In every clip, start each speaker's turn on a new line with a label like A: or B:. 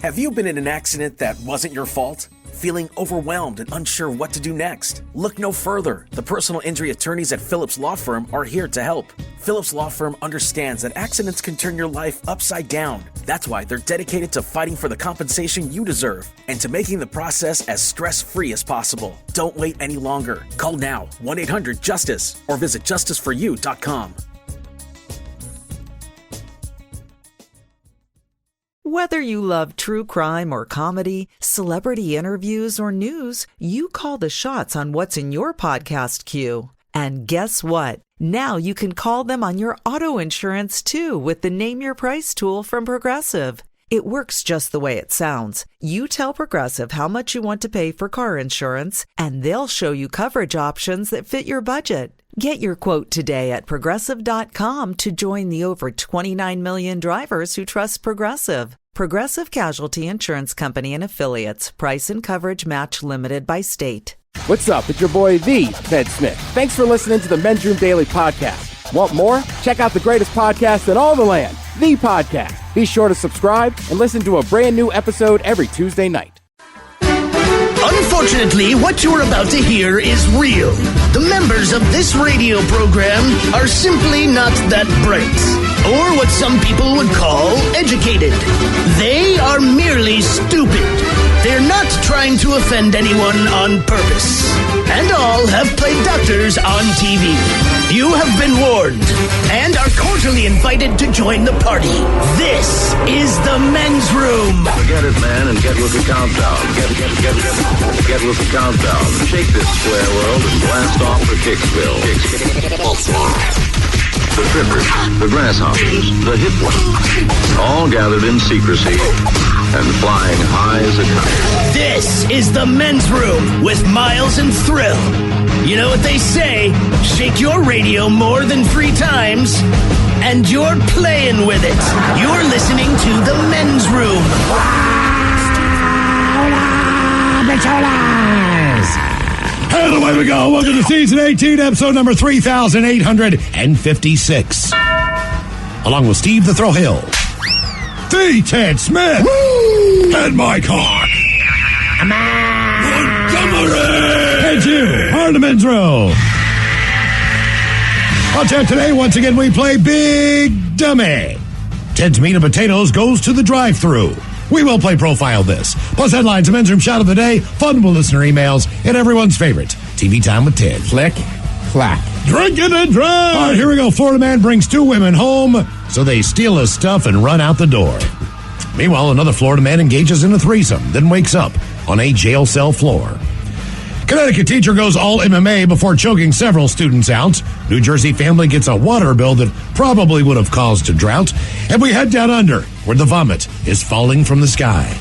A: Have you been in an accident that wasn't your fault? Feeling overwhelmed and unsure what to do next? Look no further. The personal injury attorneys at Phillips Law Firm are here to help. Phillips Law Firm understands that accidents can turn your life upside down. That's why they're dedicated to fighting for the compensation you deserve and to making the process as stress-free as possible. Don't wait any longer. Call now, 1-800-JUSTICE, or visit justiceforyou.com.
B: Whether you love true crime or comedy, celebrity interviews or news, you call the shots on what's in your podcast queue. And guess what? Now you can call them on your auto insurance too with the Name Your Price tool from Progressive. It works just the way it sounds. You tell Progressive how much you want to pay for car insurance, and they'll show you coverage options that fit your budget. Get your quote today at Progressive.com to join the over 29 million drivers who trust Progressive. Progressive Casualty Insurance Company and Affiliates. Price and coverage match limited by state.
C: What's up? It's your boy, the Ted Smith. Thanks for listening to the Men's Room Daily Podcast. Want more? Check out the greatest podcast in all the land, The Podcast. Be sure to subscribe and listen to a brand new episode every Tuesday night.
D: Unfortunately, what you're about to hear is real. The members of this radio program are simply not that bright, or what some people would call educated. They are merely stupid. They're not trying to offend anyone on purpose. And all have played doctors on TV. You have been warned and are cordially invited to join the party. This is the Men's Room.
E: Forget it, man, and get with the countdown. Get with the countdown. Shake this square world and blast off for Kicksville. The trippers, the grasshoppers, the hip ones, all gathered in secrecy and flying high as a kite.
D: This is the Men's Room with Miles and Thrill. You know what they say, shake your radio more than 3 times, and you're playing with it. You're listening to the Men's Room.
F: And away we go. Welcome to Season 18, episode number 3,856. Along with Steve the Thrill Hill, the Ted Smith, and my car, Montgomery, and you, are the Men's Room. On tap today, once again, we play Big Dummy. Ted's Meat and Potatoes goes to the drive-thru. We will play Profile This. Plus headlines, a Men's Room Shot of the Day, fun with listener emails, and everyone's favorite, TV Time with Ted.
C: Click, clack.
F: Drinking and drive! All right, here we go. Florida man brings 2 women home, so they steal his stuff and run out the door. Meanwhile, another Florida man engages in a threesome, then wakes up on a jail cell floor. Connecticut teacher goes all MMA before choking several students out. New Jersey family gets a water bill that probably would have caused a drought. And we head down under, where the vomit is falling from the sky.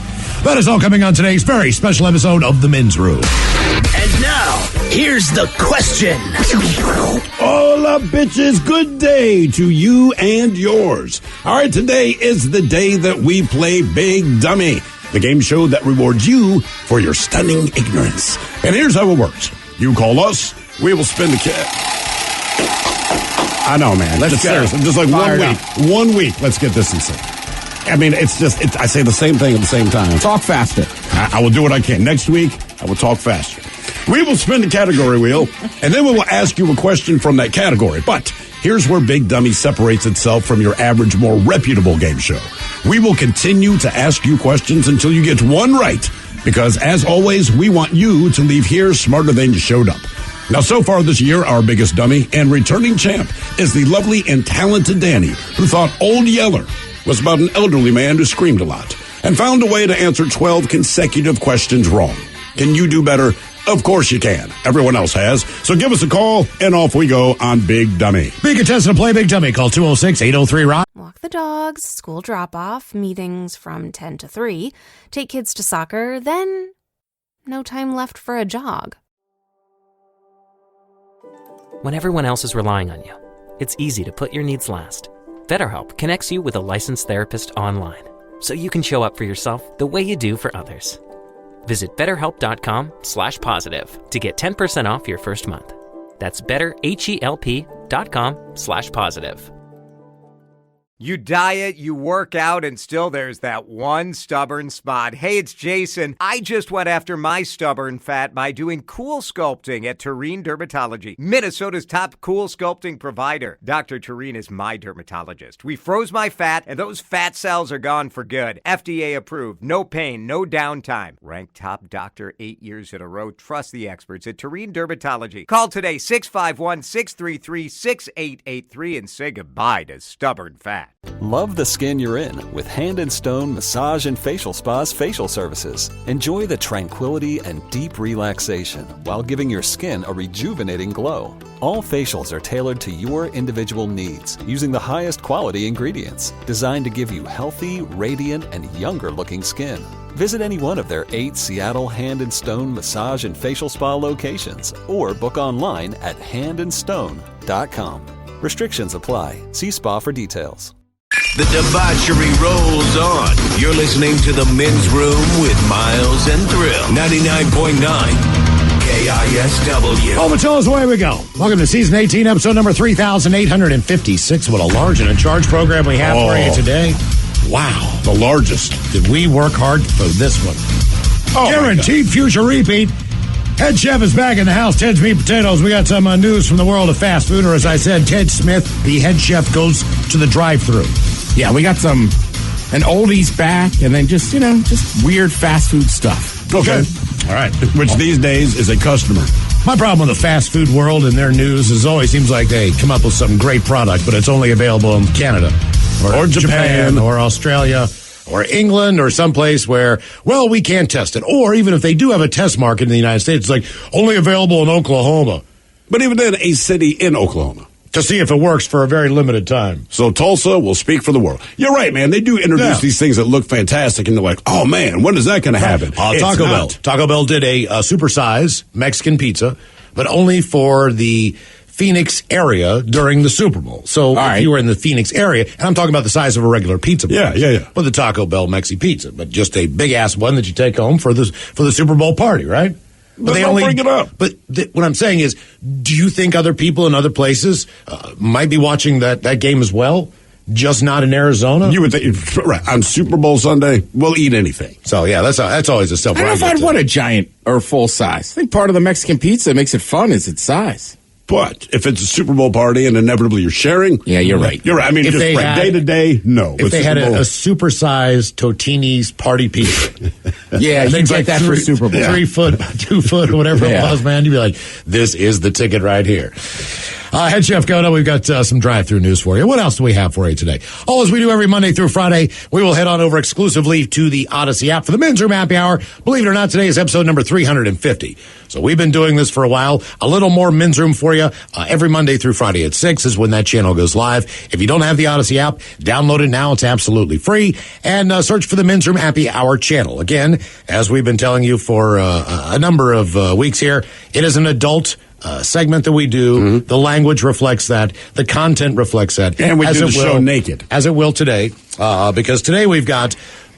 F: That is all coming on today's very special episode of The Men's Room.
D: And now, here's the question.
G: Hola, bitches. Good day to you and yours. All right, today is the day that we play Big Dummy, the game show that rewards you for your stunning ignorance. And here's how it works. You call us, we will spend the I know, man. Let's seriously, just like 1 week. 1 week. Let's get this in sync. I mean, I say the same thing at the same time.
C: Talk faster.
G: I will do what I can. Next week, I will talk faster. We will spin the category wheel, and then we will ask you a question from that category. But here's where Big Dummy separates itself from your average, more reputable game show. We will continue to ask you questions until you get one right, because as always, we want you to leave here smarter than you showed up. Now, so far this year, our biggest dummy and returning champ is the lovely and talented Danny, who thought Old Yeller was about an elderly man who screamed a lot and found a way to answer 12 consecutive questions wrong. Can you do better? Of course you can. Everyone else has. So give us a call, and off we go on Big Dummy.
F: Be a contestant to play Big Dummy. Call 206-803-ROCK.
H: Walk the dogs, school drop-off, meetings from 10 to 3, take kids to soccer, then no time left for a jog.
I: When everyone else is relying on you, it's easy to put your needs last. BetterHelp connects you with a licensed therapist online, so you can show up for yourself the way you do for others. Visit BetterHelp.com/positive to get 10% off your first month. That's BetterHelp.com/positive.
J: You diet, you work out, and still there's that one stubborn spot. Hey, it's Jason. I just went after my stubborn fat by doing cool sculpting at Tureen Dermatology, Minnesota's top cool sculpting provider. Dr. Tureen is my dermatologist. We froze my fat, and those fat cells are gone for good. FDA approved. No pain, no downtime. Ranked top doctor 8 years in a row. Trust the experts at Tureen Dermatology. Call today, 651-633-6883, and say goodbye to stubborn fat.
K: Love the skin you're in with Hand and Stone Massage and Facial Spa's facial services. Enjoy the tranquility and deep relaxation while giving your skin a rejuvenating glow. All facials are tailored to your individual needs using the highest quality ingredients designed to give you healthy, radiant, and younger-looking skin. Visit any one of their 8 Seattle Hand and Stone Massage and Facial Spa locations or book online at handandstone.com. Restrictions apply. See spa for details.
L: The debauchery rolls on. You're listening to The Men's Room with Miles and Thrill. 99.9 KISW.
F: Oh, Matilda's away we go. Welcome to Season 18, Episode number 3,856. What a large and in charge program we have for you today. Wow.
G: The largest.
F: Did we work hard for this one? Oh, guaranteed future repeat. Head chef is back in the house. Ted's Meat Potatoes. We got some news from the world of fast food, or as I said, Ted Smith, the head chef, goes to the drive-thru.
C: Yeah, we got an oldies back, and then just weird fast food stuff.
G: Okay.
F: All right.
G: Which these days is a customer.
F: My problem with the fast food world and their news is always seems like they come up with some great product, but it's only available in Canada
G: or Japan
F: or Australia or England or someplace where, well, we can't test it. Or even if they do have a test market in the United States, it's like only available in Oklahoma.
G: But even then, a city in Oklahoma.
F: To see if it works for a very limited time.
G: So Tulsa will speak for the world. You're right, man. They do introduce these things that look fantastic, and they're like, oh, man, when is that going to happen?
F: Taco Bell. Taco Bell did a supersize Mexican pizza, but only for the Phoenix area during the Super Bowl. So if you were in the Phoenix area, and I'm talking about the size of a regular pizza box.
G: Yeah.
F: But the Taco Bell Mexi pizza, but just a big-ass one that you take home for the Super Bowl party, right?
G: But they only bring it up.
F: But what I'm saying is, do you think other people in other places might be watching that game as well? Just not in Arizona?
G: You would think, right, on Super Bowl Sunday, we'll eat anything.
F: So, yeah, that's always a
C: I don't know if I'd want a giant or full size. I think part of the Mexican pizza that makes it fun is its size.
G: But if it's a Super Bowl party and inevitably you're sharing,
C: yeah, you're right.
G: You're right. I mean,
F: if
G: just like day to day, no.
F: If they had a supersized Totini's party pizza,
C: yeah, you get that for Super Bowl,
F: 3 foot, 2 foot, or whatever it was, man, you'd be like, this is the ticket right here. Head Chef Godo, we've got some drive-thru news for you. What else do we have for you today? Oh, as we do every Monday through Friday, we will head on over exclusively to the Odyssey app for the Men's Room Happy Hour. Believe it or not, today is episode number 350. So we've been doing this for a while. A little more Men's Room for you. Every Monday through Friday at 6 is when that channel goes live. If you don't have the Odyssey app, download it now. It's absolutely free. And search for the Men's Room Happy Hour channel. Again, as we've been telling you for a number of weeks here, it is an adult segment that we do. Mm-hmm. The language reflects that. The content reflects that.
G: And we do the show naked.
F: As it will today. Because today we've got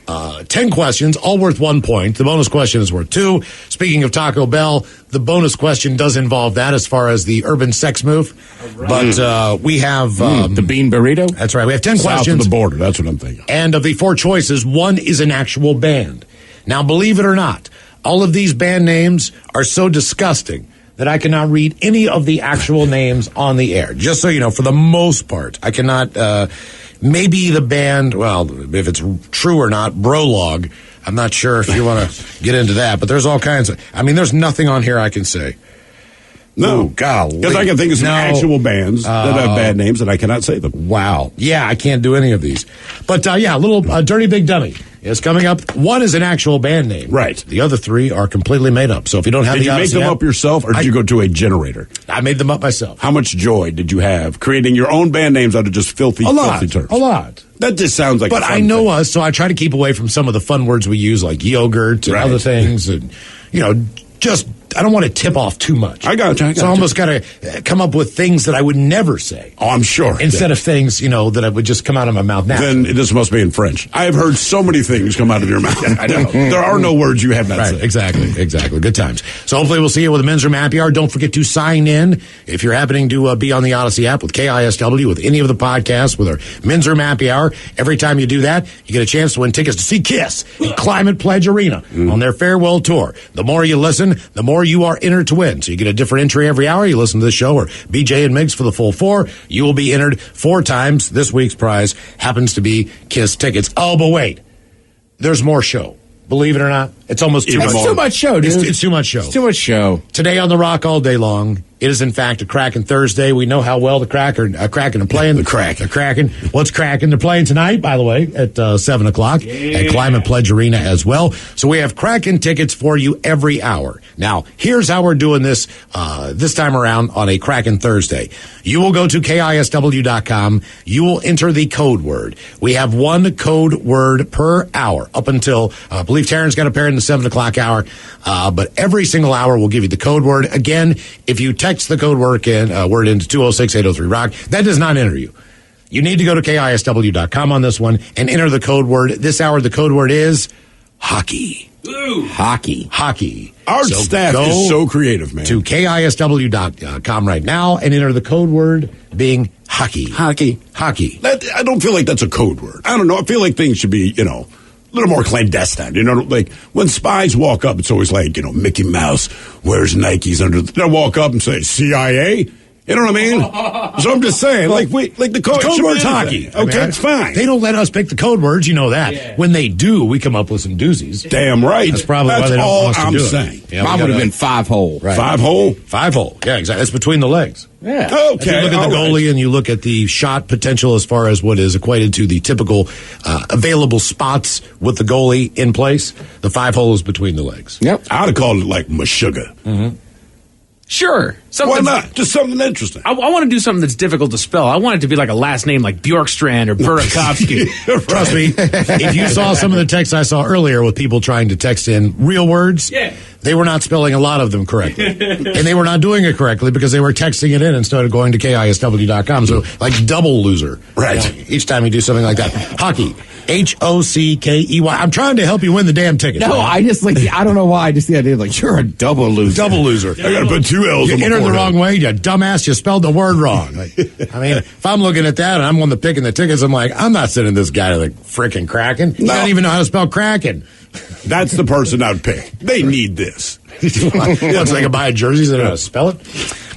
F: 10 questions, all worth 1 point. The bonus question is worth 2. Speaking of Taco Bell, the bonus question does involve that as far as the urban sex move. Right. But we have...
C: the bean burrito?
F: That's right. We have 10 questions.
G: South of the border. That's what I'm thinking.
F: And of the 4 choices, 1 is an actual band. Now, believe it or not, all of these band names are so disgusting that I cannot read any of the actual names on the air. Just so you know, for the most part, I cannot... maybe the band, well, if it's true or not, Brolog. I'm not sure if you want to get into that, but there's all kinds of... I mean, there's nothing on here I can say.
G: No.
F: Ooh, golly.
G: Because I can think of some actual bands that have bad names and I cannot say them.
F: Wow. Yeah, I can't do any of these. But, a little Dirty Big Dummy is coming up. 1 is an actual band name.
G: Right.
F: The other 3 are completely made up. So if you don't have
G: did you make them up yourself, or did you go to a generator?
F: I made them up myself.
G: How much joy did you have creating your own band names out of just filthy terms?
F: A lot.
G: That just sounds like
F: But I know us, so I try to keep away from some of the fun words we use, like yogurt and other things. And, just want to tip off too much.
G: I got you.
F: So I almost got to come up with things that I would never say.
G: Oh, I'm sure.
F: Instead of things, that I would just come out of my mouth naturally.
G: Then this must be in French. I have heard so many things come out of your mouth. I know. There are no words you have not said.
F: Exactly. Good times. So hopefully we'll see you with the Men's Room Happy Hour. Don't forget to sign in if you're happening to be on the Odyssey app with KISW, with any of the podcasts, with our Men's Room Happy Hour. Every time you do that, you get a chance to win tickets to see KISS at Climate Pledge Arena on their farewell tour. The more you listen, the more you are entered to win. So you get a different entry every hour. You listen to the show or BJ and Miggs for the full 4. You will be entered 4 times. This week's prize happens to be KISS tickets. Oh, but wait. There's more show. Believe it or not, it's almost too much.
C: It's too much show, dude.
F: It's too much show.
C: It's too much show.
F: Today on The Rock all day long. It is, in fact, a Kraken Thursday. We know how well the Kraken are playing. The Kraken. What's Kraken? They're playing tonight, by the way, at 7 o'clock at Climate Pledge Arena as well. So we have Kraken tickets for you every hour. Now, here's how we're doing this this time around on a Kraken Thursday. You will go to KISW.com. You will enter the code word. We have one code word per hour up until, I believe Taryn's got a pair in the 7 o'clock hour. But every single hour we'll give you the code word. Again, if you text the code word into 206-803-ROCK, that does not enter you. You need to go to KISW.com on this one and enter the code word. This hour, the code word is hockey.
C: Ooh. Hockey.
G: Our staff is so creative, man.
F: To KISW.com right now and enter the code word being hockey.
C: Hockey.
G: I don't feel like that's a code word. I don't know. I feel like things should be, a little more clandestine. Like when spies walk up, it's always like, Mickey Mouse wears Nikes under the... They walk up and say, CIA? You know what I mean? So I'm just saying, the code word's hockey. Okay, it's fine.
F: They don't let us pick the code words, you know that. Yeah. When they do, we come up with some doozies.
G: Damn right.
F: That's probably why they don't want us to do it.
G: That's all I'm saying.
F: Yeah,
C: mine would have been 5-hole.
F: Right.
G: 5-hole?
F: 5-hole. Yeah, exactly. That's between the legs.
C: Yeah.
G: Okay.
F: You look at the goalie and you look at the shot potential as far as what is equated to the typical available spots with the goalie in place. The 5-hole is between the legs.
G: Yep. I would have called it like Meshuggah.
F: Mm-hmm.
M: Sure.
G: Why not? Just something interesting.
M: I want to do something that's difficult to spell. I want it to be like a last name like Bjorkstrand or Burakovsky.
F: Right. Trust me, if you saw some of the texts I saw earlier with people trying to text in real words, they were not spelling a lot of them correctly. And they were not doing it correctly because they were texting it in instead of going to KISW.com. So, like double loser.
G: Right.
F: Each time you do something like that. Hockey. Hockey. I'm trying to help you win the damn ticket.
C: No, I don't know why. I just the idea you're a double loser.
F: Double loser.
G: I got to put 2 L's on the
F: entered the wrong way, you dumbass. You spelled the word wrong. If I'm looking at that and I'm on the picking the tickets, I'm like, I'm not sending this guy to the frickin' Kraken. He doesn't even know how to spell Kraken.
G: That's the person I'd pick. They need this.
F: Looks like a buy a jersey so they know how to spell it.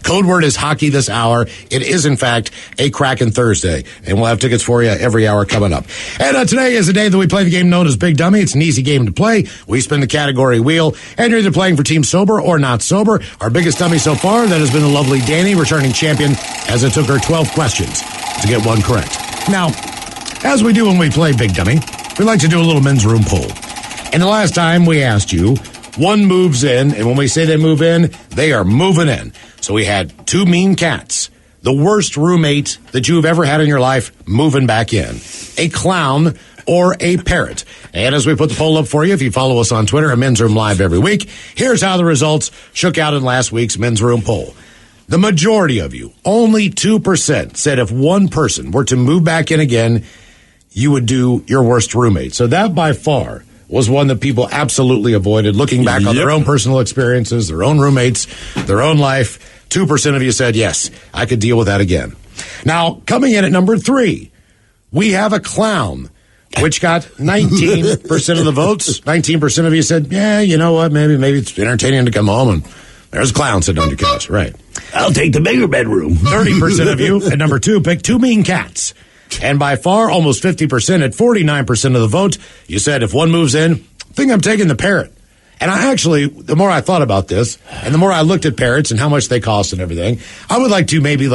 F: Code word is hockey this hour. It is, in fact, a Kraken Thursday, and we'll have tickets for you every hour coming up. And today is the day that we play the game known as Big Dummy. It's an easy game to play. We spin the category wheel, and you're either playing for Team Sober or Not Sober. Our biggest dummy so far, that has been the lovely Danny, returning champion, as it took her 12 questions to get one correct. Now, as we do when we play Big Dummy, we like to do a little men's room poll. And the last time we asked you, one moves in, and when we say they move in, they are moving in. So we had 2 mean cats, the worst roommate that you've ever had in your life moving back in, a clown, or a parrot. And as we put the poll up for you, if you follow us on Twitter at Men's Room Live every week, here's how the results shook out in last week's Men's Room poll. The majority of you, only 2%, said if one person were to move back in again, you would do your worst roommate. So that by far was one that people absolutely avoided, looking back on their own personal experiences, their own roommates, their own life. 2% of you said, yes, I could deal with that again. Now, coming in at number 3, we have a clown, which got 19% of the votes. 19% of you said, yeah, you know what, maybe it's entertaining to come home, and there's a clown sitting on your couch. Right.
G: I'll take the bigger bedroom.
F: 30% of you at number 2 picked 2 mean cats. And by far, almost 50%, at 49% of the vote, you said if one moves in, I think I'm taking the parrot. And I actually, the more I thought about this, and the more I looked at parrots and how much they cost and everything, I would like to maybe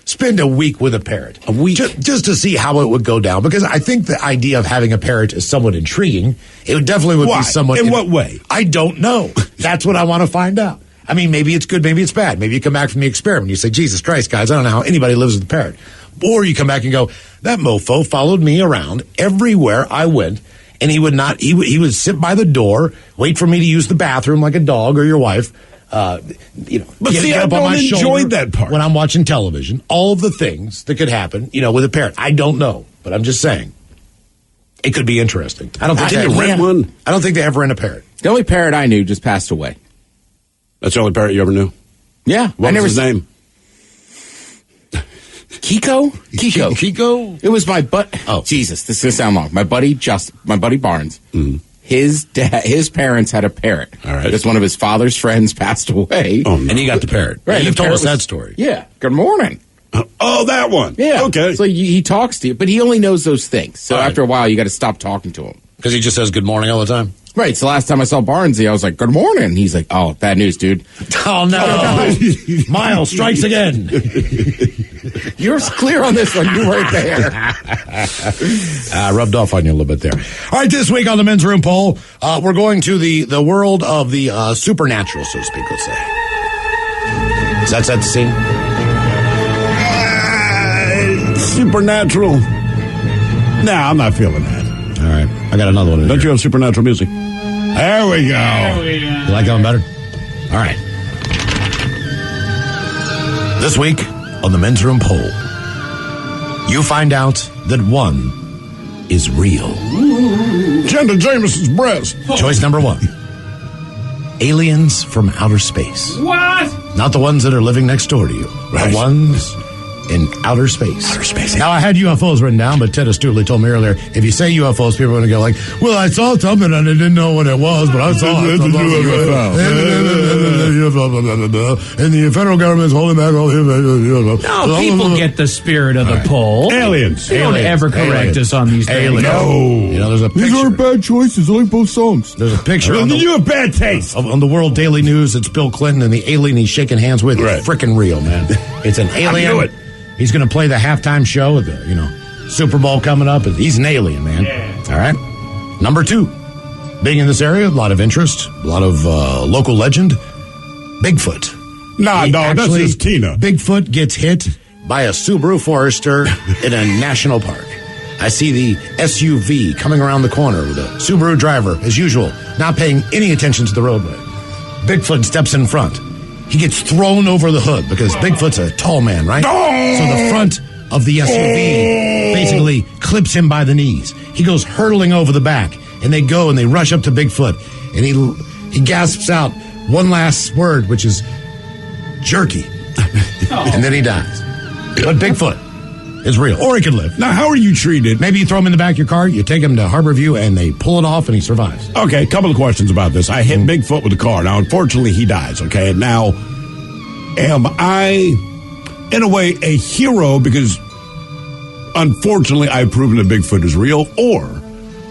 F: spend a week with a parrot.
C: A week?
F: Just to see how it would go down. Because I think the idea of having a parrot is somewhat intriguing. It would definitely be somewhat...
G: In what way?
F: I don't know. That's what I want to find out. I mean, maybe it's good, maybe it's bad. Maybe you come back from the experiment and you say, Jesus Christ, guys, I don't know how anybody lives with a parrot. Or you come back and go, that mofo followed me around everywhere I went, and he would sit by the door, wait for me to use the bathroom like a dog or your wife,
G: But see, I don't enjoy that part.
F: When I'm watching television. All of the things that could happen, with a parrot. I don't know, but I'm just saying. It could be interesting. I don't think
G: Can you rent one?
F: I don't think they ever rent a parrot.
C: The only parrot I knew just passed away.
G: That's the only parrot you ever knew?
C: Yeah.
G: What was his name?
C: Kiko?
F: Kiko?
C: It was my Jesus, this is going to sound long. My buddy Barnes.
G: Mm-hmm.
C: His parents had a parrot.
G: All right.
C: Because one of his father's friends passed away.
F: Oh, no. And he got the parrot.
C: Right.
F: You've told us that story.
C: Yeah. Good morning.
G: Oh, that one.
C: Yeah.
G: Okay.
C: So he talks to you, but he only knows those things. So after a while, you got to stop talking to him.
F: Because he just says good morning all the time?
C: Right. So last time I saw Barnesy, I was like, good morning. He's like, oh, bad news, dude.
F: Oh, no. Miles strikes again.
C: You're clear on this one. You weren't there.
F: Rubbed off on you a little bit there. All right, this week on the Men's Room poll, we're going to the world of the supernatural, so to speak, let's say. Does that set the scene?
G: Supernatural. Nah, I'm not feeling that.
F: All right, I got another one.
G: Don't you have supernatural music? There we go.
F: You like that one better? All right. This week on the Men's Room poll, you find out that one is real.
G: Jenna Jameson's breast.
F: Choice number one. Aliens from outer space.
M: What?
F: Not the ones that are living next door to you.
G: Right.
F: The ones in outer space.
G: Outer space.
F: Now, I had UFOs written down, but Ted Astutely told me earlier, if you say UFOs, people are going to go like, well, I saw something and I didn't know what it was, but I saw it. And the federal government's holding back all the UFOs.
M: No, people get the spirit of the poll.
G: Aliens.
M: They don't ever correct us on these things.
F: No. There's a picture.
C: These are bad choices. I like both songs.
F: There's a picture.
G: You have bad taste.
F: On the World Daily News, it's Bill Clinton and the alien he's shaking hands with.
G: Right.
F: It's frickin' real, man. It's an alien.
G: I knew it.
F: He's going to play the halftime show at the, Super Bowl coming up. He's an alien, man.
M: Yeah.
F: All right. Number two, being in this area, a lot of interest, a lot of local legend. Bigfoot.
G: That's just Tina.
F: Bigfoot gets hit by a Subaru Forester in a national park. I see the SUV coming around the corner with a Subaru driver, as usual, not paying any attention to the roadway. Bigfoot steps in front. He gets thrown over the hood because Bigfoot's a tall man, right? So the front of the SUV basically clips him by the knees. He goes hurtling over the back, and they go and they rush up to Bigfoot, and he gasps out one last word, which is jerky. And then he dies. But Bigfoot is real, or he could live.
G: Now, how are you treated?
F: Maybe you throw him in the back of your car, you take him to Harborview, and they pull it off, and he survives.
G: Okay, a couple of questions about this. I hit Bigfoot with a car. Now, unfortunately, he dies, okay? And now, am I, in a way, a hero because, unfortunately, I've proven that Bigfoot is real? Or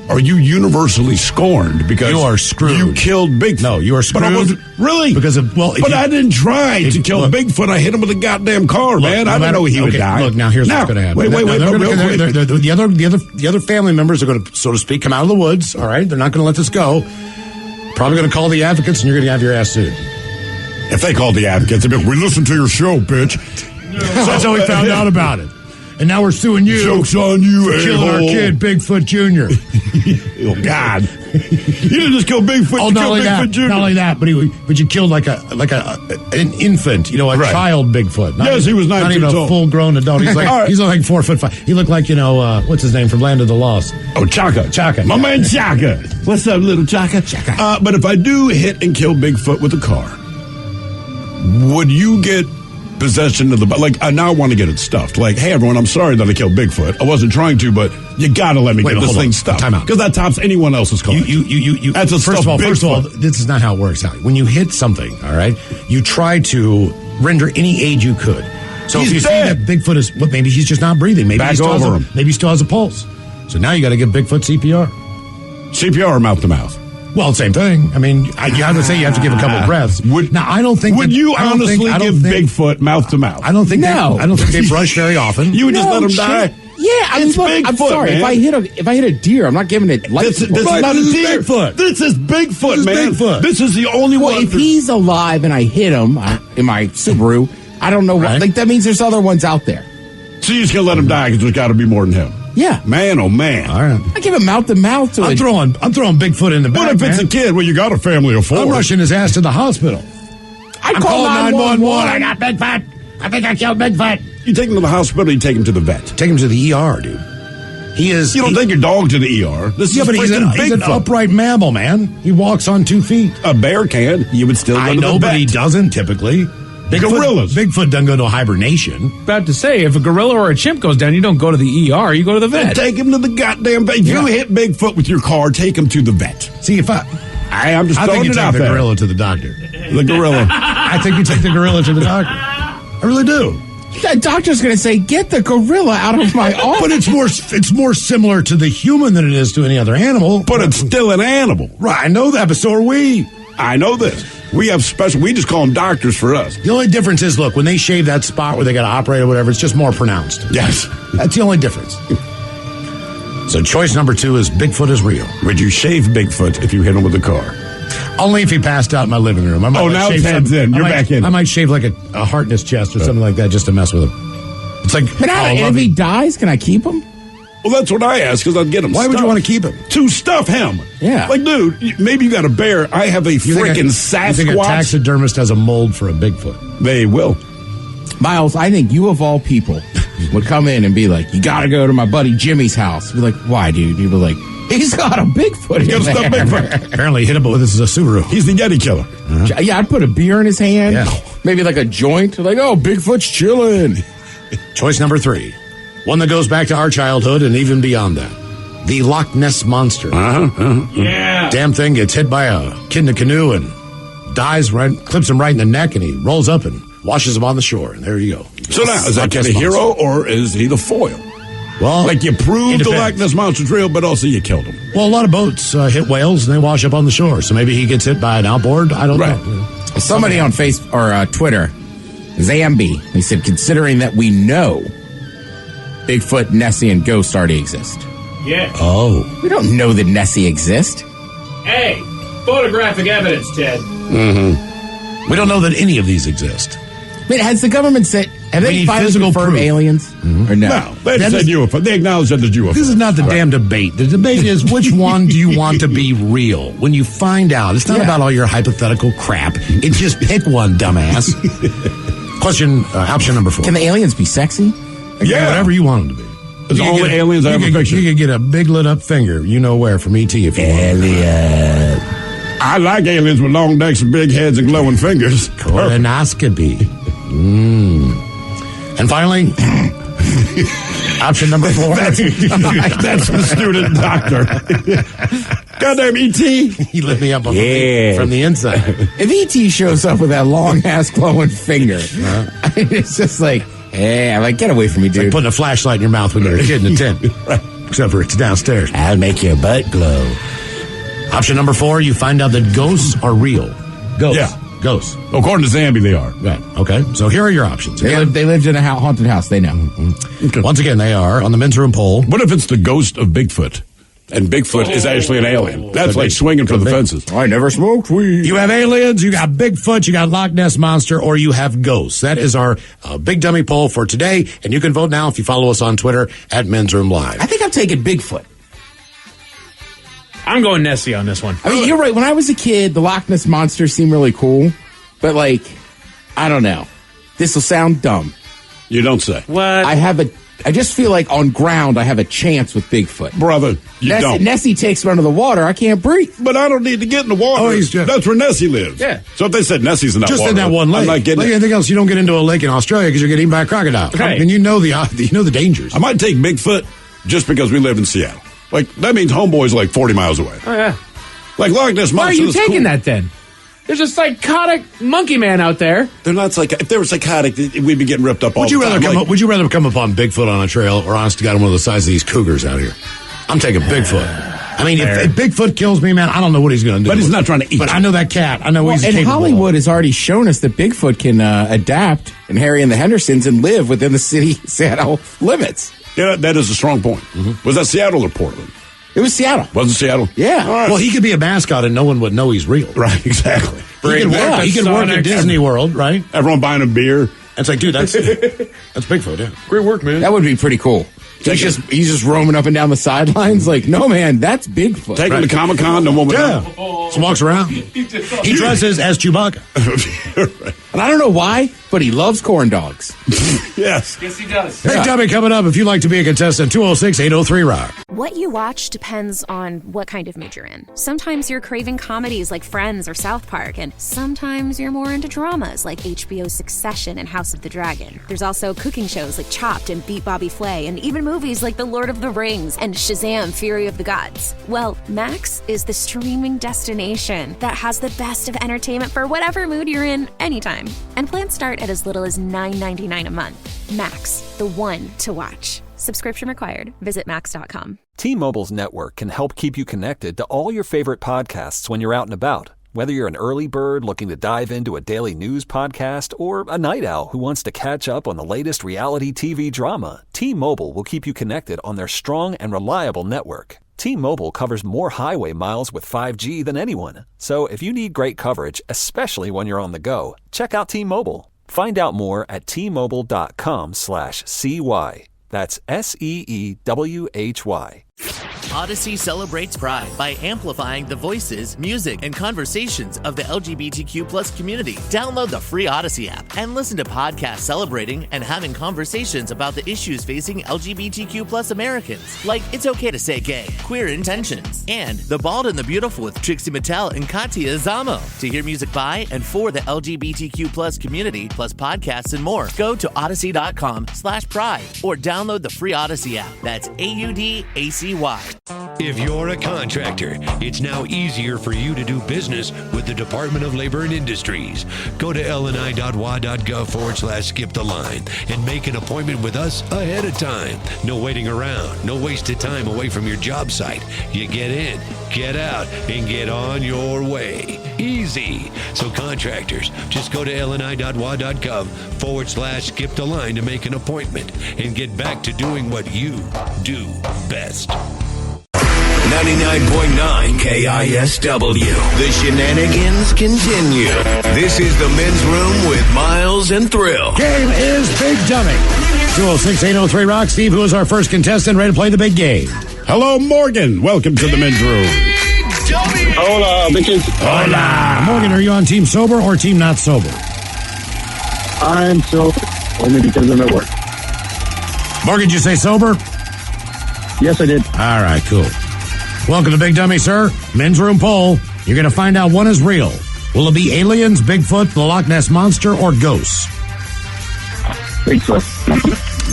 G: are you universally scorned because
F: you are screwed?
G: You killed Bigfoot.
F: No, you are screwed.
G: But I wasn't really
F: because of
G: I didn't try to kill Bigfoot. I hit him with a goddamn car, man. I didn't know he would die.
F: Look, now here's what's going to happen.
G: Wait.
F: The other family members are going to, so to speak, come out of the woods. All right, they're not going to let this go. Probably going to call the advocates, and you're going to have your ass sued.
G: If they called the advocates, they'd be like, we listened to your show, bitch.
F: That's how we found out about it. And now we're suing you.
G: Joke's on you,
F: for killing our kid, Bigfoot Jr.
G: Oh, God. You didn't just kill Bigfoot, you killed Bigfoot Jr.
F: Not only that, but you killed like an infant, a child Bigfoot.
G: He was 9
F: not
G: feet
F: even
G: tall.
F: A full-grown adult. He's like he's like 4'5". He looked like, what's his name from Land of the Lost?
G: Oh, Chaka.
F: My
G: man Chaka. What's up, little Chaka? But if I do hit and kill Bigfoot with a car, would you get possession of the now I want to get it stuffed. Like, hey everyone, I'm sorry that I killed Bigfoot. I wasn't trying to, but you gotta let me get this thing stuffed.
F: Time out.
G: Because that tops anyone else's car.
F: You
G: That's a
F: first of all, this is not how it works out. When you hit something, all right, you try to render any aid you could. So if you see that Bigfoot is maybe he's just not breathing. Maybe he still has a pulse. So now you gotta give Bigfoot CPR.
G: CPR or mouth to mouth?
F: Well, same thing. I mean, you have to say you have to give a couple of breaths. I don't think.
G: Would you honestly give Bigfoot mouth to mouth?
F: I don't think. No. I don't think they brush very often.
G: You would just let them die.
C: Yeah, I'm sorry.
G: Man.
C: If I hit a deer, I'm not giving it life.
G: This is not a deer. Bigfoot. This is Bigfoot, man. This is the only one.
C: If he's alive and I hit him in my Subaru, I don't know what. Like that means there's other ones out there.
G: So you're just gonna let him die because there's got to be more than him.
C: Yeah,
G: man. Oh man.
F: All right.
C: I give him mouth to mouth.
F: I'm throwing Bigfoot in the back.
G: What if it's a kid? Well, you got a family of 4.
F: I'm rushing his ass to the hospital.
N: I'd
G: I'm
N: call
G: calling
N: 911.
G: I got Bigfoot. I think I killed Bigfoot. You take him to the hospital, you take him to the vet.
F: Take him to the ER, dude. He is.
G: You don't take your dog to the ER. This is
F: but he's an upright mammal, man. He walks on 2 feet.
G: A bear can. You would still go to the vet.
F: But he doesn't typically.
G: Gorillas.
F: Bigfoot doesn't go to hibernation.
M: About to say, if a gorilla or a chimp goes down, you don't go to the ER, you go to the vet.
G: And take him to the goddamn vet. If you hit Bigfoot with your car, take him to the vet.
F: See, if
G: I'm just
F: I think
G: throwing
F: you
G: it
F: take
G: out
F: the
G: there.
F: gorilla to the doctor.
G: The gorilla.
F: I think you take the gorilla to the doctor. I really do.
N: The doctor's going to say, get the gorilla out of my office.
F: But it's more similar to the human than it is to any other animal.
G: But it's still an animal.
F: Right, I know that, but so are we.
G: I know this. We have we just call them doctors for us.
F: The only difference is, look, when they shave that spot where they got to operate or whatever, it's just more pronounced.
G: Yes.
F: That's the only difference. So choice number 2 is Bigfoot is real.
G: Would you shave Bigfoot if you hit him with a car?
F: Only if he passed out in my living room.
G: Now Ted's in. You're back in.
F: I might shave like a heart in his chest or something like that just to mess with him. It's like,
N: But if he dies, can I keep him?
G: Well, that's what I asked, because I'd get him
F: Why would you want to keep him?
G: To stuff him.
N: Yeah.
G: Like, dude, maybe you got a bear. I have a freaking Sasquatch.
F: You think a taxidermist has a mold for a Bigfoot?
G: They will.
N: Miles, I think you of all people would come in and be like, you got to go to my buddy Jimmy's house. Be like, why, dude? You'd be like, he's got a Bigfoot in
G: He's got a
N: there.
G: stuffed Bigfoot.
F: Apparently he hit him with this is a Subaru.
G: He's the Yeti killer.
F: Uh-huh.
N: Yeah, I'd put a beer in his hand.
F: Yeah.
N: Maybe like a joint. Like, oh, Bigfoot's chilling.
F: Choice number 3. One that goes back to our childhood and even beyond that. The Loch Ness Monster.
M: Yeah.
F: Damn thing gets hit by a kid in a canoe and dies, clips him right in the neck, and he rolls up and washes him on the shore. And there you go.
G: So now, is that kid a hero, or is he the foil?
F: Well,
G: like you proved
F: it
G: the
F: depends.
G: Loch Ness Monster's real, but also you killed him.
F: Well, a lot of boats hit whales and they wash up on the shore. So maybe he gets hit by an outboard. I don't know.
N: Somebody on Facebook or Twitter, Zambi, he said, considering that we know Bigfoot, Nessie, and ghosts already exist.
M: Yeah.
F: Oh.
N: We don't know that Nessie exists.
M: Hey, photographic evidence, Ted.
F: Mm-hmm. We don't know that any of these exist.
N: I mean, has the government said, have
F: We
N: they
F: need
N: finally
F: physical
N: confirmed
F: proof.
N: aliens? Or no?
G: No, they said UFO. They acknowledge that there's UFO.
F: This is not the damn debate. The debate is which one do you want to be real? When you find out, it's not about all your hypothetical crap. It's just pick one, dumbass. Option number 4.
N: Can the aliens be sexy?
G: Yeah.
F: Whatever you want them to be.
G: It's all the aliens I have a picture.
F: You could get a big lit up finger, you know where, from ET if you want.
G: I like aliens with long necks and big heads and glowing fingers.
F: Colonoscopy. And finally, option number 4.
G: That's the student doctor. Goddamn E.T.
F: He lit me up from the inside.
N: If E.T. shows up with that long ass glowing finger, I mean, it's just like, hey, I'm like, get away from me,
F: It's
N: dude.
F: like putting a flashlight in your mouth when you're a kid in a tent. Except for it's downstairs.
N: I'll make your butt glow.
F: Option number 4, you find out that ghosts are real. Ghosts.
G: Yeah.
F: Ghosts.
G: According to Zambi, they are.
F: Right. Okay. So here are your options.
N: They lived in a haunted house. They know.
G: Okay.
F: Once again, they are on the men's room poll.
G: What if it's the ghost of Bigfoot? And Bigfoot is actually an alien. That's like swinging for the fences.
N: I never smoked weed.
F: You have aliens, you got Bigfoot, you got Loch Ness Monster, or you have ghosts. That is our big dummy poll for today. And you can vote now if you follow us on Twitter at Men's Room Live.
N: I think I'm taking Bigfoot.
M: I'm going Nessie on this one.
N: I mean, you're right. When I was a kid, the Loch Ness Monster seemed really cool. But, like, I don't know. This will sound dumb.
G: You don't say.
M: What?
N: I just feel like on ground I have a chance with Bigfoot.
G: Brother, you don't.
N: Nessie takes me under the water. I can't breathe.
G: But I don't need to get in the water.
F: Oh, he's just-
G: That's where Nessie lives.
N: Yeah.
G: So if they said Nessie's in that
F: Just
G: water,
F: in that one lake.
G: I'm not getting
F: like
G: it.
F: anything else, you don't get into a lake in Australia because you're getting eaten by a crocodile.
M: Okay.
F: And you know the dangers.
G: I might take Bigfoot just because we live in Seattle. Like, that means Homeboy's like 40 miles away.
M: Oh, yeah.
G: Like Loch Ness Monster.
M: Why are you
G: that's
M: taking
G: cool.
M: that then? There's a psychotic monkey man out there.
G: They're not psychotic. If they were psychotic, we'd be getting ripped up all
F: Would you
G: the
F: rather
G: time.
F: would you rather come upon Bigfoot on a trail or honest to God, one of the size of these cougars out here? I'm taking Bigfoot. I mean, if Bigfoot kills me, man, I don't know what he's going to do.
G: But he's not trying to eat
F: But
G: you.
F: I know that cat. I know what he's
N: And
F: capable
N: Hollywood
F: of.
N: has already shown us that Bigfoot can adapt in Harry and the Hendersons and live within the city Seattle limits.
G: Yeah, that is a strong point. Was that Seattle or Portland?
N: It was Seattle.
G: Wasn't Seattle?
N: Yeah.
G: All right.
F: Well, he could be a mascot and no one would know he's real.
G: Right, exactly.
F: He could work at Disney World, right?
G: Everyone buying a beer.
F: It's like, dude, that's Bigfoot, yeah.
M: Great work, man.
N: That would be pretty cool. He's just roaming up and down the sidelines. Like, no, man, that's Bigfoot.
G: Take him to Comic-Con, no woman.
F: Yeah. Just walks around. He dresses as Chewbacca.
N: And I don't know why, but he loves corn dogs.
G: Yes.
M: Yes, he does.
F: Big Dummy coming up. If you'd like to be a contestant, 206-803-ROCK.
H: What you watch depends on what kind of mood you're in. Sometimes you're craving comedies like Friends or South Park, and sometimes you're more into dramas like HBO's Succession and House of the Dragon. There's also cooking shows like Chopped and Beat Bobby Flay, and even movies like The Lord of the Rings and Shazam! Fury of the Gods. Well, Max is the streaming destination that has the best of entertainment for whatever mood you're in anytime. And plans start at as little as $9.99 a month. Max, the one to watch. Subscription required. Visit max.com.
K: T-Mobile's network can help keep you connected to all your favorite podcasts when you're out and about. Whether you're an early bird looking to dive into a daily news podcast or a night owl who wants to catch up on the latest reality TV drama, T-Mobile will keep you connected on their strong and reliable network. T-Mobile covers more highway miles with 5G than anyone. So if you need great coverage, especially when you're on the go, check out T-Mobile. Find out more at T-Mobile.com/CY. That's SEEWHY.
O: Odyssey celebrates Pride by amplifying the voices, music, and conversations of the LGBTQ+ community. Download the free Odyssey app and listen to podcasts celebrating and having conversations about the issues facing LGBTQ+ Americans, like It's Okay to Say Gay, Queer Intentions, and The Bald and the Beautiful with Trixie Mattel and Katia Zamo. To hear music by and for the LGBTQ+ community, plus podcasts and more, go to odyssey.com/pride or download the free Odyssey app. That's AUDACY.
L: If you're a contractor, it's now easier for you to do business with the Department of Labor and Industries. Go to lni.wa.gov/skip the line and make an appointment with us ahead of time. No waiting around, no wasted time away from your job site. You get in, get out, and get on your way. Easy. So contractors, just go to lni.wa.gov/skip the line to make an appointment and get back to doing what you do best.
D: 99.9 KISW. The shenanigans continue. This is the Men's Room with Miles and Thrill.
F: Game is Big Dummy. 206-803-ROCK. Steve, who is our first contestant, ready to play the big game?
G: Hello, Morgan. Welcome to the Men's Room.
P: Hola, bitches.
F: Hola. Morgan, are you on team sober or team not sober?
P: I'm sober, only because I'm at work.
F: Morgan, did you say sober?
P: Yes, I did.
F: All right, cool. Welcome to Big Dummy, sir. Men's Room poll. You're going to find out one is real. Will it be aliens, Bigfoot, the Loch Ness Monster, or ghosts?
P: Bigfoot.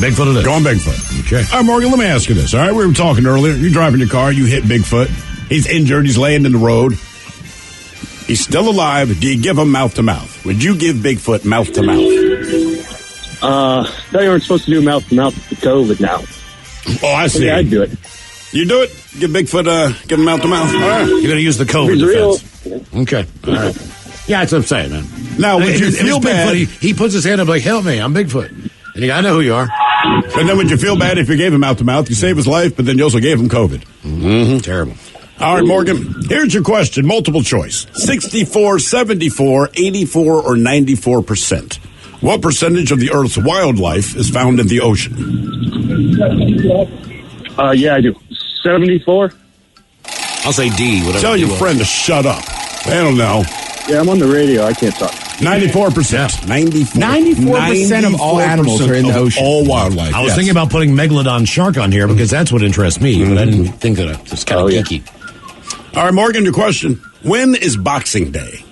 G: Bigfoot it is. Go on Bigfoot. Okay. All right, Morgan, let me ask you this. All right, we were talking earlier. You're driving your car. You hit Bigfoot. He's injured. He's laying in the road. He's still alive. Do you give him mouth-to-mouth? Would you give Bigfoot mouth-to-mouth?
P: Thought you weren't supposed to do mouth-to-mouth with COVID now.
G: Oh, I see.
P: Yeah, I'd do it.
G: You do it? Give Bigfoot, give him mouth-to-mouth? All right.
F: You're going to use the COVID defense. Okay. All right. Yeah, that's what I'm saying, man.
G: Now, would you feel bad?
F: He puts his hand up like, help me, I'm Bigfoot. And you go, I know who you are.
G: And then would you feel bad if you gave him mouth-to-mouth? You saved his life, but then you also gave him COVID.
F: Mm-hmm. Terrible.
G: All right, Morgan, here's your question. Multiple choice. 64, 74, 84, or 94%. What percentage of the Earth's wildlife is found in the ocean?
P: Yeah, I do. 74?
F: I'll say D. Whatever.
G: Tell your friend to shut up. I don't know.
P: Yeah, I'm on the radio. I can't talk.
G: 94%.
N: 94% of all animals are in the ocean.
G: All wildlife.
F: I was thinking about putting Megalodon shark on here because that's what interests me, but I didn't think that it was kind of geeky.
G: All right, Morgan, your question. When is Boxing Day?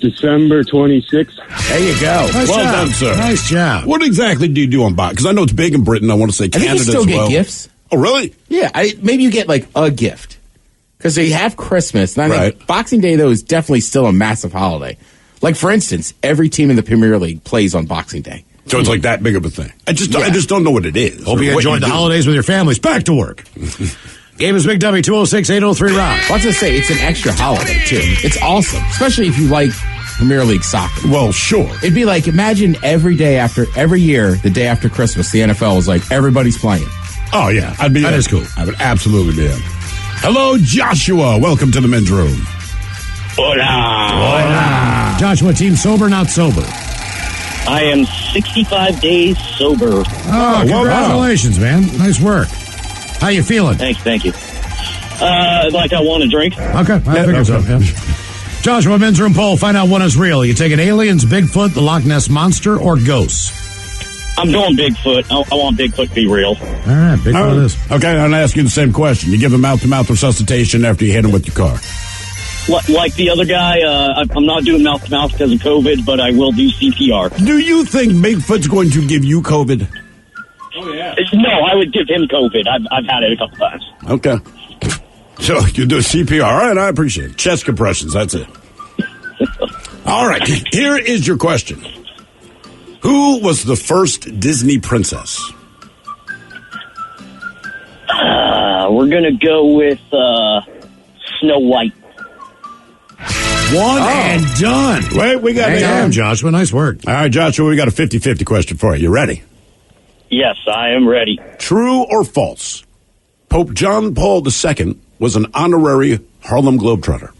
P: December 26th.
N: There you go.
F: Nice
G: well
F: job.
G: done, sir.
F: Nice job.
G: What exactly do you do on Boxing? Because I know it's big in Britain. I want to say Canada
N: I think you still
G: as well.
N: get gifts.
G: Oh, really?
N: Yeah, maybe you get like a gift. Because they have Christmas. And I think Boxing Day, though, is definitely still a massive holiday. Like, for instance, every team in the Premier League plays on Boxing Day.
G: So it's like that big of a thing. I just don't know what it is.
F: Hope you enjoyed the holidays with your families. Back to work. Game is Big W, 206-803-ROCK.
N: I was going to say, it's an extra holiday, too. It's awesome, especially if you like Premier League soccer.
G: Well, sure.
N: It'd be like, imagine every year, the day after Christmas, the NFL was like, everybody's playing.
G: Oh, yeah. That is cool. I would absolutely be in. Hello, Joshua. Welcome to the Men's Room.
P: Hola.
F: Joshua, team sober, not sober?
Q: I am 65 days sober.
F: Oh, congratulations, man. Nice work. How you feeling?
Q: Thank you. Like I want to drink.
F: Okay, I figured so. Yeah. Joshua, men's room poll. Find out one is real. You taking aliens, Bigfoot, the Loch Ness Monster, or ghosts?
Q: I'm going Bigfoot. I want Bigfoot to be real.
F: All right, Bigfoot it is.
G: Okay, I'm going to ask you the same question. You give him mouth-to-mouth resuscitation after you hit him with your car.
Q: Like the other guy, I'm not doing mouth-to-mouth because of COVID, but I will do CPR.
G: Do you think Bigfoot's going to give you COVID?
Q: Oh, yeah. No, I would give him COVID. I've had it a couple times.
G: Okay. So you do CPR. All right, I appreciate it. Chest compressions, that's it. All right, here is your question. Who was the first Disney princess?
Q: We're going to go with Snow White.
F: One and done.
G: Wait, we got
F: Damn, Joshua, nice work.
G: All right, Joshua, we got a 50-50 question for you. You ready?
Q: Yes, I am ready.
G: True or false? Pope John Paul II was an honorary Harlem Globetrotter.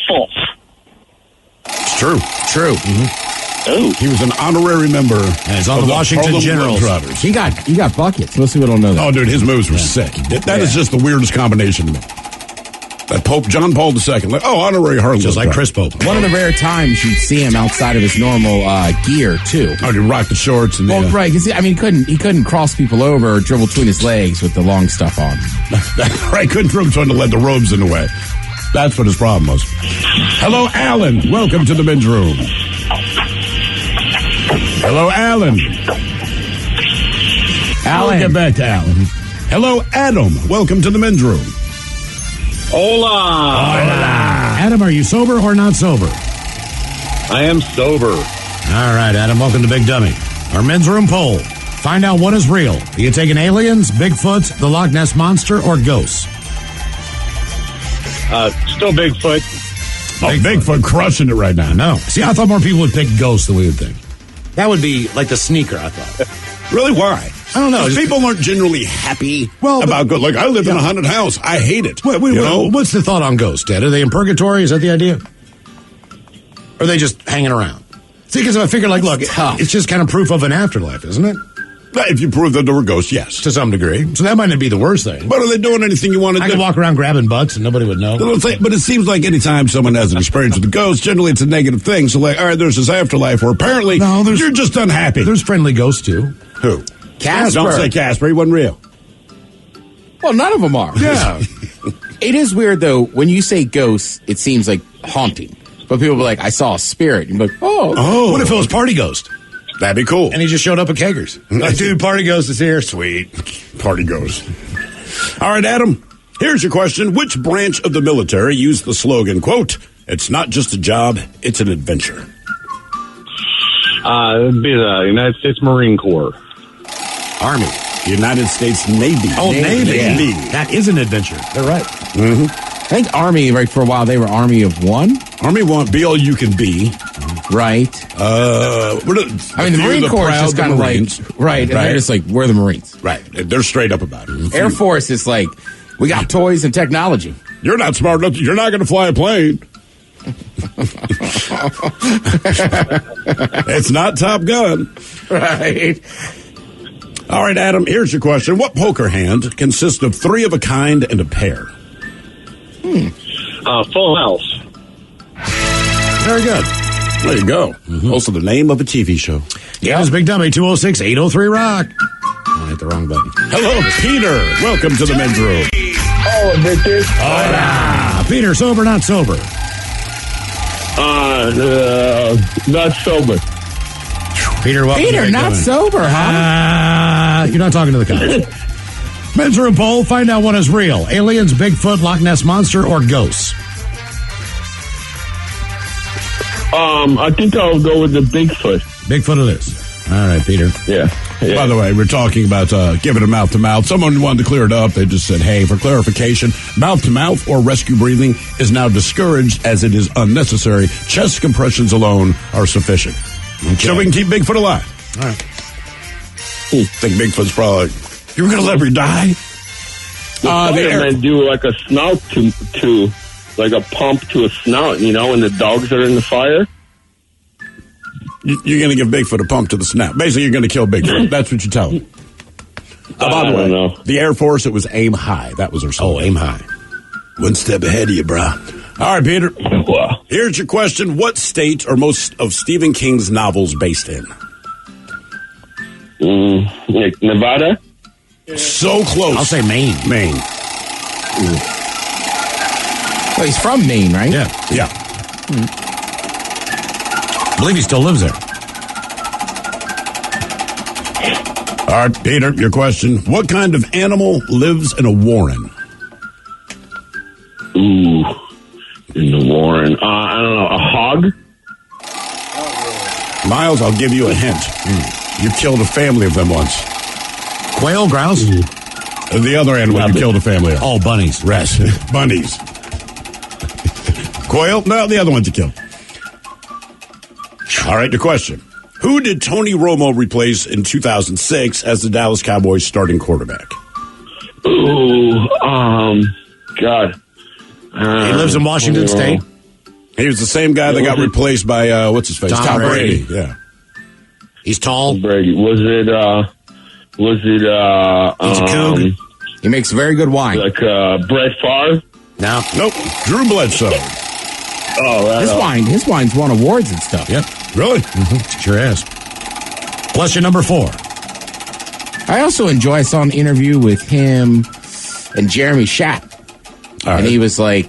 Q: False.
G: It's true.
N: True.
Q: Oh.
G: He was an honorary member.
F: And he's on the Washington
G: Harlem
F: Generals.
G: Globetrotters.
N: He got buckets. Most people don't know that.
G: Oh, dude, his moves were sick. That is just the weirdest combination to me. That Pope John Paul II, like, honorary Harlem.
F: Just like Chris Pope.
N: One of the rare times you'd see him outside of his normal gear too.
G: Oh, he rocked the shorts and
N: well, right? Because he couldn't cross people over or dribble between his legs with the long stuff on.
G: Right, couldn't dribble trying to let the robes in the way. That's what his problem was. Hello, Alan. Welcome to the men's room. Hello, Alan. We'll get back to Alan. Hello, Adam. Welcome to the men's room.
R: Hola.
F: Adam, are you sober or not sober?
R: I am sober.
F: All right, Adam, welcome to Big Dummy. Our men's room poll. Find out what is real. Are you taking aliens, Bigfoot, the Loch Ness Monster, or ghosts?
R: Still Bigfoot.
G: Bigfoot crushing it right now.
F: No. See, I thought more people would pick ghosts than we would think. That would be like the sneaker, I thought.
G: Really? Why?
F: I don't know.
G: People aren't generally happy about ghosts. Like, I live in a haunted house. I hate it.
F: What's the thought on ghosts, Dad? Are they in purgatory? Is that the idea? Or are they just hanging around? See, because I figure, like, look, it's just kind of proof of an afterlife, isn't it?
G: If you prove that there were ghosts, yes.
F: To some degree. So that might not be the worst thing.
G: But are they doing anything you want to do?
F: I could walk around grabbing butts and nobody would know.
G: But it seems like anytime someone has an experience with a ghost, generally it's a negative thing. So, like, all right, there's this afterlife where apparently you're just unhappy.
F: There's friendly ghosts, too.
G: Who?
N: Casper.
G: Don't say Casper. He wasn't real.
N: Well, none of them are.
F: Yeah.
N: It is weird, though. When you say ghosts, it seems like haunting. But people be like, I saw a spirit. And you're like,
F: oh. What if it was Party Ghost?
G: That'd be cool.
F: And he just showed up at Keggers. Like, dude, Party Ghost is here.
G: Sweet. Party Ghost. All right, Adam, here's your question. Which branch of the military used the slogan, quote, "It's not just a job, it's an adventure"?
R: It'd be the United States Marine Corps.
G: Army. United States Navy.
F: Oh, Navy.
G: Yeah.
F: That is an adventure. They're right.
G: Mm-hmm.
N: I think Army, right, for a while, they were Army of One.
G: Army One, be all you can be.
N: Right.
G: The
N: Marine Corps is just kind of like, right, and they're just like, we're the Marines.
G: Right. They're straight up about it.
N: Air Force is like, we got toys and technology.
G: You're not smart enough. You're not going to fly a plane. It's not Top Gun.
N: Right.
G: All right, Adam, here's your question. What poker hand consists of three of a kind and a pair?
R: Full House.
F: Very good.
G: There you go. Mm-hmm. Also the name of a TV show.
F: Yeah, it's Big Dummy, 206-803-ROCK. I hit the wrong button.
G: Hello, Peter. Welcome to the men's room.
R: Oh, Victor.
F: Hola. Peter, sober, not sober?
R: Not sober.
F: Peter, welcome.
N: Peter, not sober, huh?
F: You're not talking to the cops. Men's room poll, find out what is real. Aliens, Bigfoot, Loch Ness Monster, or ghosts?
R: I think I'll go with the Bigfoot.
F: Bigfoot it is. All right, Peter.
R: Yeah.
G: By the way, we're talking about giving it mouth to mouth. Someone wanted to clear it up. They just said, hey, for clarification, mouth to mouth or rescue breathing is now discouraged as it is unnecessary. Chest compressions alone are sufficient. Okay. So we can keep Bigfoot alive.
F: All right.
G: I think Bigfoot's probably like, you were going to let me die?
R: They do like a snout to like a pump to a snout, when the dogs are in the fire.
G: You're going to give Bigfoot a pump to the snout. Basically, you're going to kill Bigfoot. That's what you tell him. By the way, the Air Force, it was aim high. That was our slogan.
F: Oh, aim high.
G: One step ahead of you, bro. All right, Peter. Here's your question. What state are most of Stephen King's novels based in?
R: Like Nevada?
G: So close.
F: I'll say Maine.
G: Maine.
N: Well, he's from Maine, right?
F: Yeah.
G: Yeah.
F: I believe he still lives there.
G: All right, Peter, your question. What kind of animal lives in a warren?
R: Ooh, in the warren. I don't know, a hog?
G: Miles, I'll give you a hint. You killed a family of them once.
F: Quail, grouse?
G: The other animal you killed a family of.
F: Oh, bunnies.
G: Rats. Bunnies. Quail? No, the other ones you killed. All right, your question. Who did Tony Romo replace in 2006 as the Dallas Cowboys starting quarterback?
R: Ooh, God.
F: He lives in Washington State.
G: He was the same guy that got replaced by, what's his face? Tom Brady. Yeah.
F: He's tall.
R: Brady. Was it,
N: He's a Coug. He makes very good wine.
R: like, Brett Favre?
F: No.
G: Nope. Drew Bledsoe.
R: Oh, right.
N: His wine's won awards and stuff.
G: Yep. Really?
F: Sure has. Question number 4.
N: I also I saw an interview with him and Jeremy Schaap. And he was like,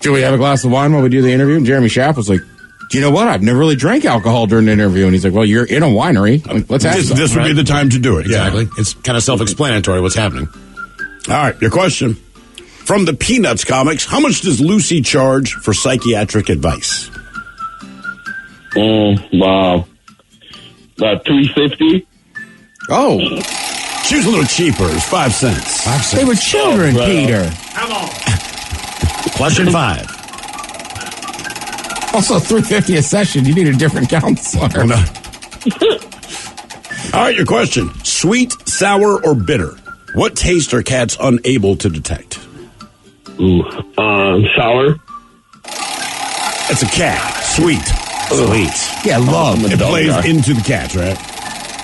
N: should we have a glass of wine while we do the interview? And Jeremy Schaap was like, do you know what? I've never really drank alcohol during the interview. And he's like, well, you're in a winery. Let's have some.
G: This would be the time to do it.
F: Exactly. It's kind of self-explanatory what's happening.
G: All right, your question. From the Peanuts comics, how much does Lucy charge for psychiatric advice?
R: Wow. About $3.50.
N: Oh.
G: She was a little cheaper. It was 5 cents.
F: 5 cents.
N: They were children, Peter.
F: Come on. Question 5.
N: Also, $3.50 a session. You need a different counselor.
G: Oh, no. All right, your question. Sweet, sour, or bitter? What taste are cats unable to detect?
R: Ooh, sour.
G: It's a cat. Sweet. Sweet.
N: Yeah, love.
G: It plays into the cats, right?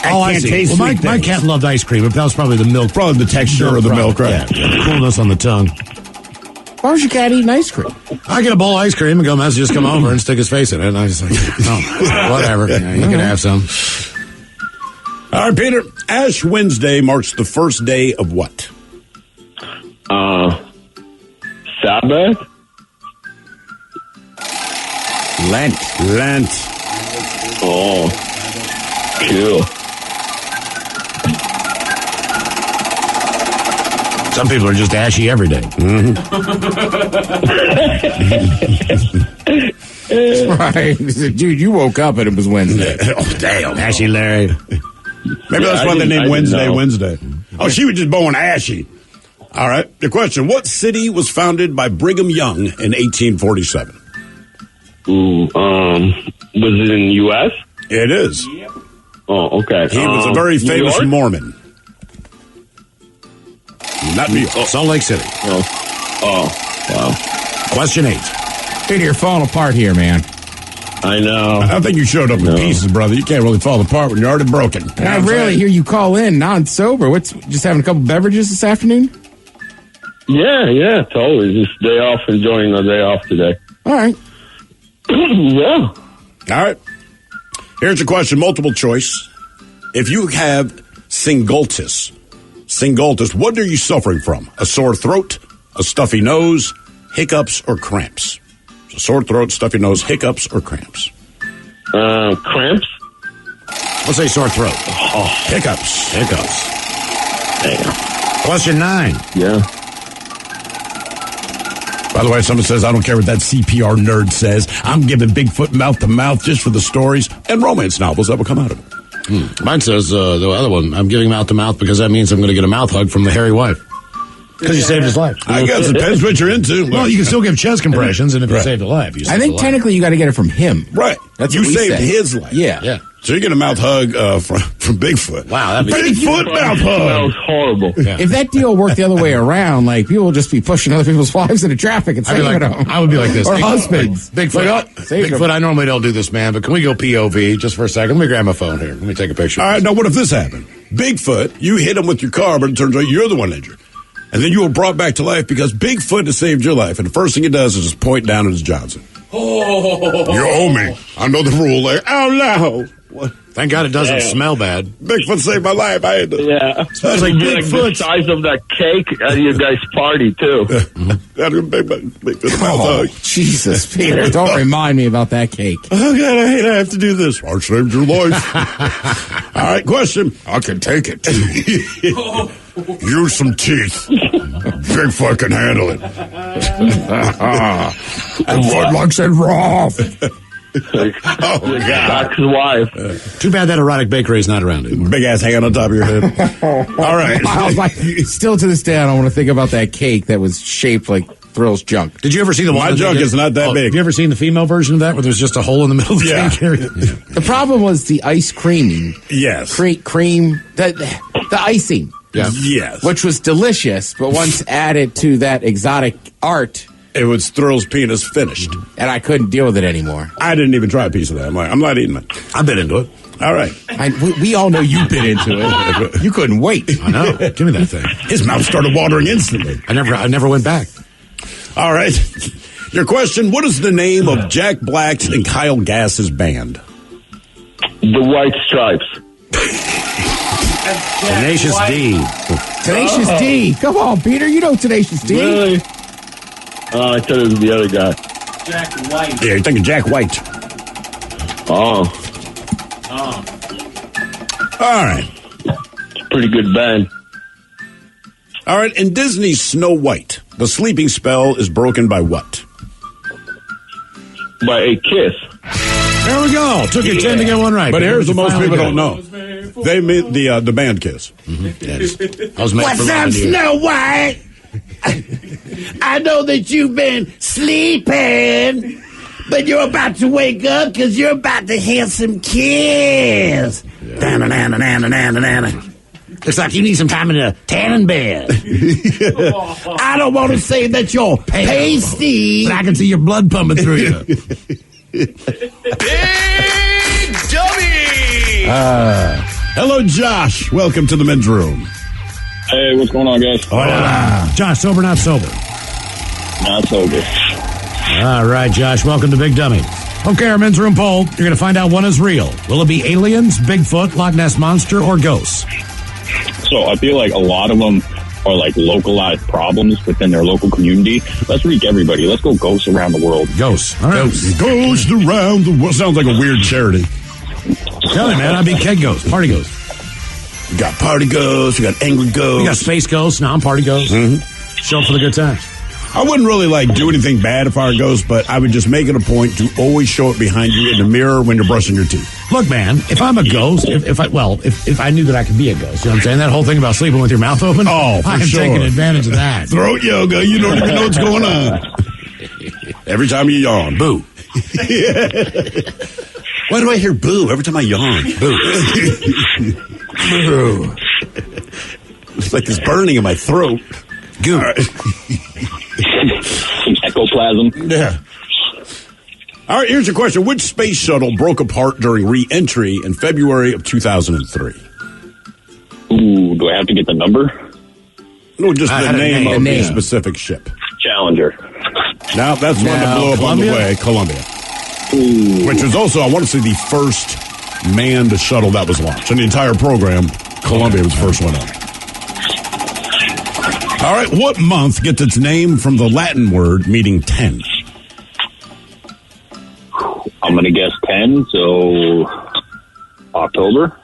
F: I see.
G: Taste
F: Well,
G: sweet
F: my
G: things.
F: cat loved ice cream, but that was probably the milk.
G: Probably the texture of the milk, right?
F: Yeah, the coolness on the tongue.
N: Why was your cat eating ice cream?
F: I get a bowl of ice cream and go, "Mess, just come over and stick his face in it." And I just like, no, whatever. Yeah, you can have some.
G: All right, Peter. Ash Wednesday marks the first day of what?
R: Sabbath?
G: Lent.
R: Oh, cool.
F: Some people are just ashy every day.
N: Right. Dude, you woke up and it was Wednesday.
F: Oh, damn. Ashy Larry.
G: Maybe that's why they named Wednesday. Oh, she was just born ashy. All right. The question. What city was founded by Brigham Young in 1847?
R: Ooh, was it in the U.S.?
G: It is.
R: Oh, okay.
G: He was a very
R: New
G: famous
R: York?
G: Mormon. Not New York.
F: Salt Lake City.
R: Oh, wow.
F: Question 8.
N: Peter, you're falling apart here, man.
R: I know.
G: I think you showed up in pieces, brother. You can't really fall apart when you're already broken.
N: And I rarely hear you call in non-sober. What's just having a couple beverages this afternoon?
R: Yeah, totally. Just day off, enjoying the day off today.
N: All right.
R: Yeah.
G: All right. Here's your question, multiple choice. If you have singultus, what are you suffering from? A sore throat, a stuffy nose, hiccups, or cramps? So sore throat, stuffy nose, hiccups, or cramps?
R: Cramps?
F: Let's say sore throat.
G: Oh, hiccups.
R: Damn.
F: Question 9.
R: Yeah.
G: By the way, someone says, I don't care what that CPR nerd says. I'm giving Bigfoot mouth to mouth just for the stories and romance novels that will come out of it.
F: Mine says, the other one, I'm giving mouth to mouth because that means I'm going to get a mouth hug from the hairy wife. Because you saved his life.
G: I guess it depends what you're into.
F: Well, you can still give chest compressions, and if you saved a life, you saved
N: I think
F: a life.
N: technically you got to get it from him.
G: Right.
N: That's
G: you
N: what we
G: saved
N: say.
G: his life.
N: Yeah.
G: So you get a mouth hug from Bigfoot.
F: Wow, that'd be
G: Bigfoot mouth
R: That was
G: hug.
R: horrible.
F: Yeah.
N: If that deal worked the other way around, like people would just be pushing other people's wives into traffic and
F: I'd be
N: saving
F: like,
N: them.
F: I would be like this.
N: Or
F: Hey,
N: husbands.
F: Bigfoot,
N: saved
F: Bigfoot,
N: him.
F: I normally don't do this, man, but can we go POV just for a second? Let me grab my phone here. Let me take a picture.
G: All right, now what if this happened? Bigfoot, you hit him with your car, but it turns out you're the one injured. And then you were brought back to life because Bigfoot has saved your life. And the first thing he does is just point down at his Johnson. Oh. You owe me. I know the rule there. Oh, no. What?
F: Thank God it doesn't smell bad.
G: Bigfoot saved my life. I had to.
R: Yeah.
F: Smells like
R: the size of that cake at your guys' party, too.
G: That's a big mouth hug.
N: Jesus, Peter, don't remind me about that cake.
G: Oh, God, I hate I have to do this. I saved your life. All right, question. I can take it. Use some teeth. Bigfoot can handle it. Bigfoot likes it raw. Oh, God.
R: That's his wife.
F: Too bad that erotic bakery is not around it.
G: Big ass hanging on top of your head. All right.
N: I was like, still to this day, I don't want to think about that cake that was shaped like Thrill's junk.
F: Did you ever see the one?
G: My junk is not that big.
F: Have you ever seen the female version of that where there's just a hole in the middle of the cake area?
N: The problem was the ice creaming.
G: Yes.
N: Cream, the icing.
F: Yeah.
G: Yes.
N: Which was delicious, but once added to that exotic art,
G: it was Thrill's penis finished.
N: And I couldn't deal with it anymore.
G: I didn't even try a piece of that. I'm like, I'm not eating it.
F: I bit into it.
G: All right.
N: We all know you bit into it. You couldn't wait.
F: I know. Give me that thing.
G: His mouth started watering instantly.
F: I never went back.
G: All right. Your question, what is the name of Jack Black's and Kyle Gass's band?
R: The White Stripes.
F: Tenacious D.
N: Tenacious D. Come on, Peter. You know Tenacious D.
R: Really? Oh, I thought it was the other guy.
S: Jack White.
G: Yeah, you're thinking Jack White.
R: Oh.
G: All right.
R: Pretty good band.
G: All right. In Disney's Snow White, the sleeping spell is broken by what?
R: By a kiss.
F: There we go. Took you 10 to get one right.
G: But here's what most
F: finally
G: people
F: got
G: don't
F: it.
G: know. They meant the band Kiss.
F: I was meant for loving you.
D: Snow White? I know that you've been sleeping, but you're about to wake up because you're about to hear some kiss.
F: Looks like you need some time in a tanning bed.
D: I don't want to say that you're pasty,
F: but I can see your blood pumping through you.
D: Big Dummy!
G: Hello, Josh. Welcome to the men's room.
P: Hey, what's going on, guys?
F: Josh, sober, not sober?
P: Not sober.
F: All right, Josh, welcome to Big Dummy. Okay, our men's room poll. You're going to find out one is real. Will it be aliens, Bigfoot, Loch Ness Monster, or ghosts?
P: So I feel like a lot of them are like localized problems within their local community. Let's reach everybody. Let's go ghosts around the world.
F: Ghosts. All right.
G: Ghost around the world. Sounds like a weird charity.
F: Tell me, man, I'd be keg ghost, party ghost.
G: We got party ghosts. We got angry ghosts.
F: We got space ghosts. Now I'm party ghost. Show up for the good times.
G: I wouldn't really like do anything bad if I were a ghost, but I would just make it a point to always show it behind you in the mirror when you're brushing your teeth.
F: Look, man, if I'm a ghost, if I knew that I could be a ghost, you know what I'm saying? That whole thing about sleeping with your mouth open,
G: oh, for
F: I am
G: sure.
F: taking advantage of that.
G: Throat yoga, you don't even know what's going on. Every time you yawn, boo. Why do I hear boo every time I yawn? Boo. Boo. It's like this burning in my throat. Goo. Right.
P: Ectoplasm.
G: Yeah. All right, here's your question. Which space shuttle broke apart during re-entry in February of 2003?
P: Ooh, do I have to get the number?
G: No, just the name of
N: name.
G: the specific ship.
P: Challenger.
G: Now, that's the one that blew up
F: Columbia?
G: on the way, Columbia.
P: Ooh.
G: Which was also, I want to say, the first manned shuttle that was launched. In the entire program, Columbia was the first one up. All right, what month gets its name from the Latin word meaning 10?
P: I'm going to guess 10, so October.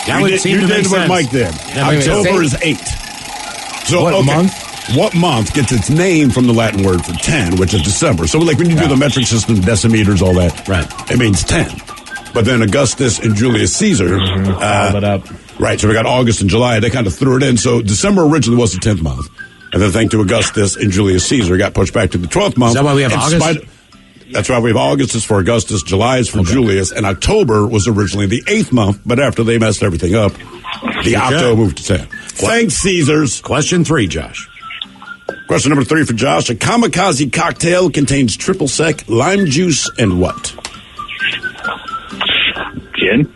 F: That would seem to make
G: what
F: sense.
G: Mike did.
F: That makes
G: October
F: sense.
G: is 8. So,
N: What month?
G: What month gets its name from the Latin word for 10, which is December? So, like when you do the metric system, decimeters, all that,
F: right?
G: It means 10. But then Augustus and Julius Caesar,
F: followed it up.
G: Right, so we got August and July. They kind of threw it in. So December originally was the 10th month. And then thanks to Augustus and Julius Caesar, got pushed back to the 12th month.
F: Is that why we have August?
G: That's why we have August is for Augustus, July is for Julius, and October was originally the 8th month, but after they messed everything up, the Octo moved to 10. Thanks, Caesars.
F: Question 3, Josh.
G: Question number 3 for Josh. A kamikaze cocktail contains triple sec, lime juice, and what?
P: Gin.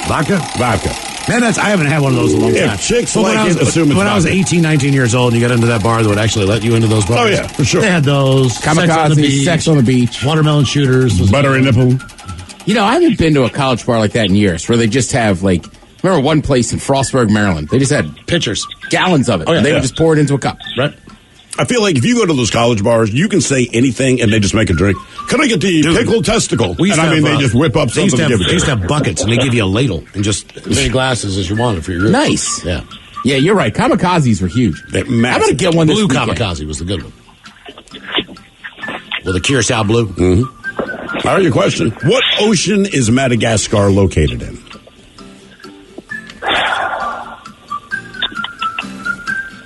F: Vodka?
G: Vodka.
F: Man, I haven't had one of those in a long time.
G: If chicks
F: But
G: like it, assume it's
F: when I was
G: vodka.
F: 18, 19 years old, and you got into that bar that would actually let you into those bars.
G: Oh, yeah, for sure.
F: They had those.
N: Kamikaze, sex on the beach.
F: Watermelon shooters.
G: Buttery nipple.
N: You know, I haven't been to a college bar like that in years, where they just have, like, remember one place in Frostburg, Maryland? They just had
F: pitchers,
N: gallons of it.
G: Oh, yeah,
N: and they
G: yeah.
N: would just pour it into a cup.
F: Right.
G: I feel like if you go to those college bars, you can say anything and they just make a drink. Can I get the pickled testicle? And they just whip up something to give it
F: They used to have buckets, and they give you a ladle and just as many glasses as you wanted for your group.
N: Nice.
F: Yeah.
N: Yeah, you're right. Kamikazes were huge. I'm going to get one this
F: Blue
N: weekend.
F: kamikaze was the good one. With a Curacao blue.
G: Mm-hmm. All right, your question. What ocean is Madagascar located in?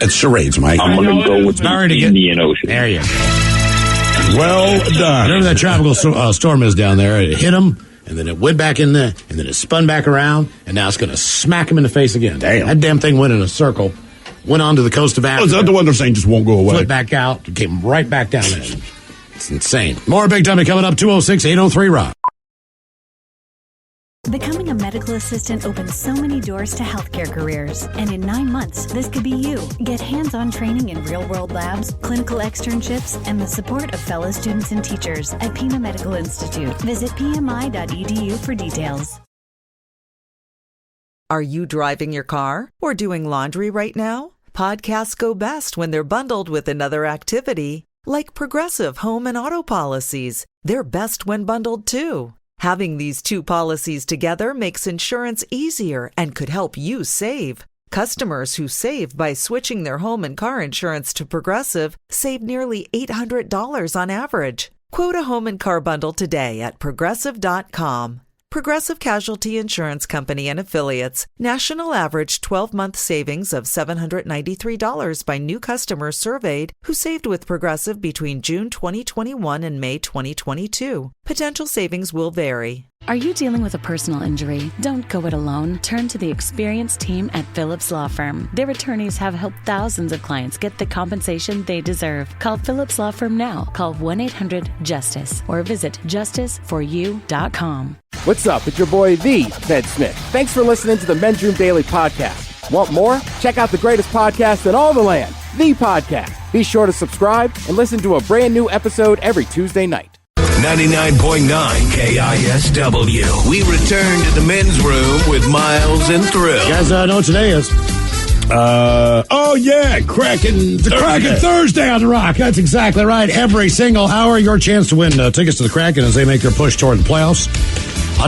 G: It's charades, Mike.
P: I'm going to go with the Indian Ocean.
F: There you go.
G: Well done.
F: Whatever that tropical storm is down there, it hit him, and then it went back in there, and then it spun back around, and now it's going to smack him in the face again.
G: Damn.
F: That damn thing went in a circle, went onto the coast of Africa.
G: Oh, is that the one they're saying just won't go away?
F: Flipped back out, and came right back down there. It's insane. More Big Dummy coming up, 206-803-ROCK.
S: Becoming a medical assistant opens so many doors to healthcare careers. And in 9 months, this could be you. Get hands-on training in real-world labs, clinical externships, and the support of fellow students and teachers at Pima Medical Institute. Visit pmi.edu for details.
B: Are you driving your car or doing laundry right now? Podcasts go best when they're bundled with another activity, like Progressive home and auto policies. They're best when bundled too. Having these two policies together makes insurance easier and could help you save. Customers who save by switching their home and car insurance to Progressive save nearly $800 on average. Quote a home and car bundle today at Progressive.com. Progressive Casualty Insurance Company and Affiliates. National average 12-month savings of $793 by new customers surveyed who saved with Progressive between June 2021 and May 2022. Potential savings will vary.
S: Are you dealing with a personal injury? Don't go it alone. Turn to the experienced team at Phillips Law Firm. Their attorneys have helped thousands of clients get the compensation they deserve. Call Phillips Law Firm now. Call 1-800-JUSTICE or visit justiceforyou.com.
C: What's up? It's your boy, the Ted Smith. Thanks for listening to the Men's Room Daily Podcast. Want more? Check out the greatest podcast in all the land, the podcast. Be sure to subscribe and listen to a brand new episode every Tuesday night.
T: 99.9 KISW. We return to the men's room with Miles and Thrill.
F: You guys know what today is?
G: Oh, yeah, Kraken
F: Thursday on the Rock. That's exactly right. Every single hour, your chance to win tickets to the Kraken as they make their push toward the playoffs.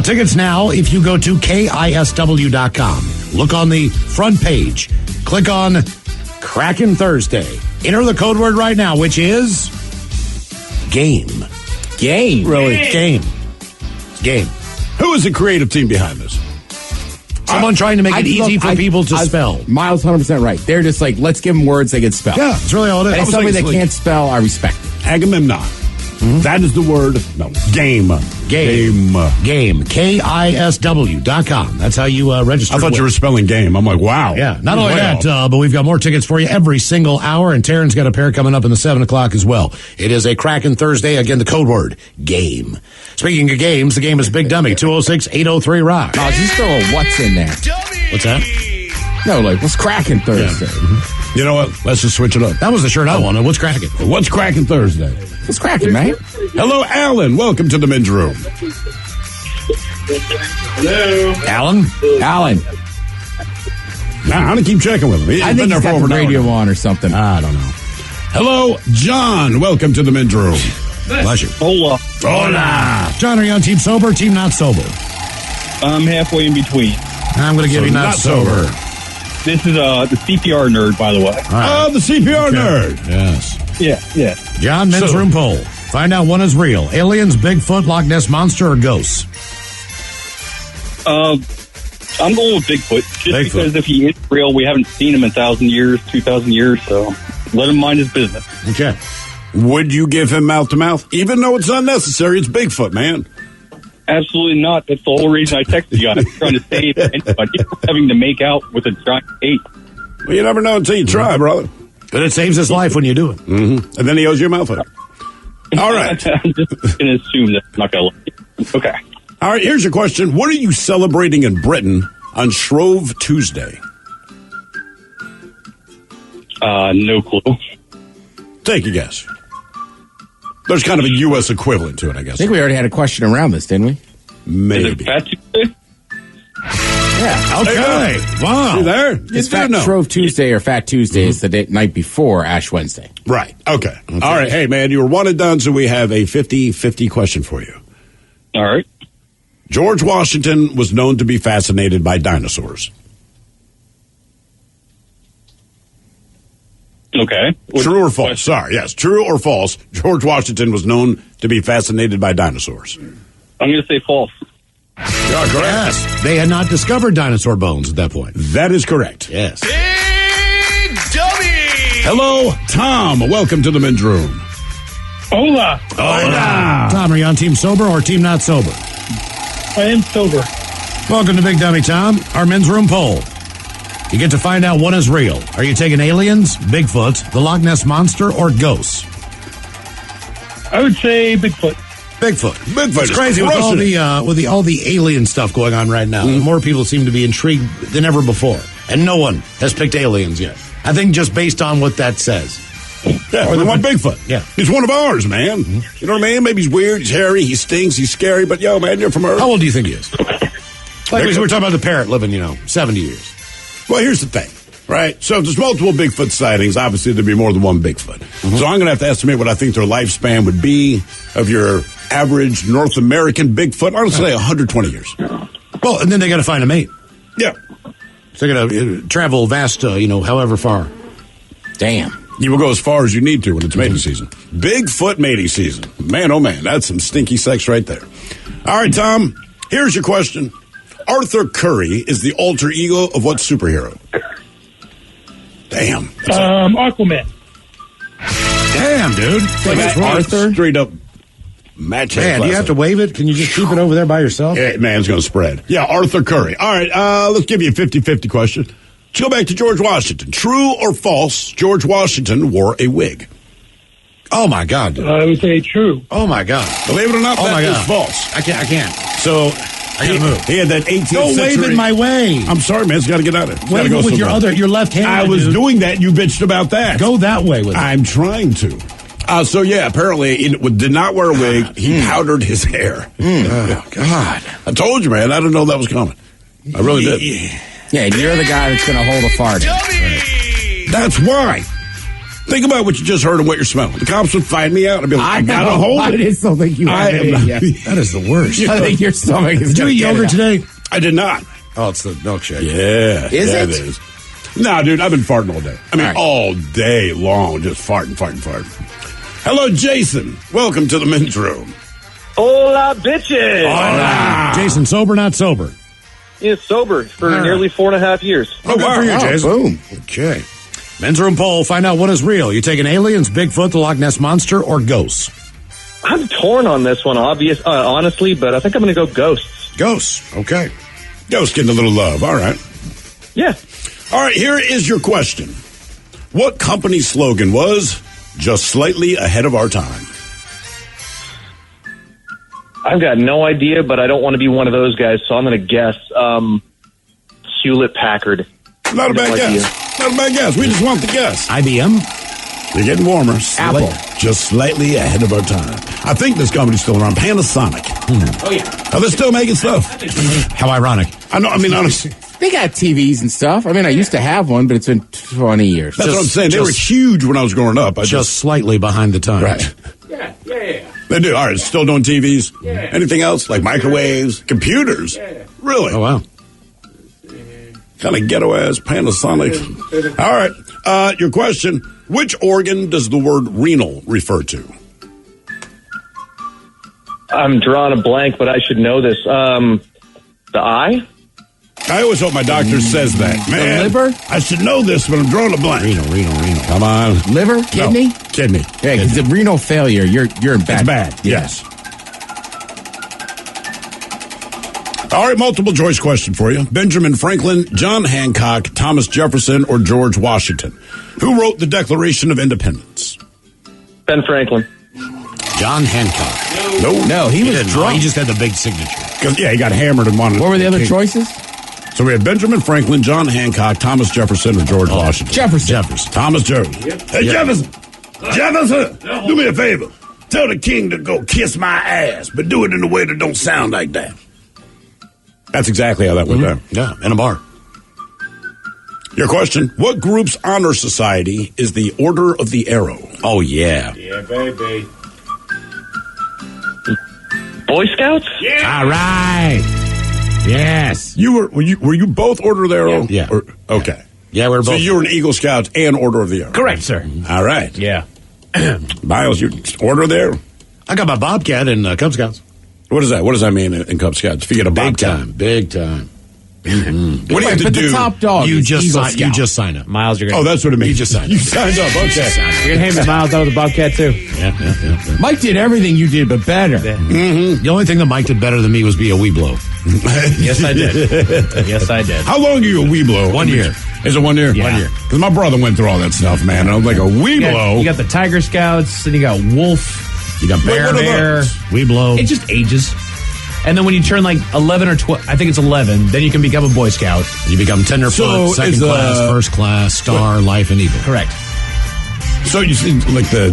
F: Tickets now if you go to KISW.com. Look on the front page. Click on Kraken Thursday. Enter the code word right now, which is game.
N: Game.
F: Really? Game. It's game.
G: Who is the creative team behind this?
F: Someone trying to make it easy for people to spell.
N: Miles 100% right. They're just like, let's give them words they can spell.
F: Yeah, that's really all it is.
N: And if somebody that can't spell, I respect it.
G: Agamemnon. That is the word. No. Game.
F: KISW.com. That's how you register.
G: I thought you were spelling game. I'm like, wow.
F: Yeah. Not only that, but we've got more tickets for you every single hour, and Taryn's got a pair coming up in the 7 o'clock as well. It is a Kraken Thursday. Again, the code word, game. Speaking of games, the game is Big Dummy, 206-803-ROCK.
N: Oh, just throw a what's in there.
F: What's that?
N: No, like, what's cracking Thursday?
G: Yeah. You know what? Let's just switch it up.
F: That was the shirt I wanted. What's cracking?
G: What's cracking Thursday?
N: What's cracking, man?
G: Hello, Alan. Welcome to the men's room.
F: Hello. Alan?
G: Nah, I'm going to keep checking with him.
N: I think he's got the radio on or something.
F: I don't know.
G: Hello, John. Welcome to the men's room.
F: Bless you.
P: Hola.
F: John, are you on team sober, team not sober?
P: I'm halfway in between.
F: I'm going to give you not sober.
P: This is the CPR nerd, by the way.
G: Right. Oh, the CPR nerd.
F: Yes.
P: Yeah.
F: John, men's room poll. Find out one is real. Aliens, Bigfoot, Loch Ness Monster, or ghosts?
P: I'm going with Bigfoot. Just because if he is real, we haven't seen him in 1,000 years, 2,000 years, so.
Q: let him mind his business.
G: Okay. Would you give him mouth to mouth? Even though it's unnecessary, it's Bigfoot, man.
Q: Absolutely not. That's the whole reason I texted you. I'm trying to save anybody from having to make out with a giant ape.
G: Well, you never know until you try, brother.
F: But it saves his life when you do it.
G: Mm-hmm. And then he owes you a mouth hook. All right.
Q: I'm just going to assume that I'm not going to like it. Okay.
G: All right, here's your question. What are you celebrating in Britain on Shrove Tuesday?
Q: No clue.
G: Take a guess. There's kind of a U.S. equivalent to it, I guess.
N: I think we already had a question around this, didn't we?
G: Maybe.
Q: Is it Fat Tuesday?
N: Yeah.
G: Okay.
F: Wow.
G: See there?
N: It's Fat Shrove Tuesday or Fat Tuesday is the night before Ash Wednesday.
G: Right. Okay. All right. Hey, man, you were one and done, so we have a 50-50 question for you.
Q: All right.
G: George Washington was known to be fascinated by dinosaurs.
Q: Okay.
G: True or false? Sorry, yes. True or false? George Washington was known to be fascinated by dinosaurs.
Q: I'm going to say false.
G: Yeah, correct.
F: Yes. They had not discovered dinosaur bones at that point.
G: That is correct.
F: Yes.
T: Big Dummy!
G: Hello, Tom. Welcome to the men's room.
U: Hola.
G: Hola.
F: Tom, are you on team sober or team not sober?
U: I am sober.
F: Welcome to Big Dummy Tom, our men's room poll. You get to find out what is real. Are you taking aliens, Bigfoot, the Loch Ness Monster, or ghosts?
U: I would say Bigfoot.
G: Bigfoot.
F: It's crazy with all the alien stuff going on right now. More people seem to be intrigued than ever before, and no one has picked aliens yet. I think just based on what that says.
G: Yeah, or they want Bigfoot.
F: Yeah.
G: He's one of ours, man. You know what I mean? Maybe he's weird, he's hairy, he stinks, he's scary, but yo, man, you're from Earth.
F: How old do you think he is? Like we were talking about the parrot living, 70 years.
G: Well, here's the thing, right? So if there's multiple Bigfoot sightings, obviously there'd be more than one Bigfoot. So I'm going to have to estimate what I think their lifespan would be of your average North American Bigfoot. I'm going to say 120 years.
F: Well, and then they got to find a mate.
G: Yeah.
F: So they got to travel vast, however far.
N: Damn.
G: You will go as far as you need to when it's mating season. Bigfoot mating season. Man, oh man, that's some stinky sex right there. All right, Tom, here's your question. Arthur Curry is the alter ego of what superhero? Damn.
U: Aquaman.
F: Damn, dude.
G: Like Arthur? Straight up match.
F: Man, do you have to wave it? Can you just keep it over there by yourself?
G: Yeah, man, it's going to spread. Yeah, Arthur Curry. All right, let's give you a 50-50 question. Let's go back to George Washington. True or false, George Washington wore a wig?
F: Oh, my God, dude.
U: I would say true.
F: Oh, my God.
G: Believe it or not, that is
F: God.
G: false.
F: I can't.
G: So...
F: I gotta move.
G: He had that 18th
F: Don't
G: century.
F: wave it my way.
G: I'm sorry, man. It's got to get out of it.
F: Wave it with your left hand.
G: I was doing that. You bitched about that.
F: Go that way with it.
G: I'm trying to. So, yeah, apparently he did not wear a wig. He powdered his hair.
F: Oh, God.
G: I told you, man. I didn't know that was coming. I really did.
N: Yeah, you're the guy that's going to hold a fart.
G: Right. That's why. Think about what you just heard and what you're smelling. The cops would find me out. I'd be like, I gotta hold it.
N: I just don't think you have it in yet.
F: That is the worst.
N: I think your stomach is
F: Did you eat yogurt today?
G: I did not.
F: Oh, it's the milkshake.
G: Yeah.
N: Is it?
G: It is. No, dude, I've been farting all day. I mean, all day long, just farting. Hello, Jason. Welcome to the men's room.
V: Hola, bitches.
G: Hola.
F: Jason, sober, not sober?
V: Yeah, sober for nearly 4.5 years.
G: Oh, wow.
F: For you, Jason.
N: Boom.
F: Okay. Men's room poll. Find out what is real. You taking aliens, Bigfoot, the Loch Ness Monster, or ghosts?
V: I'm torn on this one, honestly, but I think I'm going to go ghosts.
F: Ghosts. Okay.
G: Ghosts getting a little love. All right.
V: Yeah.
G: All right, here is your question. What company's slogan was just slightly ahead of our time?
V: I've got no idea, but I don't want to be one of those guys, so I'm going to guess Hewlett-Packard.
G: Not a bad guess. Not a bad guess. We just want the guess.
F: IBM?
G: They're getting warmer.
N: Apple.
G: Just slightly ahead of our time. I think this company's still around. Panasonic.
N: Oh, yeah.
G: Oh, they're still making stuff.
F: How ironic.
G: I know. I mean, honestly.
N: They got TVs and stuff. I mean, I used to have one, but it's been 20 years.
G: That's what I'm saying. They were huge when I was growing up.
F: Just slightly behind the times.
G: Right.
N: Yeah.
G: They do. All right. Still doing TVs?
N: Yeah.
G: Anything else? Like microwaves? Computers?
N: Yeah.
G: Really?
F: Oh, wow.
G: Kind of ghetto-ass Panasonic. All right. Your question. Which organ does the word renal refer to?
V: I'm drawing a blank, but I should know this. The eye?
G: I always hope my doctor says that. Man,
N: The liver?
G: I should know this, but I'm drawing a blank.
F: Renal.
G: Come on.
N: Liver? Kidney?
G: No, kidney.
N: Yeah, because the renal failure, you're in bad.
G: It's bad, yes. All right, multiple choice question for you. Benjamin Franklin, John Hancock, Thomas Jefferson, or George Washington? Who wrote the Declaration of Independence?
V: Ben Franklin.
F: John Hancock.
G: No,
N: he was
F: didn't.
N: drunk.
F: He just had the big signature.
G: Yeah, he got hammered and wanted.
N: What were the other choices?
G: So we had Benjamin Franklin, John Hancock, Thomas Jefferson, or George Washington.
N: Jefferson.
G: Thomas Jefferson. Hey, Jefferson. Jefferson, do me a favor. Tell the king to go kiss my ass, but do it in a way that don't sound like that. That's exactly how that went down.
F: Yeah, in a bar.
G: Your question, what group's honor society is the Order of the Arrow?
F: Oh, yeah.
N: Yeah, baby.
V: Boy Scouts?
N: Yeah. All right. Yes.
G: Were you both Order of the Arrow?
F: Yeah.
G: Okay.
F: Yeah, we're both.
G: So you were an Eagle Scout and Order of the Arrow?
N: Correct, sir.
G: All right.
N: Yeah.
G: Miles, you Order of the Arrow?
F: I got my Bobcat in Cub Scouts.
G: What is that? What does that mean in Cub Scouts? If you get a Bobcat?
F: Big time.
G: Mm-hmm. What do you have to
N: But
G: do?
N: the top dog
F: You
N: is
F: just
N: Eagle
F: sign.
N: Scout.
F: You just sign up.
M: Miles, you're gonna.
G: Oh, that's what it means.
F: You just signed up.
G: You signed up. Okay.
M: You're gonna hand me Miles out of the Bobcat too.
F: Yeah.
N: Mike did everything you did, but better.
F: Mm-hmm. The only thing that Mike did better than me was be a Weeblo.
M: Yes, I did. Yes, I did.
G: How long are you a Weeblo?
F: 1 year.
G: Is it 1 year?
M: Yeah.
G: 1 year. Because my brother went through all that stuff, man. And I was like, a Weeblo?
M: You got the Tiger Scouts, then you got Wolf, you got
G: What are
M: Bear.
G: those?
F: Weeblo.
M: It just ages. And then when you turn like 11 or 12, I think it's 11, then you can become a Boy Scout.
F: You become tenderfoot,
G: So
F: second
G: is,
F: class, first class, star, life, and eagle.
M: Correct.
G: So you see, like the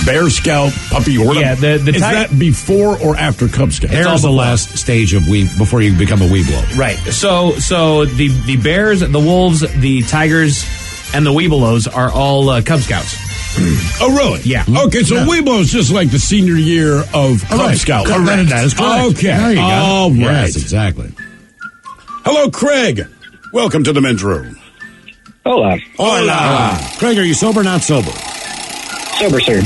G: Bear Scout puppy order?
M: Yeah, the
G: Is that before or after Cub Scout?
F: There's the last stage of before you become a Weeblo.
M: Right. So the Bears, the Wolves, the Tigers, and the Weebelos are all Cub Scouts.
G: Oh, really?
M: Yeah.
G: Okay, so Weeblo is just like the senior year of Cub Scout.
F: Correct. That is correct.
G: Okay.
F: There you go.
G: All right.
F: Yes, exactly.
G: Hello, Craig. Welcome to the men's room.
V: Hola.
G: Hola.
F: Craig, are you sober or not sober?
V: Sober, sir.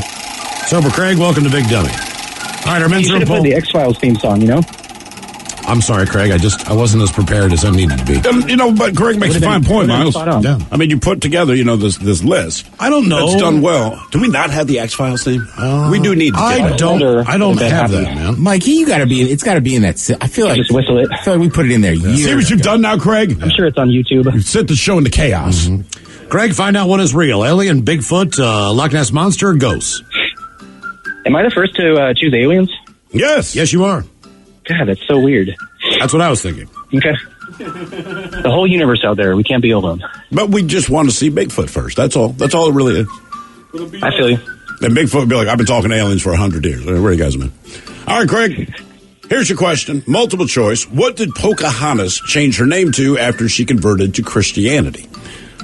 F: Sober, Craig. Welcome to Big Dummy. All right, our men's
V: You
F: room
V: should have
F: poll.
V: played the X-Files theme song, you know?
F: I'm sorry, Craig. I wasn't as prepared as I needed to be.
G: But Craig makes a fine point, Miles.
F: Yeah.
G: I mean, you put together, this list.
F: I don't know.
G: That's done well. Do we not have the X-Files theme? We do need to get
F: I
G: that.
F: don't have that, man.
N: Mike, it's got to be in that. I feel like
V: Just whistle it.
N: I feel like we put it in there.
G: See what you've done now, Craig?
V: I'm sure it's on YouTube.
G: You've set the show into chaos.
F: Craig, find out what is real. Alien, Bigfoot, Loch Ness Monster, or ghosts?
V: Am I the first to choose aliens?
G: Yes.
F: Yes, you are.
V: God, that's so weird.
F: That's what I was thinking.
V: Okay. The whole universe out there. We can't be alone.
G: But we just want to see Bigfoot first. That's all. That's all it really is.
V: I feel you.
G: And Bigfoot would be like, I've been talking to aliens for 100 years. Where are you guys, man? All right, Craig. Here's your question. Multiple choice. What did Pocahontas change her name to after she converted to Christianity?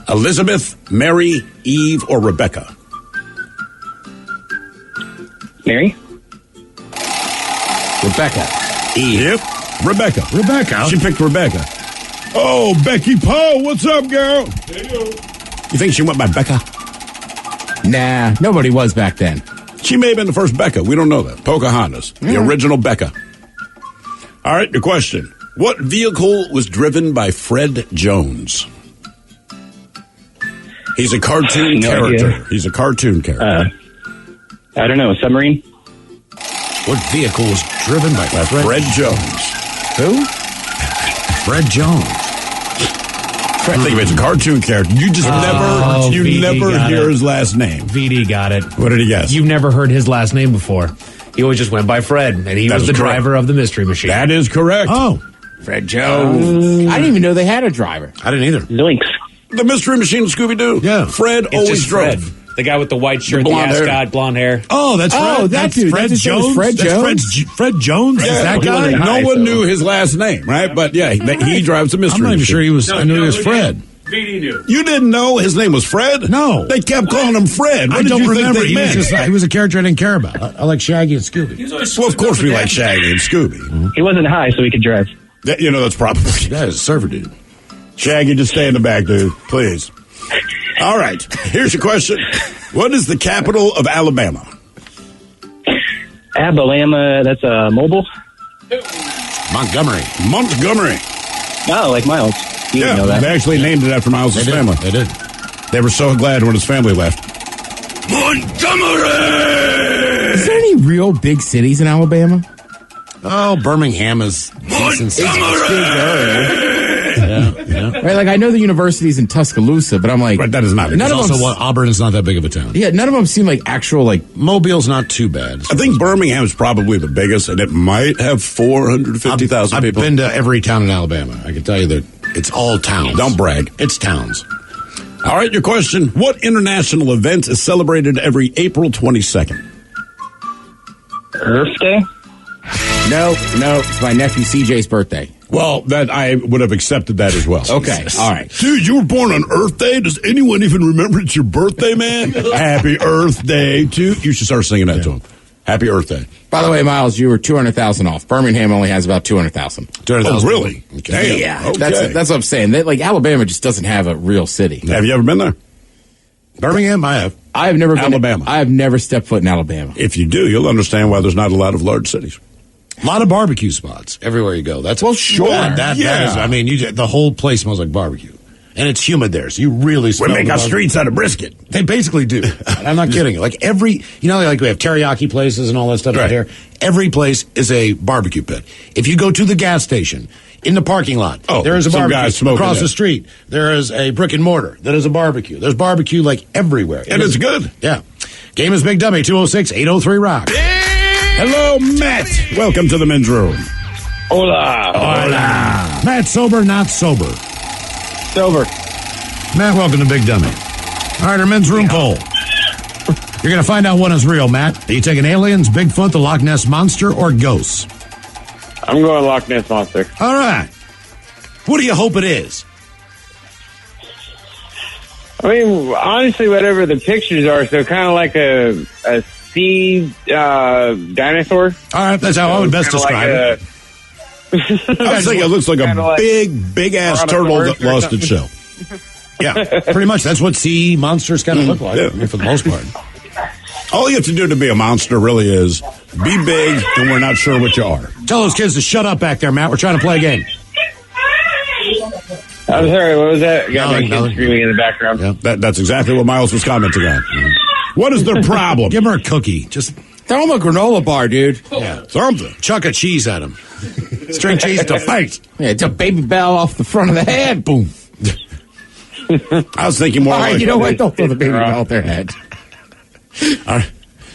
G: Elizabeth, Mary, Eve, or Rebecca?
V: Mary?
N: Rebecca.
G: Eve. Yep. Rebecca.
F: Rebecca.
G: She picked Rebecca. Oh, Becky Poe. What's up, girl? You think she went by Becca?
N: Nah, nobody was back then.
G: She may have been the first Becca. We don't know that. Pocahontas. The original Becca. All right, your question. What vehicle was driven by Fred Jones? He's a cartoon
V: No
G: character.
V: idea.
G: He's a cartoon character.
V: I don't know. A submarine?
F: What vehicle was driven by
G: Fred Jones.
N: Who?
F: Fred Jones.
G: I think it's a cartoon character. You just
M: VD
G: never
M: got
G: hear
M: it.
G: his last name.
M: VD got it.
G: What did he guess?
M: You've never heard his last name before. He always just went by Fred, and he
G: That
M: was
G: is
M: the
G: correct.
M: driver of the Mystery Machine.
G: That is correct.
F: Oh,
N: Fred Jones. I didn't even know they had a driver.
F: I didn't either.
V: Zoinks.
G: The Mystery Machine of Scooby-Doo.
F: Yeah.
G: Fred
M: It's
G: always
M: just
G: drove.
M: Fred. The guy with the white shirt, the
G: blonde hair.
M: ascot, blonde hair.
F: Oh, that's Fred.
N: Oh, that
F: that's
N: dude.
F: Fred
N: That's his name was
F: Jones.
N: Fred
F: That's
N: Jones?
F: Fred Jones.
G: Yeah,
F: Is that
V: he
F: guy?
V: wasn't
G: No
V: high,
G: one
V: so-
G: knew his last name, right? But yeah, he drives a
F: I'm
G: Mystery
F: not even
G: Machine.
F: sure he was. I knew he was Fred.
M: VD knew.
G: You didn't know his name was Fred?
F: No.
G: They kept calling him Fred. What
F: I
G: did
F: don't
G: you
F: remember.
G: think
F: He
G: they
F: was,
G: meant?
F: he was a character I didn't care about. I like Shaggy and Scooby.
G: Well, of course we like Shaggy and Scooby.
V: He wasn't high, so he could drive.
G: That's probably...
F: Yeah, he's a surfer dude.
G: Shaggy, just stay in the back, dude. Please. All right. Here's your question. What is the capital of Alabama?
V: Abalama, that's mobile.
F: Montgomery.
G: Montgomery.
Q: Oh, like Miles. You didn't know that.
G: They actually named it after Miles' family.
F: They did.
G: They were so glad when his family left.
F: Montgomery!
N: Is there any real big cities in Alabama?
F: Oh, Birmingham is decent.
N: Right, like I know the university's in Tuscaloosa, but I'm like,
F: But that is not.
N: None of
F: Also,
N: them.
F: what Auburn is not that big of a town.
N: Yeah, none of them seem like actual like.
F: Mobile's not too bad.
G: I think Birmingham is probably the biggest, and it might have 450,000
F: I've
G: people.
F: been to every town in Alabama. I can tell you that it's all towns.
G: Don't brag.
F: It's towns.
G: All right, your question. What international event is celebrated every April 22nd?
Q: Earth Day?
N: No, it's my nephew CJ's birthday.
G: Well, that I would have accepted that as well.
N: Okay, all right.
G: Dude, you were born on Earth Day? Does anyone even remember it's your birthday, man? Happy Earth Day to you. Should start singing that to him. Happy Earth Day.
N: By the way, Miles, you were 200,000 off. Birmingham only has about 200,000.
F: 200,000.
G: Oh, really?
F: Okay.
G: Damn.
N: Yeah,
G: Okay.
N: that's what I'm saying. That, like Alabama just doesn't have a real city.
G: Have you ever been there?
F: Birmingham, I have.
N: I have never been
G: Alabama.
N: I have never stepped foot in Alabama.
G: If you do, you'll understand why there's not a lot of large cities.
F: A lot of barbecue spots everywhere you go. That's
N: well, sure.
F: That is. I mean, the whole place smells like barbecue, and it's humid there, so you really smell.
G: We make
F: the
G: our
F: barbecue.
G: streets out of brisket.
F: They basically do. I'm not kidding. Like like we have teriyaki places and all that stuff out here. Every place is a barbecue pit. If you go to the gas station, in the parking lot, there is a
G: some
F: barbecue.
G: guy smoking
F: Across
G: there.
F: the street, there is a brick and mortar that is a barbecue. There's barbecue like everywhere.
G: And it's good.
F: Yeah. Game is Big Dummy, 206-803-ROCK.
G: Hello, Matt. Welcome to the men's room.
Q: Hola.
F: Hola. Matt, sober, not sober.
Q: Sober.
F: Matt, welcome to Big Dummy. All right, our men's room poll. You're going to find out what is real, Matt. Are you taking aliens, Bigfoot, the Loch Ness Monster, or ghosts?
Q: I'm going Loch Ness Monster.
F: All right. What do you hope it is?
Q: I mean, honestly, whatever the pictures are, so kind of like a sea dinosaur.
F: All right, that's how I would best describe it.
G: I was thinking it looks like a big ass turtle that lost its shell.
F: Yeah, pretty much. That's what sea monsters kind of look like, I mean, for the most part.
G: All you have to do to be a monster really is be big, and we're not sure what you are.
F: Tell those kids to shut up back there, Matt. We're trying to play a game.
Q: I'm sorry, what was that? Got my
G: Nothing.
Q: kids screaming in the background.
G: Yeah, that's exactly what Miles was commenting on. What is their problem?
F: Give her a cookie. Just
N: throw him a granola bar, dude.
F: Yeah,
G: something.
F: Chuck a cheese at him. String cheese to fight.
N: Yeah, it's a baby bell off the front of the head. Boom.
G: I was thinking more
N: All right,
G: like...
N: you know what? Don't throw the baby bell off their head.
G: All right.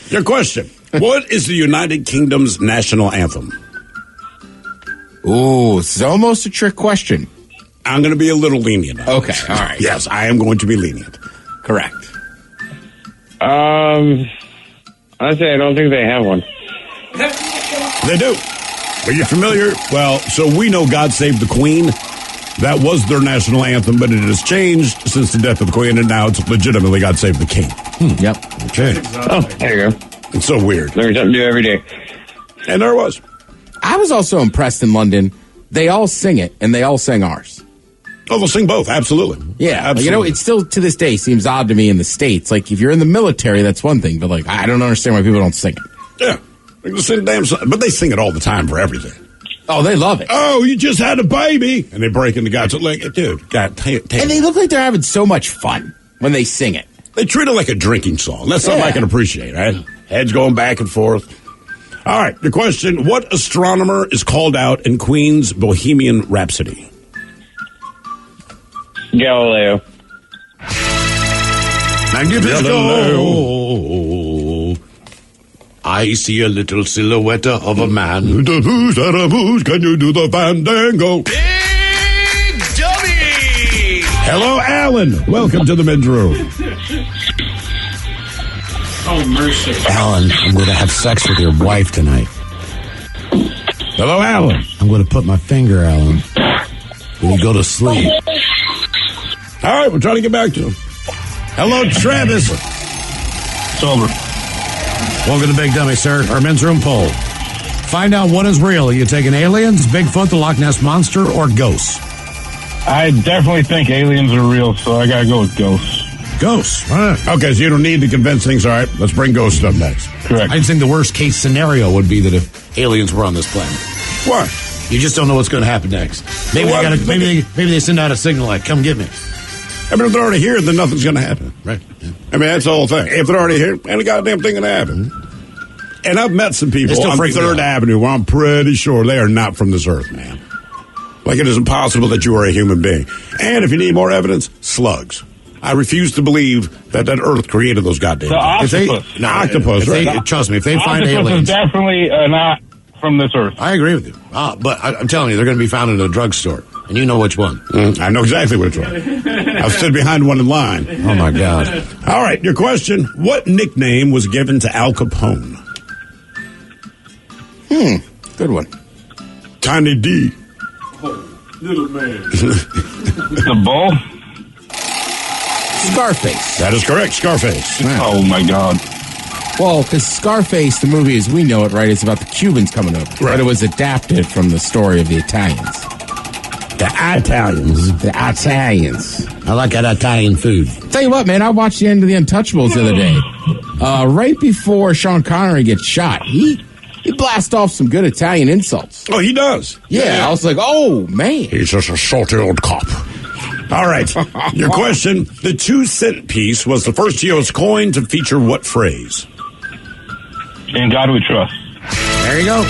G: Your question. What is the United Kingdom's national anthem?
N: Ooh, it's almost a trick question.
G: I'm going to be a little lenient.
N: Okay, all right.
G: Yes, I am going to be lenient.
N: Correct.
Q: Honestly, I don't think they have one.
G: They do. Are you familiar? Well, so we know God Save the Queen. That was their national anthem, but it has changed since the death of the Queen, and now it's legitimately God Save the King.
N: Yep.
G: Okay.
Q: Oh, there you go.
G: It's so weird.
Q: Learn something new every day.
G: And there was.
N: I was also impressed in London. They all sing it, and they all sang ours.
G: Oh, they'll sing both. Absolutely.
N: Yeah.
G: Absolutely.
N: You know, it still, to this day, seems odd to me in the States. Like, if you're in the military, that's one thing, but, like, I don't understand why people don't sing it.
G: Yeah. They can sing damn song, but they sing it all the time for everything.
N: Oh, they love it.
G: Oh, you just had a baby. And they break into God's like, dude, God, take
N: And they look like they're having so much fun when they sing it.
G: They treat it like a drinking song. That's something I can appreciate, right? Heads going back and forth. All right, the question, what astronomer is called out in Queen's Bohemian Rhapsody?
Q: Galileo.
F: Galileo. I see a little silhouette of a man.
G: Can you do the fandango?
D: Big Dummy!
G: Hello, Alan. Welcome to the men's room.
F: Oh, mercy. Alan, I'm going to have sex with your wife tonight.
G: Hello, Alan.
F: I'm going to put my finger, Alan, when you go to sleep.
G: All right, we're trying to get back to him. Hello, Travis.
Q: Sober.
F: Welcome to Big Dummy, sir. Our men's room poll. Find out what is real. Are you taking aliens, Bigfoot, the Loch Ness Monster, or ghosts?
U: I definitely think aliens are real, so I gotta go with ghosts.
F: Ghosts. All right.
G: Okay, so you don't need to convince things. All right, let's bring ghosts up next.
U: Correct.
F: I think the worst case scenario would be that if aliens were on this planet.
G: Why?
F: You just don't know what's going to happen next. Maybe they send out a signal like, come get me.
G: I mean, if they're already here, then nothing's going to happen.
F: Right. Yeah.
G: I mean, that's the whole thing. If they're already here, ain't a goddamn thing going to happen. And I've met some people on 3rd Avenue where I'm pretty sure they are not from this earth, man. Like, it is impossible that you are a human being. And if you need more evidence, slugs. I refuse to believe that earth created those goddamn
U: The
G: things. Octopus, right?
F: Trust me, if they find
U: Octopus
F: aliens...
U: is definitely not from this earth.
F: I agree with you. But I'm telling you, they're going to be found in a drugstore. And you know which one.
G: I know exactly which one. I've stood behind one in line.
F: Oh, my God.
G: All right, your question. What nickname was given to Al Capone?
N: Good one.
G: Tiny D.
U: Little man. The bull?
N: Scarface.
G: That is correct, Scarface.
U: Oh, my God.
N: Well, because Scarface, the movie as we know it, right, it's about the Cubans coming over. Right. But it was adapted from the story of the Italians.
G: The Italians.
N: The Italians.
F: I like that Italian food.
N: Tell you what, man, I watched the end of The Untouchables the other day. Right before Sean Connery gets shot, he blasts off some good Italian insults.
G: Oh, he does?
N: Yeah, I was like, oh, man.
G: He's just a salty old cop. All right, your question. The 2-cent piece was the first U.S. coin to feature what phrase?
U: In God we trust.
F: There you go.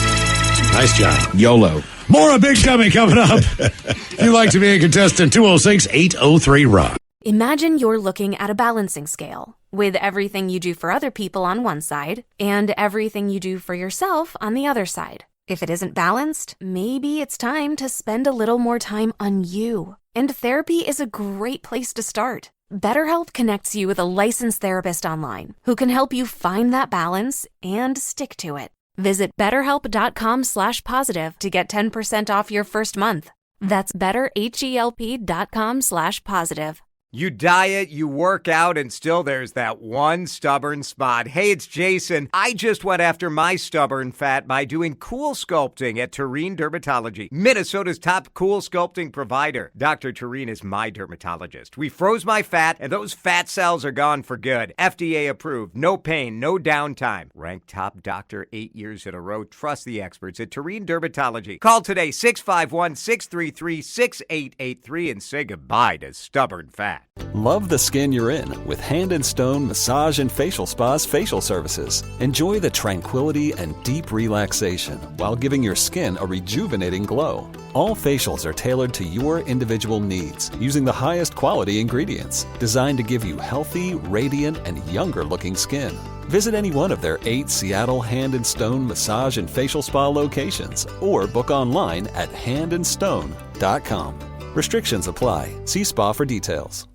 F: Nice job.
N: YOLO.
F: More of Big Dummy coming up. If you'd like to be a contestant, 206-803-ROCK.
H: Imagine you're looking at a balancing scale with everything you do for other people on one side and everything you do for yourself on the other side. If it isn't balanced, maybe it's time to spend a little more time on you. And therapy is a great place to start. BetterHelp connects you with a licensed therapist online who can help you find that balance and stick to it. Visit BetterHelp.com/positive to get 10% off your first month. That's BetterHelp.com/positive.
J: You diet, you work out, and still there's that one stubborn spot. Hey, it's Jason. I just went after my stubborn fat by doing cool sculpting at Tureen Dermatology, Minnesota's top cool sculpting provider. Dr. Tureen is my dermatologist. We froze my fat, and those fat cells are gone for good. FDA approved. No pain, no downtime. Ranked top doctor 8 years in a row. Trust the experts at Tureen Dermatology. Call today, 651-633-6883, and say goodbye to stubborn fat.
K: Love the skin you're in with Hand and Stone Massage and Facial Spa's facial services. Enjoy the tranquility and deep relaxation while giving your skin a rejuvenating glow. All facials are tailored to your individual needs using the highest quality ingredients designed to give you healthy, radiant, and younger-looking skin. Visit any one of their 8 Seattle Hand and Stone Massage and Facial Spa locations or book online at handandstone.com. Restrictions apply. See spa for details.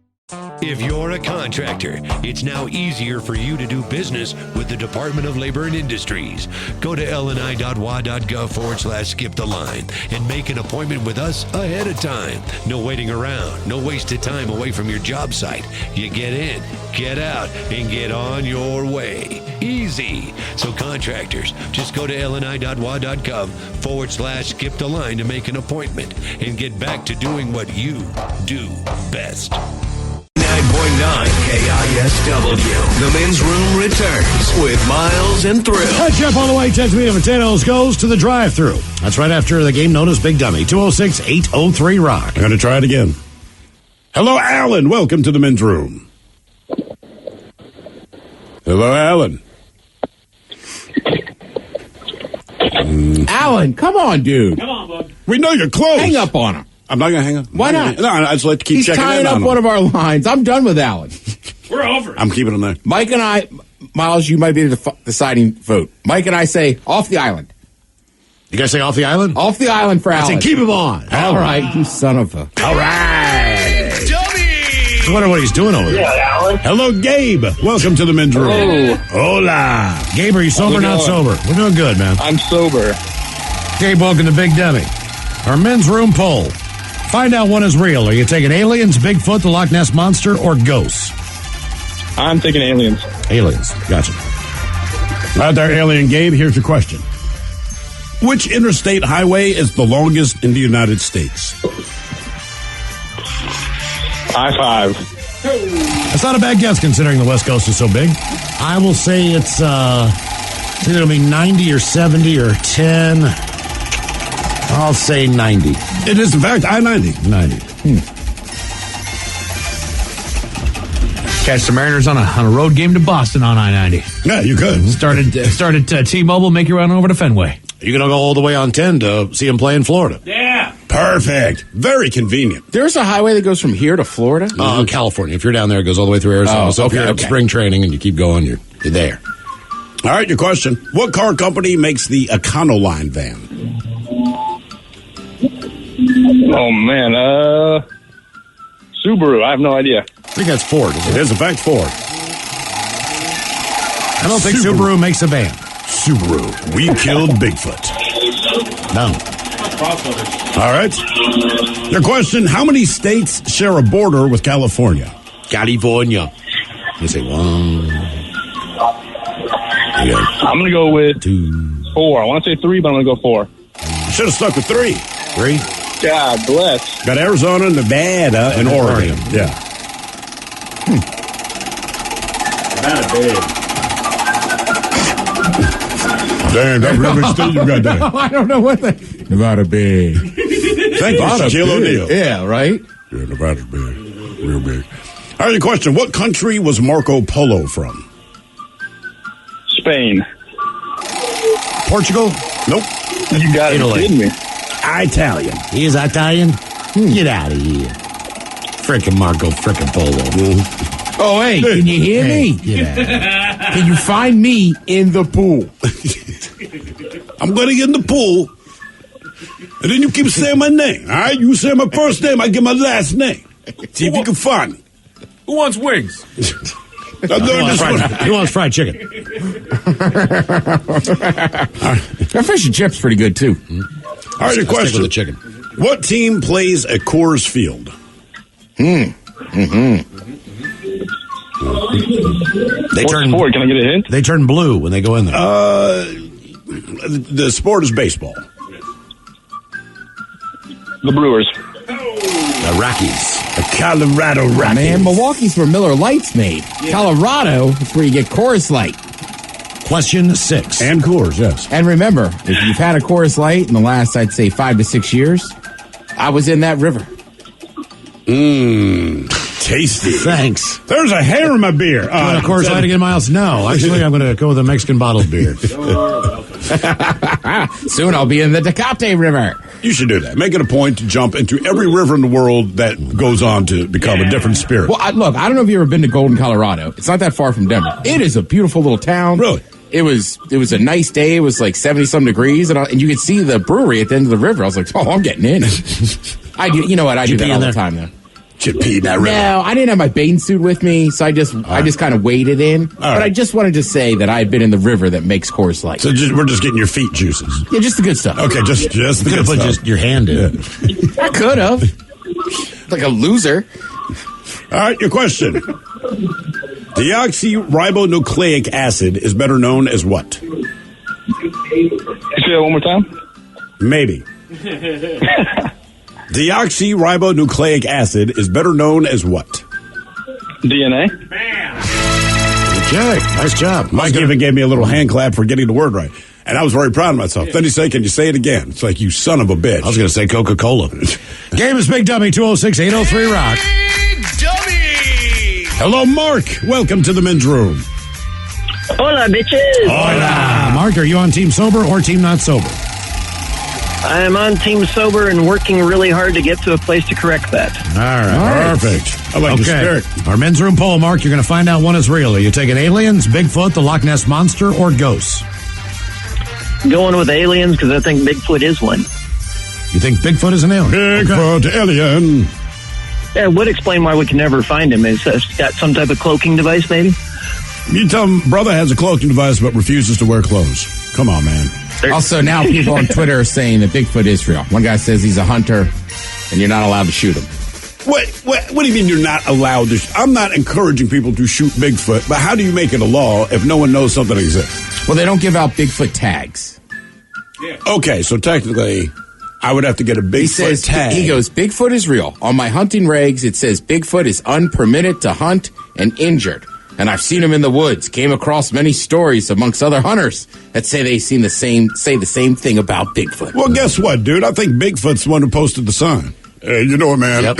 L: If you're a contractor, it's now easier for you to do business with the Department of Labor and Industries. Go to lni.wa.gov/skip the line and make an appointment with us ahead of time. No waiting around, no wasted time away from your job site. You get in, get out, and get on your way. Easy. So contractors, just go to lni.wa.gov/skip the line to make an appointment and get back to doing what you do best.
T: 9.9 KISW. The men's room returns with Miles and Thrill.
F: Hi, Jeff on the way. 10 meat and potatoes goes to the drive-thru. That's right after the game known as Big Dummy. 206-803-ROCK.
G: I'm going to try it again. Hello, Alan. Welcome to the men's room. Hello, Alan.
N: Alan, come on, dude.
U: Come on, bud.
G: We know you're close.
N: Hang up on him.
G: I'm not going to hang up.
N: Why not?
G: No, I just like to keep checking in on him.
N: He's tying up one of our lines. I'm done with Alan.
U: We're over.
G: I'm keeping him there.
N: Mike and I, Miles, you might be the deciding vote. Mike and I say off the island.
F: You guys say off the island?
N: Off the island for Alan.
F: I say keep him on.
N: All right, you son of a.
F: All right. I wonder what he's doing over there.
U: Yeah, Alan.
G: Hello, Gabe. Welcome to the men's room.
U: Hello.
G: Hola.
F: Gabe, are you sober or not sober? We're doing good, man.
U: I'm sober.
F: Gabe, welcome to Big Dummy. Our men's room poll. Find out one is real. Are you taking aliens, Bigfoot, the Loch Ness Monster, or ghosts?
U: I'm taking aliens.
F: Aliens. Gotcha.
G: Out there, Alien Gabe, here's your question. Which interstate highway is the longest in the United States?
U: I-5.
F: That's not a bad guess considering the West Coast is so big. I will say it's either going to be 90 or 70 or 10. I'll say 90.
G: It is, in fact, I-90.
F: 90.
M: Catch the Mariners on a road game to Boston on I-90.
G: Yeah, you could.
M: Start at T-Mobile, make your run over to Fenway.
F: You're going to go all the way on 10 to see him play in Florida.
M: Yeah.
G: Perfect. Very convenient.
N: There's a highway that goes from here to Florida?
F: California. If you're down there, it goes all the way through Arizona. So if you're at spring training and you keep going, you're there.
G: All right, your question. What car company makes the Econoline van?
U: Oh, man. Subaru. I have no idea.
F: I think that's Ford.
G: It is, in fact, Ford.
F: I don't think Subaru makes a van.
G: Subaru. We killed Bigfoot.
F: No.
G: All right. Your question. How many states share a border with California?
F: California. You say one.
U: I'm going to go with 4. I want to say 3, but I'm going to go 4.
G: Should have stuck with 3.
F: 3?
U: God bless.
G: Got Arizona, Nevada, and Oregon. Yeah.
U: Not big.
G: Damn, that really state you got there.
N: I don't know what Nevada big.
G: Thank you, Shaquille O'Neal.
N: Yeah, right?
G: Yeah, Nevada's big. Real big. All right, your question. What country was Marco Polo from?
U: Spain.
F: Portugal?
G: Nope.
U: You got it.
F: Italy.
U: Kidding me.
G: Italian.
F: He is Italian? Get out of here. Frickin' Marco frickin' Polo.
N: Oh, hey, can you hear me? Can you find me in the pool?
G: I'm going to get in the pool, and then you keep saying my name. All right? You say my first name, I get my last name. See if you can find me.
M: Who wants wings?
F: Who wants fried chicken?
N: That fish and chips pretty good, too.
G: All right, your question.
F: With the chicken.
G: What team plays at Coors Field?
F: They
U: What
F: turn.
U: sport? Can I get a hint?
F: They turn blue when they go in there.
G: The sport is baseball.
U: The Brewers.
F: The Rockies.
G: The Colorado Rockies.
N: Man, Milwaukee's where Miller Lite's made. Colorado is where you get Coors Light.
F: Question 6.
G: And Coors, yes.
N: And remember, if you've had a Coors Light in the last, I'd say, 5 to 6 years, I was in that river.
G: Tasty.
F: Thanks.
G: There's a hair in my beer.
F: Of course, Light again, Miles? No. Actually, I'm going to go with a Mexican bottled beer.
N: Soon I'll be in the Tecate River.
G: You should do that. Make it a point to jump into every river in the world that goes on to become a different spirit.
N: Well, look, I don't know if you've ever been to Golden, Colorado. It's not that far from Denver. It is a beautiful little town.
G: Really?
N: It was a nice day. It was like 70-some degrees, and you could see the brewery at the end of the river. I was like, oh, I'm getting in. I do. You know what? I do that all the time, though.
G: Should pee in that river.
N: No, I didn't have my bathing suit with me, so I just kind of waded in. But I just wanted to say that I had been in the river that makes Coors Light.
G: So we're just getting your feet juices.
N: Yeah, just the good stuff.
G: Okay, just the good stuff.
F: Just your hand in.
N: I could have. Like a loser.
G: All right, your question. Deoxyribonucleic acid is better known as what?
U: Say that one more time?
G: Maybe. Deoxyribonucleic acid is better known as what?
U: DNA.
F: Okay, nice job.
G: Mike even gave me a little hand clap for getting the word right. And I was very proud of myself. Then he said, can you say it again? It's like, you son of a bitch.
F: I was going to say Coca-Cola. Game is Big Dummy, 206-803-ROCK.
D: Big Dummy!
G: Hello, Mark. Welcome to the men's room.
A: Hola, bitches.
F: Hola. Mark, are you on Team Sober or Team Not Sober?
A: I am on Team Sober and working really hard to get to a place to correct that.
F: All right.
G: Perfect. I like the spirit.
F: Our men's room poll, Mark, you're going to find out one is real. Are you taking aliens, Bigfoot, the Loch Ness Monster, or ghosts?
A: Going with aliens because I think Bigfoot is one.
F: You think Bigfoot is an alien?
G: Bigfoot alien.
A: Yeah, it would explain why we can never find him. Is got some type of cloaking device, maybe?
G: You tell him brother has a cloaking device but refuses to wear clothes. Come on, man.
N: Also, now people on Twitter are saying that Bigfoot is real. One guy says he's a hunter, and you're not allowed to shoot him.
G: What do you mean you're not allowed to? I'm not encouraging people to shoot Bigfoot, but how do you make it a law if no one knows something exists?
N: Well, they don't give out Bigfoot tags.
G: Yeah. Okay, so technically, I would have to get a Bigfoot tag.
N: He goes, Bigfoot is real. On my hunting regs, it says Bigfoot is unpermitted to hunt and injured. And I've seen him in the woods. Came across many stories amongst other hunters that say the same thing about Bigfoot.
G: Well, guess what, dude? I think Bigfoot's the one who posted the sign. Hey, you know what, man?
F: Yep.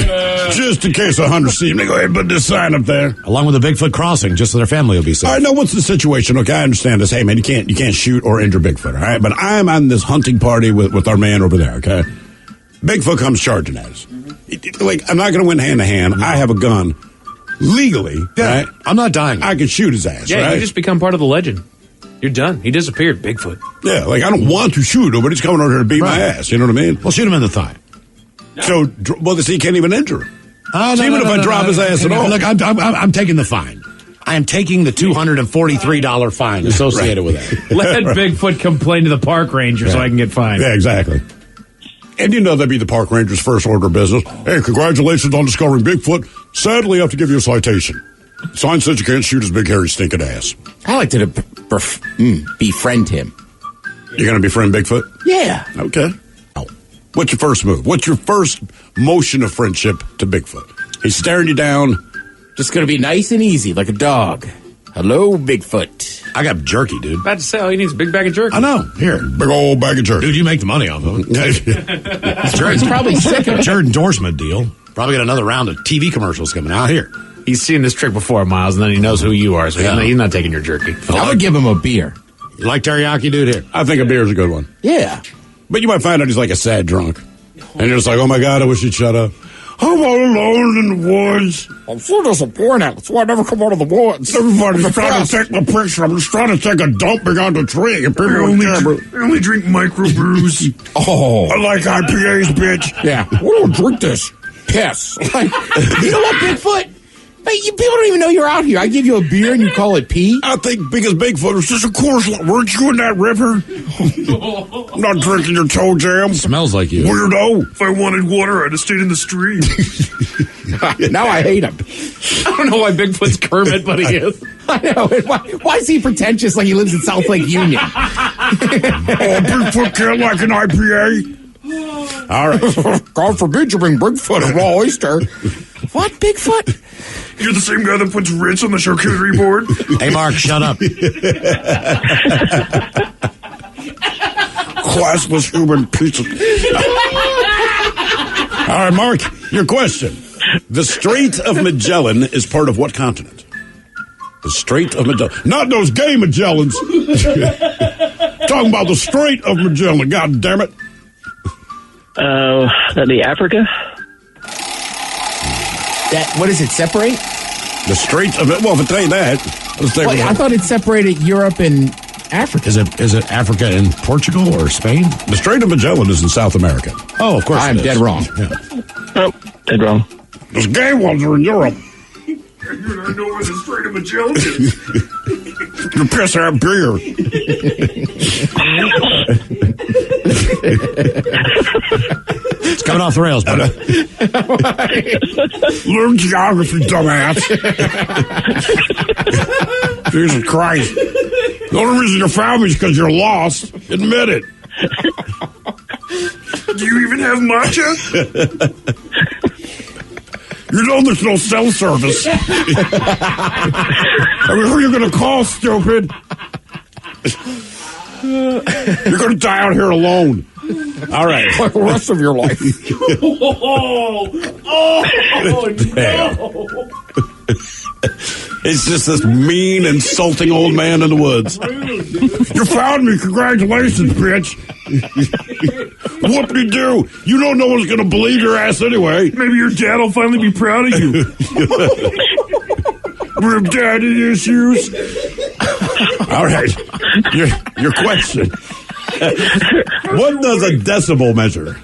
G: Just in case a hunter sees me, go ahead and put this sign up there.
F: Along with the Bigfoot crossing, just so their family will be safe.
G: All right, now what's the situation? Okay, I understand this. Hey, man, you can't shoot or injure Bigfoot, all right? But I'm on this hunting party with our man over there, okay? Bigfoot comes charging at us. Like, I'm not going to win hand-to-hand. I have a gun. Legally, right?
F: I'm not dying.
G: I could shoot his ass,
M: Yeah,
G: right?
M: you just become part of the legend. You're done. He disappeared, Bigfoot.
G: Yeah, like, I don't want to shoot him, but he's coming over here to beat my ass. You know what I mean?
F: Well, shoot him in the thigh.
G: So, he can't even injure him. So even if I drop his ass at all.
F: Look, I'm taking the fine. I am taking the $243 fine associated with that.
M: Let Bigfoot complain to the park ranger so I can get fined.
G: Yeah, exactly. And you know that'd be the park ranger's first order of business. Hey, congratulations on discovering Bigfoot. Sadly, I have to give you a citation. Sign says you can't shoot his big, hairy, stinking ass.
N: I like to befriend him.
G: You're going to befriend Bigfoot?
N: Yeah.
G: Okay. What's your first move? What's your first motion of friendship to Bigfoot? He's staring you down.
N: Just going to be nice and easy, like a dog. Hello, Bigfoot.
F: I got jerky, dude.
M: About to say, all he needs is a big bag of jerky.
F: I know. Here.
G: Big old bag of jerky.
F: Dude, you make the money off of it.
N: It's probably sick of it.
F: Jared endorsement deal. Probably got another round of TV commercials coming out here.
M: He's seen this trick before, Miles, and then he knows who you are, so he's not taking your jerky.
N: I would give him a beer.
F: You like teriyaki, dude? Here.
G: I think a beer's a good one.
N: Yeah.
G: But you might find out he's like a sad drunk. And you're just like, oh my God, I wish you'd shut up. I'm all alone in the woods.
N: I'm so disappointed. That's why I never come out of the woods.
G: Everybody's trying to take my picture. I'm just trying to take a dump behind the tree. And people
E: I only drink microbrews.
G: I like IPAs, bitch.
N: Yeah. We don't drink this. Piss. Like, you know what, Bigfoot? Hey, people don't even know you're out here. I give you a beer and you call it pee?
G: I think because Bigfoot was just, of course, weren't you in that river? I'm not drinking your toe jam.
F: Smells like you.
G: Weirdo.
E: If I wanted water, I'd have stayed in the stream.
N: Now I hate him.
M: I don't know why Bigfoot's Kermit, but he is.
N: I know. Why is he pretentious like he lives in South Lake Union?
G: Bigfoot can't like an IPA.
N: All right. God forbid you bring Bigfoot a raw oyster. What, Bigfoot?
E: You're the same guy that puts Ritz on the charcuterie board?
F: Hey, Mark, shut up.
G: Classless human piece of... All right, Mark, your question. The Strait of Magellan is part of what continent? The Strait of Magellan. Not those gay Magellans. Talking about the Strait of Magellan. God damn it.
A: That'd be Africa?
N: What does it separate?
G: The Strait of it. Well, if it ain't that, let's take
N: I thought it separated Europe and Africa.
F: Is it Africa and Portugal or Spain?
G: The Strait of Magellan is in South America.
F: Oh, of course.
N: I'm dead wrong.
F: Yeah.
A: Oh, dead wrong.
G: Those gay ones are in Europe.
E: You don't know where the Strait of Magellan is.
G: You piss out beer.
F: It's coming off the rails, buddy.
G: Learn geography, dumbass. Jesus Christ. The only reason you found me is because you're lost. Admit it.
E: Do you even have matcha?
G: You know there's no cell service. I mean, who are you going to call, stupid? You're going to die out here alone. All right.
N: For the rest of your life.
E: No.
G: It's just this mean, insulting old man in the woods. You found me. Congratulations, bitch. Whoop-de-doo. You know no one's going to believe your ass anyway.
E: Maybe your dad will finally be proud of you.
G: Rib daddy issues. All right. Your question. What does a decibel measure?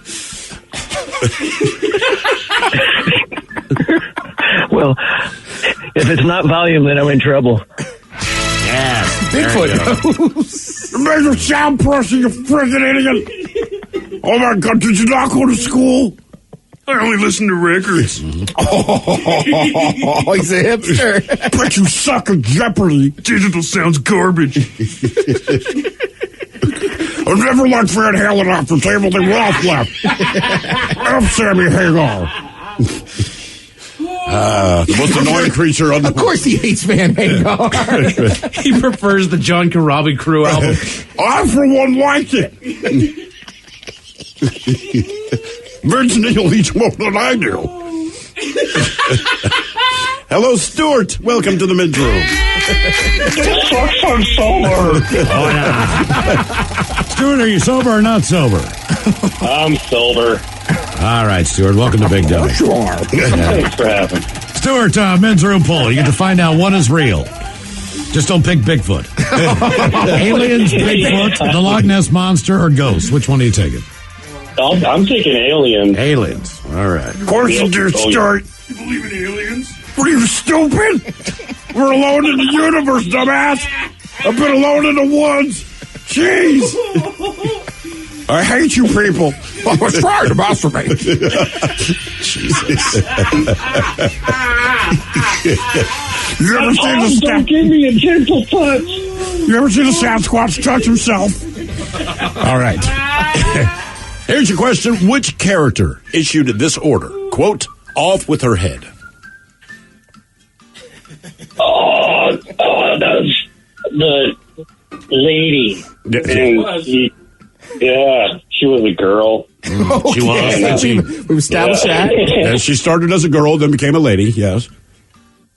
A: Well, if it's not volume, then I'm in trouble.
F: Yeah.
N: Bigfoot.
G: It measures sound pressure, you freaking idiot. Oh, my God. Did you not go to school?
E: I only listen to records.
N: Oh, he's a hipster.
G: But you suck at Jeopardy.
E: Digital sounds garbage.
G: I've never liked Van Halen off the table. They were off left. I'm Sammy Hagar. The most annoying creature on the...
N: Of course he hates Van Hagar.
M: He prefers the John Corabi Crew album.
G: I, for one, like it. Vince Neil eats more than I do. Hello, Stuart. Welcome to the men's room.
E: I'm sober.
F: Stuart, are you sober or not sober?
R: I'm sober.
F: All right, Stuart. Welcome to Big Dummy.
R: Sure. Thanks for having me.
F: Stuart, men's room poll. You get to find out what is real. Just don't pick Bigfoot. Aliens, Bigfoot, the Loch Ness Monster, or ghosts. Which one are you taking?
R: I'm taking aliens.
F: Aliens. All right.
G: Of course you do, Stuart.
E: You believe in aliens?
G: What are you, stupid? We're alone in the universe, dumbass. I've been alone in the woods. Jeez. I hate you people.
N: I was trying to masturbate.
G: Jesus. You ever seen the
R: Don't give me a gentle touch.
G: You ever seen a Sasquatch touch himself? All right. Here's your question. Which character issued this order? Quote, off with her head.
R: That's the lady. She was a girl.
G: She was.
N: We've established that.
G: And she started as a girl, then became a lady, yes.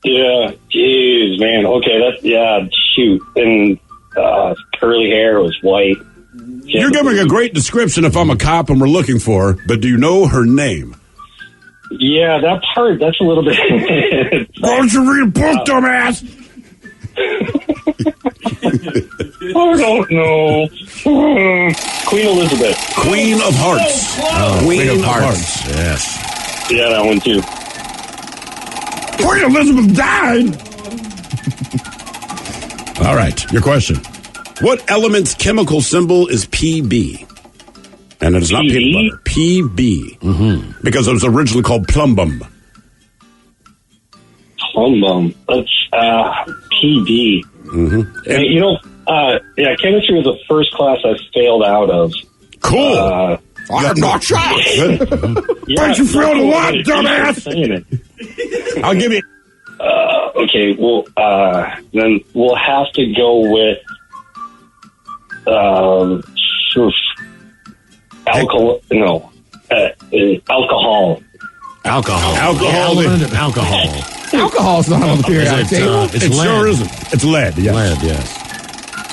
R: Yeah. Jeez, man. Okay, shoot. And curly hair was white.
G: You're giving a great description if I'm a cop and we're looking for her, but do you know her name?
R: Yeah, that part, that's a little bit...
G: Why don't you read a book, dumbass?
R: I don't know. Queen Elizabeth.
G: Queen of Hearts.
F: Queen of Hearts. Yes.
R: Yeah, that one too.
G: Queen Elizabeth died. All right, your question. What element's chemical symbol is PB? And it is not peanut butter. PB. Mm-hmm. Because it was originally called plumbum.
R: Plumbum. That's PB.
G: Mm-hmm.
R: And, chemistry was the first class I failed out of.
G: Cool.
N: I'm not shocked.
G: But you failed a lot, dumbass. I'll give you...
R: Okay, well, then we'll have to go with alcohol.
N: Alcohol's not on the periodic table.
G: It sure isn't. It's lead. Yes.
F: Lead, yes.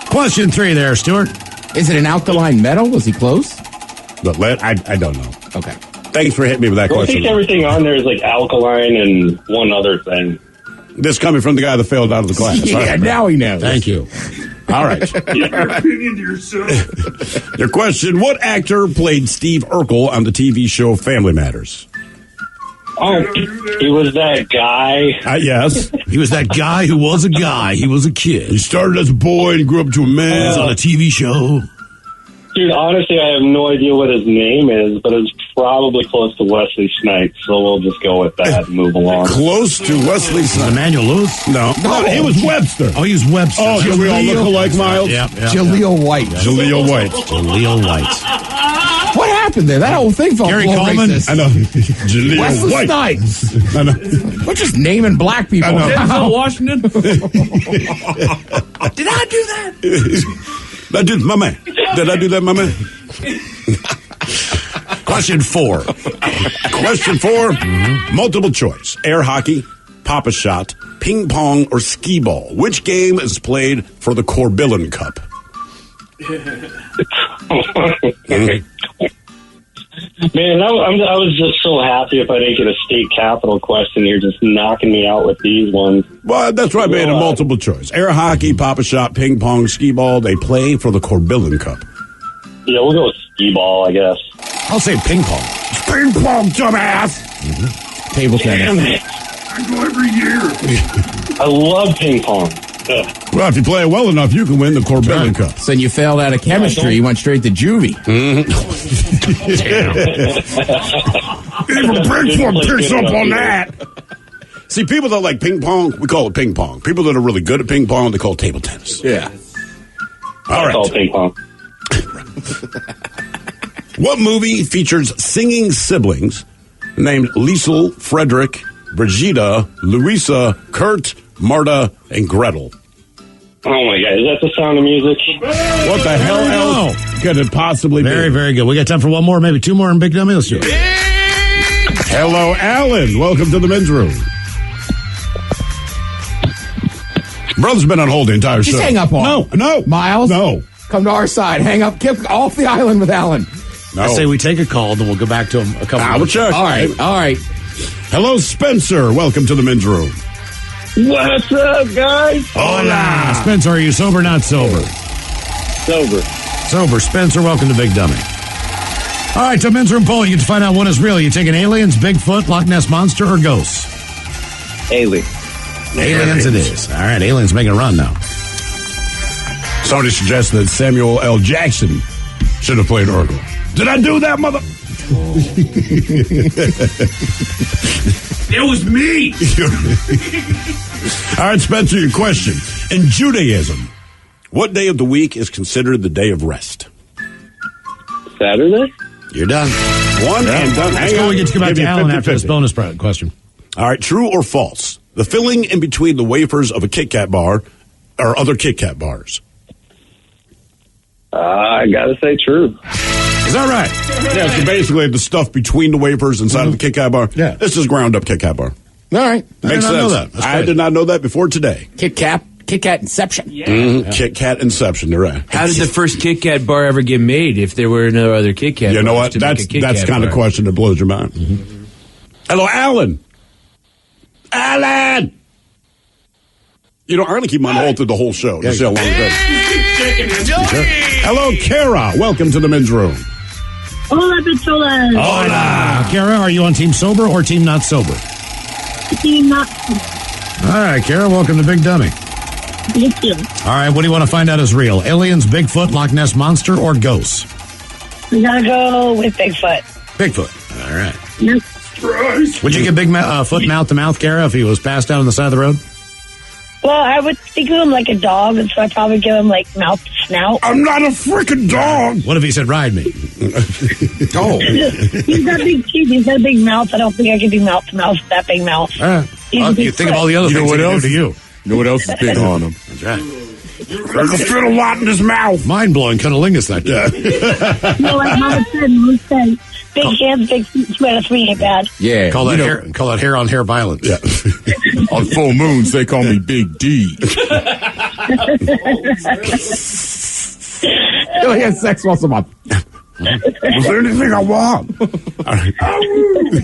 F: Question 3 there, Stuart.
N: Is it an alkaline metal? Was he close?
G: But lead, I don't know.
N: Okay.
G: Thanks for hitting me with that
R: I
G: question.
R: think everything on there is like alkaline and one other thing.
G: This coming from the guy that failed out of the class.
N: Yeah,
G: right?
N: now he knows.
F: Thank you.
G: All right.
E: Your opinion to yourself.
G: Your question, what actor played Steve Urkel on the TV show Family Matters?
R: Oh, he was that guy.
G: Yes.
F: He was that guy who was a guy. He was a kid.
G: He started as a boy and grew up to a man.
F: He was on a TV show.
R: Dude, honestly, I have no idea what his name is, but it's probably close to Wesley Snipes, so we'll just go with that and move along.
G: Close to Wesley Snipes.
F: Emmanuel Lewis?
G: No, he was Webster.
F: Oh, he was Webster.
G: Oh, do we all look alike, Miles?
F: Yeah.
N: Jaleel White.
G: Jaleel White.
F: Jaleel White.
N: What happened there? That whole thing felt
F: Gary
N: a little
F: Coleman?
N: racist.
G: I know. Jaleel
N: Wesley
G: White.
N: Snipes.
G: I know.
N: We're just naming black people.
G: I know.
M: Denzel Washington?
N: Did I do that?
G: Did I do my man? Did I do that, my man? Question 4. Question 4. Mm-hmm. Multiple choice. Air hockey, pop a shot, ping pong, or skee ball. Which game is played for the Corbillon Cup?
R: Man, I was just so happy if I didn't get a state capital question. You're just knocking me out with these ones.
G: Well, that's right, man. A multiple choice. Air hockey, pop a shot, ping pong, skee ball. They play for the Corbillon Cup.
R: Yeah, we'll go with skee ball, I guess.
G: I'll say ping pong. It's ping pong, dumbass.
N: Mm-hmm. Table tennis.
E: I go every year.
R: I love ping pong. Ugh.
G: Well, if you play it well enough, you can win the Corbillon Cup.
N: So you failed out of chemistry. You went straight to juvie.
G: Mm-hmm. Even ping pong picks up on that. See, people that like ping pong, we call it ping pong. People that are really good at ping pong, they call it table tennis.
N: Yeah.
G: All right.
R: Call it ping pong.
G: What movie features singing siblings named Liesel, Frederick, Brigida, Louisa, Kurt, Marta, and Gretel.
R: Oh my God, is that the Sound of Music?
G: What the hell else could it possibly be?
F: Very, very good. We got time for one more, maybe two more in Big Dummy. Let's do it.
G: Hello, Alan. Welcome to the men's room. Brother's been on hold the entire show.
N: Just hang up on him.
G: No.
N: Miles?
G: No.
N: Come to our side. Hang up. Get off the island with Alan.
G: No.
F: I say we take a call, then we'll go back to him a couple
G: We'll check.
N: All right.
G: Hello, Spencer. Welcome to the men's room.
R: What's up, guys?
F: Hola. Spencer, are you sober or not sober?
R: Sober.
F: Sober. Spencer, welcome to Big Dummy. All right, to men's room poll, you get to find out what is real. You taking aliens, Bigfoot, Loch Ness Monster, or ghosts? Aliens it is. All right, aliens making a run now.
G: Somebody suggested that Samuel L. Jackson should have played Urkel. Did I do that, mother?
E: It was me.
G: All right, Spencer, your question. In Judaism, what day of the week is considered the day of rest?
R: Saturday?
G: You're done. One and done.
F: Let's go. We get to go back to Alan after this bonus question.
G: All right, true or false? The filling in between the wafers of a Kit Kat bar are other Kit Kat bars.
R: I gotta say true.
F: Is that right?
G: Yeah, so basically the stuff between the wafers inside of the Kit Kat bar. Yeah. This is ground up Kit Kat bar.
N: All right.
G: Makes sense.
F: Know that.
G: I did not know that before today.
N: Kit Kat Inception.
G: Kit Kat Inception, you're right.
I: How did the first Kit Kat bar ever get made if there were no other Kit Kat
G: You know
I: bars
G: what?
I: to make a Kit
G: That's
I: Kat
G: kind of
I: bar?
G: question that blows your mind. Hello, Alan. Alan! You know, I'm going to keep him on hold through the whole show. Just see how long it goes. Hello, Kara. Welcome to the men's room.
O: Hola, Picholas.
F: Hola. Kara, are you on team sober or team not sober?
O: Team not.
F: All right, Kara, welcome to Big Dummy.
O: Thank you.
F: All right, what do you want to find out is real? Aliens, Bigfoot, Loch Ness Monster, or ghosts?
O: We gotta go with Bigfoot.
F: Bigfoot. All right.
O: Yep.
F: Would you get big foot mouth to mouth, Kara, if he was passed out on the side of the road?
O: Well, I would think of him like a dog, and so I'd probably give him like mouth to snout.
G: I'm not a freaking dog.
F: What if he said, ride me?
G: Oh.
O: He's got big teeth. He's got a big mouth. I don't think I could do mouth to mouth with that big mouth.
F: You think of all the other things he can do to you.
N: You know what else is big on him?
F: That's right.
G: I can fit a lot in his mouth.
F: Mind-blowing cunnilingus that day.
O: No, like Mama said, big hands, big feet, 2 out of 3 ain't bad.
N: Yeah.
F: Call that hair on hair violence.
G: Yeah.
N: On full moons, they call me Big D. He has sex once a month.
G: Was there anything I want?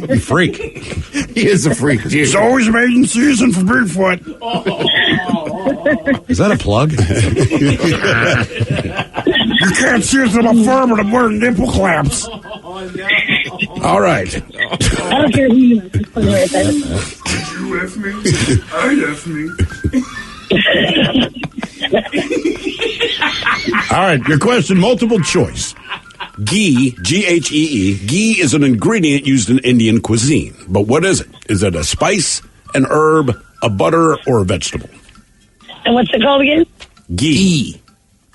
F: You freak.
N: He is a freak.
G: It's always mating season for Bigfoot.
F: Is that a plug?
G: You can't see it in my fur, but I'm wearing nipple clamps. All right.
O: I don't care who you are. Just put it right there.
E: You F me. I F me.
G: All right, your question, multiple choice. Ghee, G-H-E-E, ghee is an ingredient used in Indian cuisine. But what is it? Is it a spice, an herb, a butter, or a vegetable?
O: And what's it called again?
G: Ghee.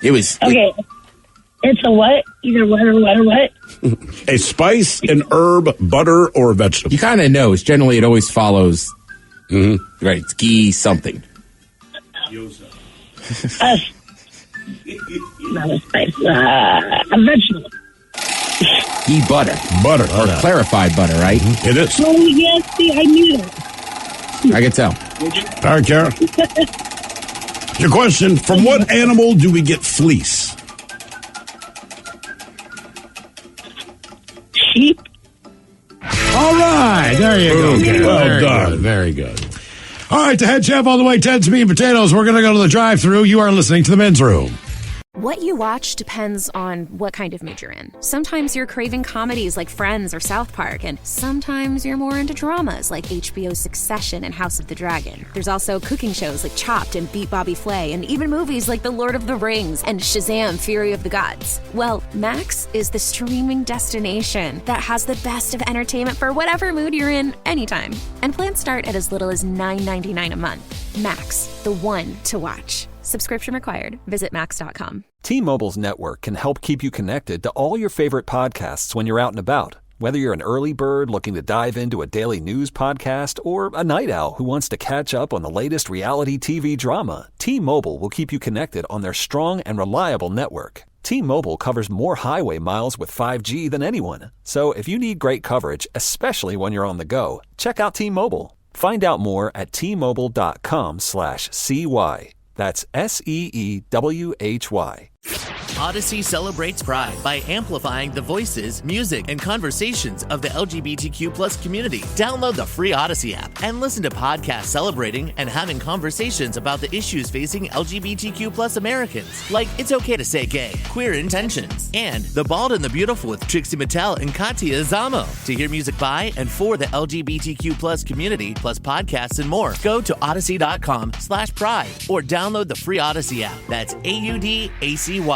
N: It was...
O: Okay. It's a what? Either what or what or what?
G: A spice, an herb, butter, or a vegetable.
N: You kind of know. It's generally, it always follows... Mm-hmm. Right, it's ghee something.
O: Not a spice. A vegetable.
N: Ghee butter.
G: Butter.
N: Or clarified butter, right?
G: Mm-hmm. It is.
O: Oh, yes, see, I knew it.
N: I can tell.
G: All right, Kara. Your question, from what animal do we get fleece?
O: Sheep.
F: All right. There you go. Kara.
G: Well
F: Very
G: done.
F: good. Very good. All right, the head chef all the way, Ted's Meat and Potatoes. We're going to go to the drive-thru. You are listening to the men's room.
H: What you watch depends on what kind of mood you're in. Sometimes you're craving comedies like Friends or South Park, and sometimes you're more into dramas like HBO's Succession and House of the Dragon. There's also cooking shows like Chopped and Beat Bobby Flay, and even movies like The Lord of the Rings and Shazam! Fury of the Gods. Well, Max is the streaming destination that has the best of entertainment for whatever mood you're in anytime. And plans start at as little as $9.99 a month. Max, the one to watch. Subscription required. Visit Max.com.
K: T-Mobile's network can help keep you connected to all your favorite podcasts when you're out and about. Whether you're an early bird looking to dive into a daily news podcast or a night owl who wants to catch up on the latest reality TV drama, T-Mobile will keep you connected on their strong and reliable network. T-Mobile covers more highway miles with 5G than anyone. So if you need great coverage, especially when you're on the go, check out T-Mobile. Find out more at T-Mobile.com/CY. That's SEEWHY.
B: Odyssey celebrates Pride by amplifying the voices, music, and conversations of the LGBTQ+ community. Download the free Odyssey app and listen to podcasts celebrating and having conversations about the issues facing LGBTQ+ Americans, like It's Okay to Say Gay, Queer Intentions, and The Bald and the Beautiful with Trixie Mattel and Katia Zamo. To hear music by and for the LGBTQ+ community, plus podcasts and more, go to Odyssey.com/pride or download the free Odyssey app. That's AUDACY.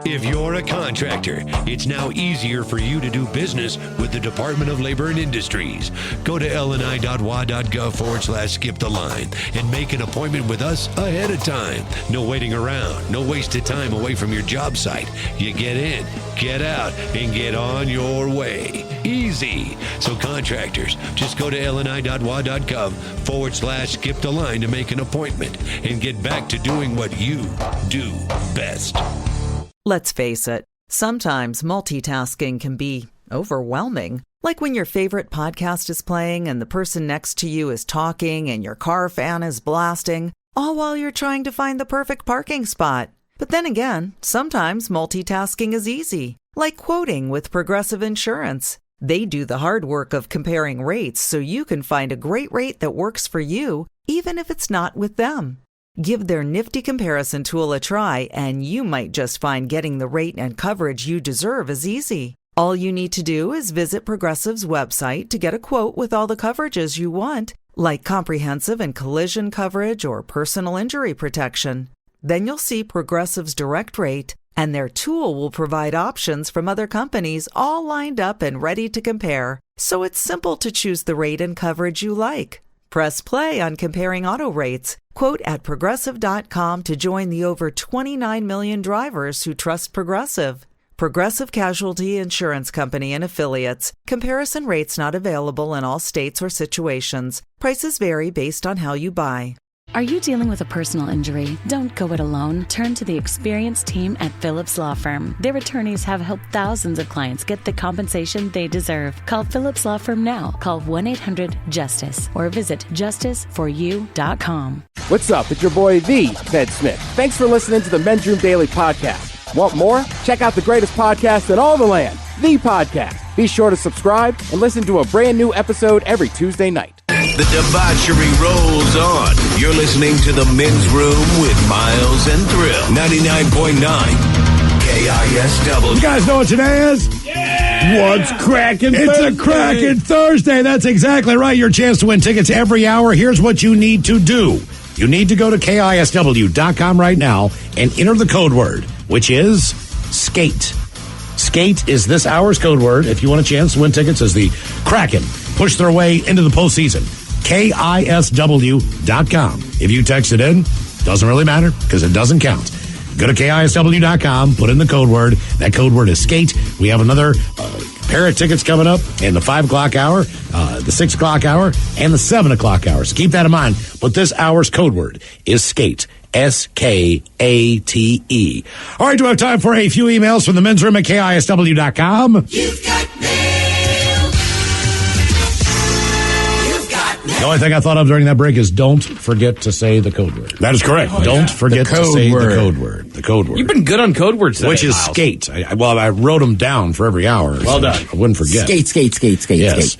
L: If you're a contractor, it's now easier for you to do business with the Department of Labor and Industries. Go to lni.wa.gov/skip the line and make an appointment with us ahead of time. No waiting around, no wasted time away from your job site. You get in, get out, and get on your way. Easy. So contractors, just go to lni.wa.gov/skip the line to make an appointment and get back to doing what you do best.
S: Let's face it, sometimes multitasking can be overwhelming. Like when your favorite podcast is playing and the person next to you is talking and your car fan is blasting, all while you're trying to find the perfect parking spot. But then again, sometimes multitasking is easy, like quoting with Progressive Insurance. They do the hard work of comparing rates so you can find a great rate that works for you, even if it's not with them. Give their nifty comparison tool a try, and you might just find getting the rate and coverage you deserve is easy. All you need to do is visit Progressive's website to get a quote with all the coverages you want, like comprehensive and collision coverage or personal injury protection. Then you'll see Progressive's direct rate, and their tool will provide options from other companies all lined up and ready to compare. So it's simple to choose the rate and coverage you like. Press play on comparing auto rates. Quote at Progressive.com to join the over 29 million drivers who trust Progressive. Progressive Casualty Insurance Company and Affiliates. Comparison rates not available in all states or situations. Prices vary based on how you buy.
W: Are you dealing with a personal injury? Don't go it alone. Turn to the experienced team at Phillips Law Firm. Their attorneys have helped thousands of clients get the compensation they deserve. Call Phillips Law Firm now. Call 1-800-JUSTICE or visit justiceforyou.com.
C: What's up? It's your boy, the Ted Smith. Thanks for listening to the Men's Room Daily Podcast. Want more? Check out the greatest podcast in all the land, The Podcast. Be sure to subscribe and listen to a brand new episode every Tuesday night.
T: The debauchery rolls on. You're listening to the Men's Room with Miles and Thrill. 99.9 KISW.
F: You guys know what today is?
G: Yeah! What's cracking Thursday?
F: It's a cracking Thursday. That's exactly right. Your chance to win tickets every hour. Here's what you need to do. You need to go to KISW.com right now and enter the code word, which is SKATE. SKATE is this hour's code word if you want a chance to win tickets as the Kraken push their way into the postseason. KISW.com. If you text it in, doesn't really matter because it doesn't count. Go to KISW.com, put in the code word. That code word is SKATE. We have another pair of tickets coming up in the 5 o'clock hour, the 6 o'clock hour, and the 7 o'clock hour. So keep that in mind. But this hour's code word is SKATE. SKATE. All right, do we have time for a few emails from the men's room at KISW.com?
T: You've got mail.
F: The only thing I thought of during that break is don't forget to say the code word.
G: That is correct.
F: Don't forget to say the code word. The code word.
M: You've been good on code words today,
F: which is
M: Miles.
F: SKATE. I wrote them down for every hour.
M: Well done.
F: I wouldn't forget.
N: Skate.
F: Yes.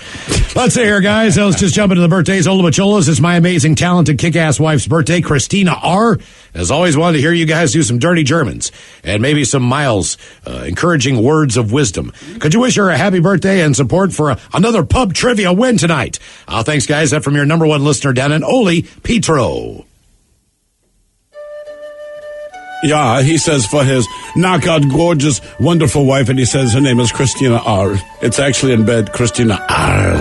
F: Let's see here, guys. Let's just jump into the birthdays. Ola Macholas is my amazing, talented, kick-ass wife's birthday. Christina R. As always, wanted to hear you guys do some dirty Germans and maybe some Miles encouraging words of wisdom. Could you wish her a happy birthday and support for another pub trivia win tonight? Thanks, guys. That from your number one listener down in Oli Petro.
G: Yeah, he says for his knockout, gorgeous, wonderful wife, and he says her name is Christina R. It's actually in bed, Christina R.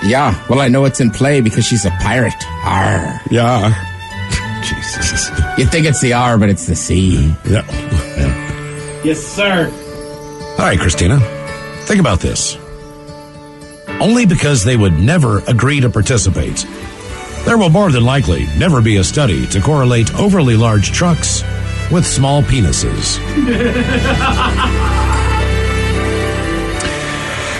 N: Yeah, well, I know it's in play because she's a pirate. R.
G: Yeah.
F: Jesus.
N: You'd think it's the R, but it's the C.
F: Yeah.
M: Yes, sir.
F: All right, Christina. Think about this. Only because they would never agree to participate, there will more than likely never be a study to correlate overly large trucks with small penises.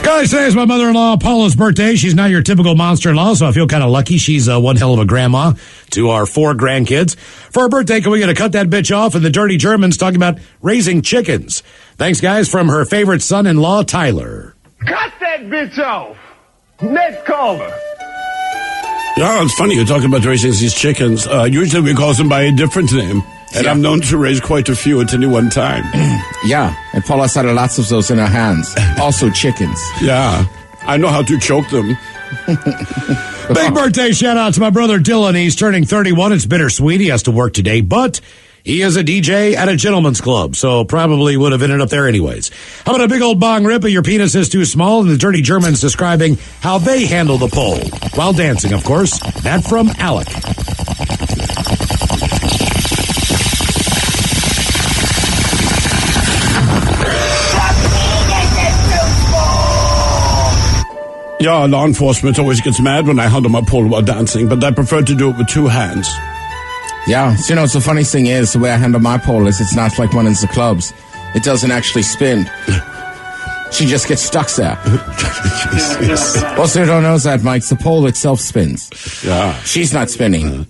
F: Guys, today is my mother-in-law, Paula's birthday. She's not your typical monster-in-law, so I feel kind of lucky. She's one hell of a grandma to our 4 grandkids. For her birthday, can we get a cut that bitch off? And the dirty Germans talking about raising chickens. Thanks, guys, from her favorite son-in-law, Tyler.
E: Cut that bitch off. Ned Calder.
G: Yeah, it's funny you're talking about raising these chickens. Usually we call them by a different name. And I'm known to raise quite a few at any one time.
N: Yeah, and Paula's had lots of those in her hands. Also chickens.
G: Yeah, I know how to choke them.
F: Big birthday shout out to my brother Dylan. He's turning 31. It's bittersweet. He has to work today, but he is a DJ at a gentleman's club, so probably would have ended up there anyways. How about a big old bong rip of your penis is too small, and the dirty Germans describing how they handle the pole while dancing, of course. That from Alec.
G: Yeah, law enforcement always gets mad when I handle my pole while dancing, but I prefer to do it with 2 hands.
N: Yeah, so, the funny thing is, the way I handle my pole is it's not like one in the clubs. It doesn't actually spin. She just gets stuck there. Also, you don't know that, Mike. The pole itself spins.
G: Yeah.
N: She's not spinning.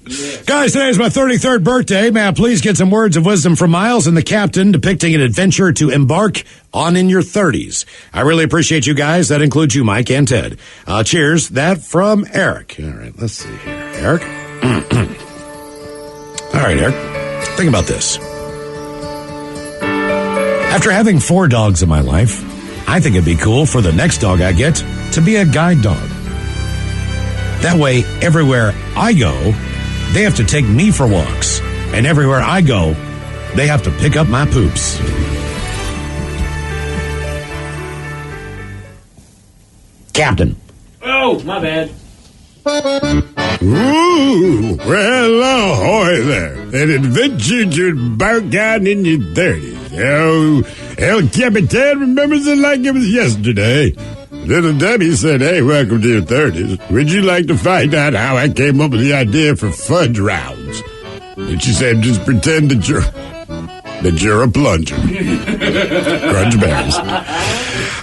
F: Guys, today is my 33rd birthday. May I please get some words of wisdom from Miles and the captain depicting an adventure to embark on in your 30s. I really appreciate you guys. That includes you, Mike and Ted. Cheers. That from Eric. All right, let's see here. Eric? All right, Eric. Think about this. After having 4 dogs in my life, I think it'd be cool for the next dog I get to be a guide dog. That way, everywhere I go, they have to take me for walks. And everywhere I go, they have to pick up my poops. Captain.
M: Oh, my bad.
G: Ooh, well, ahoy there. An adventure to embark on in your 30s. Oh, El Capitan remembers it like it was yesterday. Little Debbie said, hey, welcome to your 30s. Would you like to find out how I came up with the idea for fudge rounds? And she said, just pretend that you're a plunger. Crunch berries.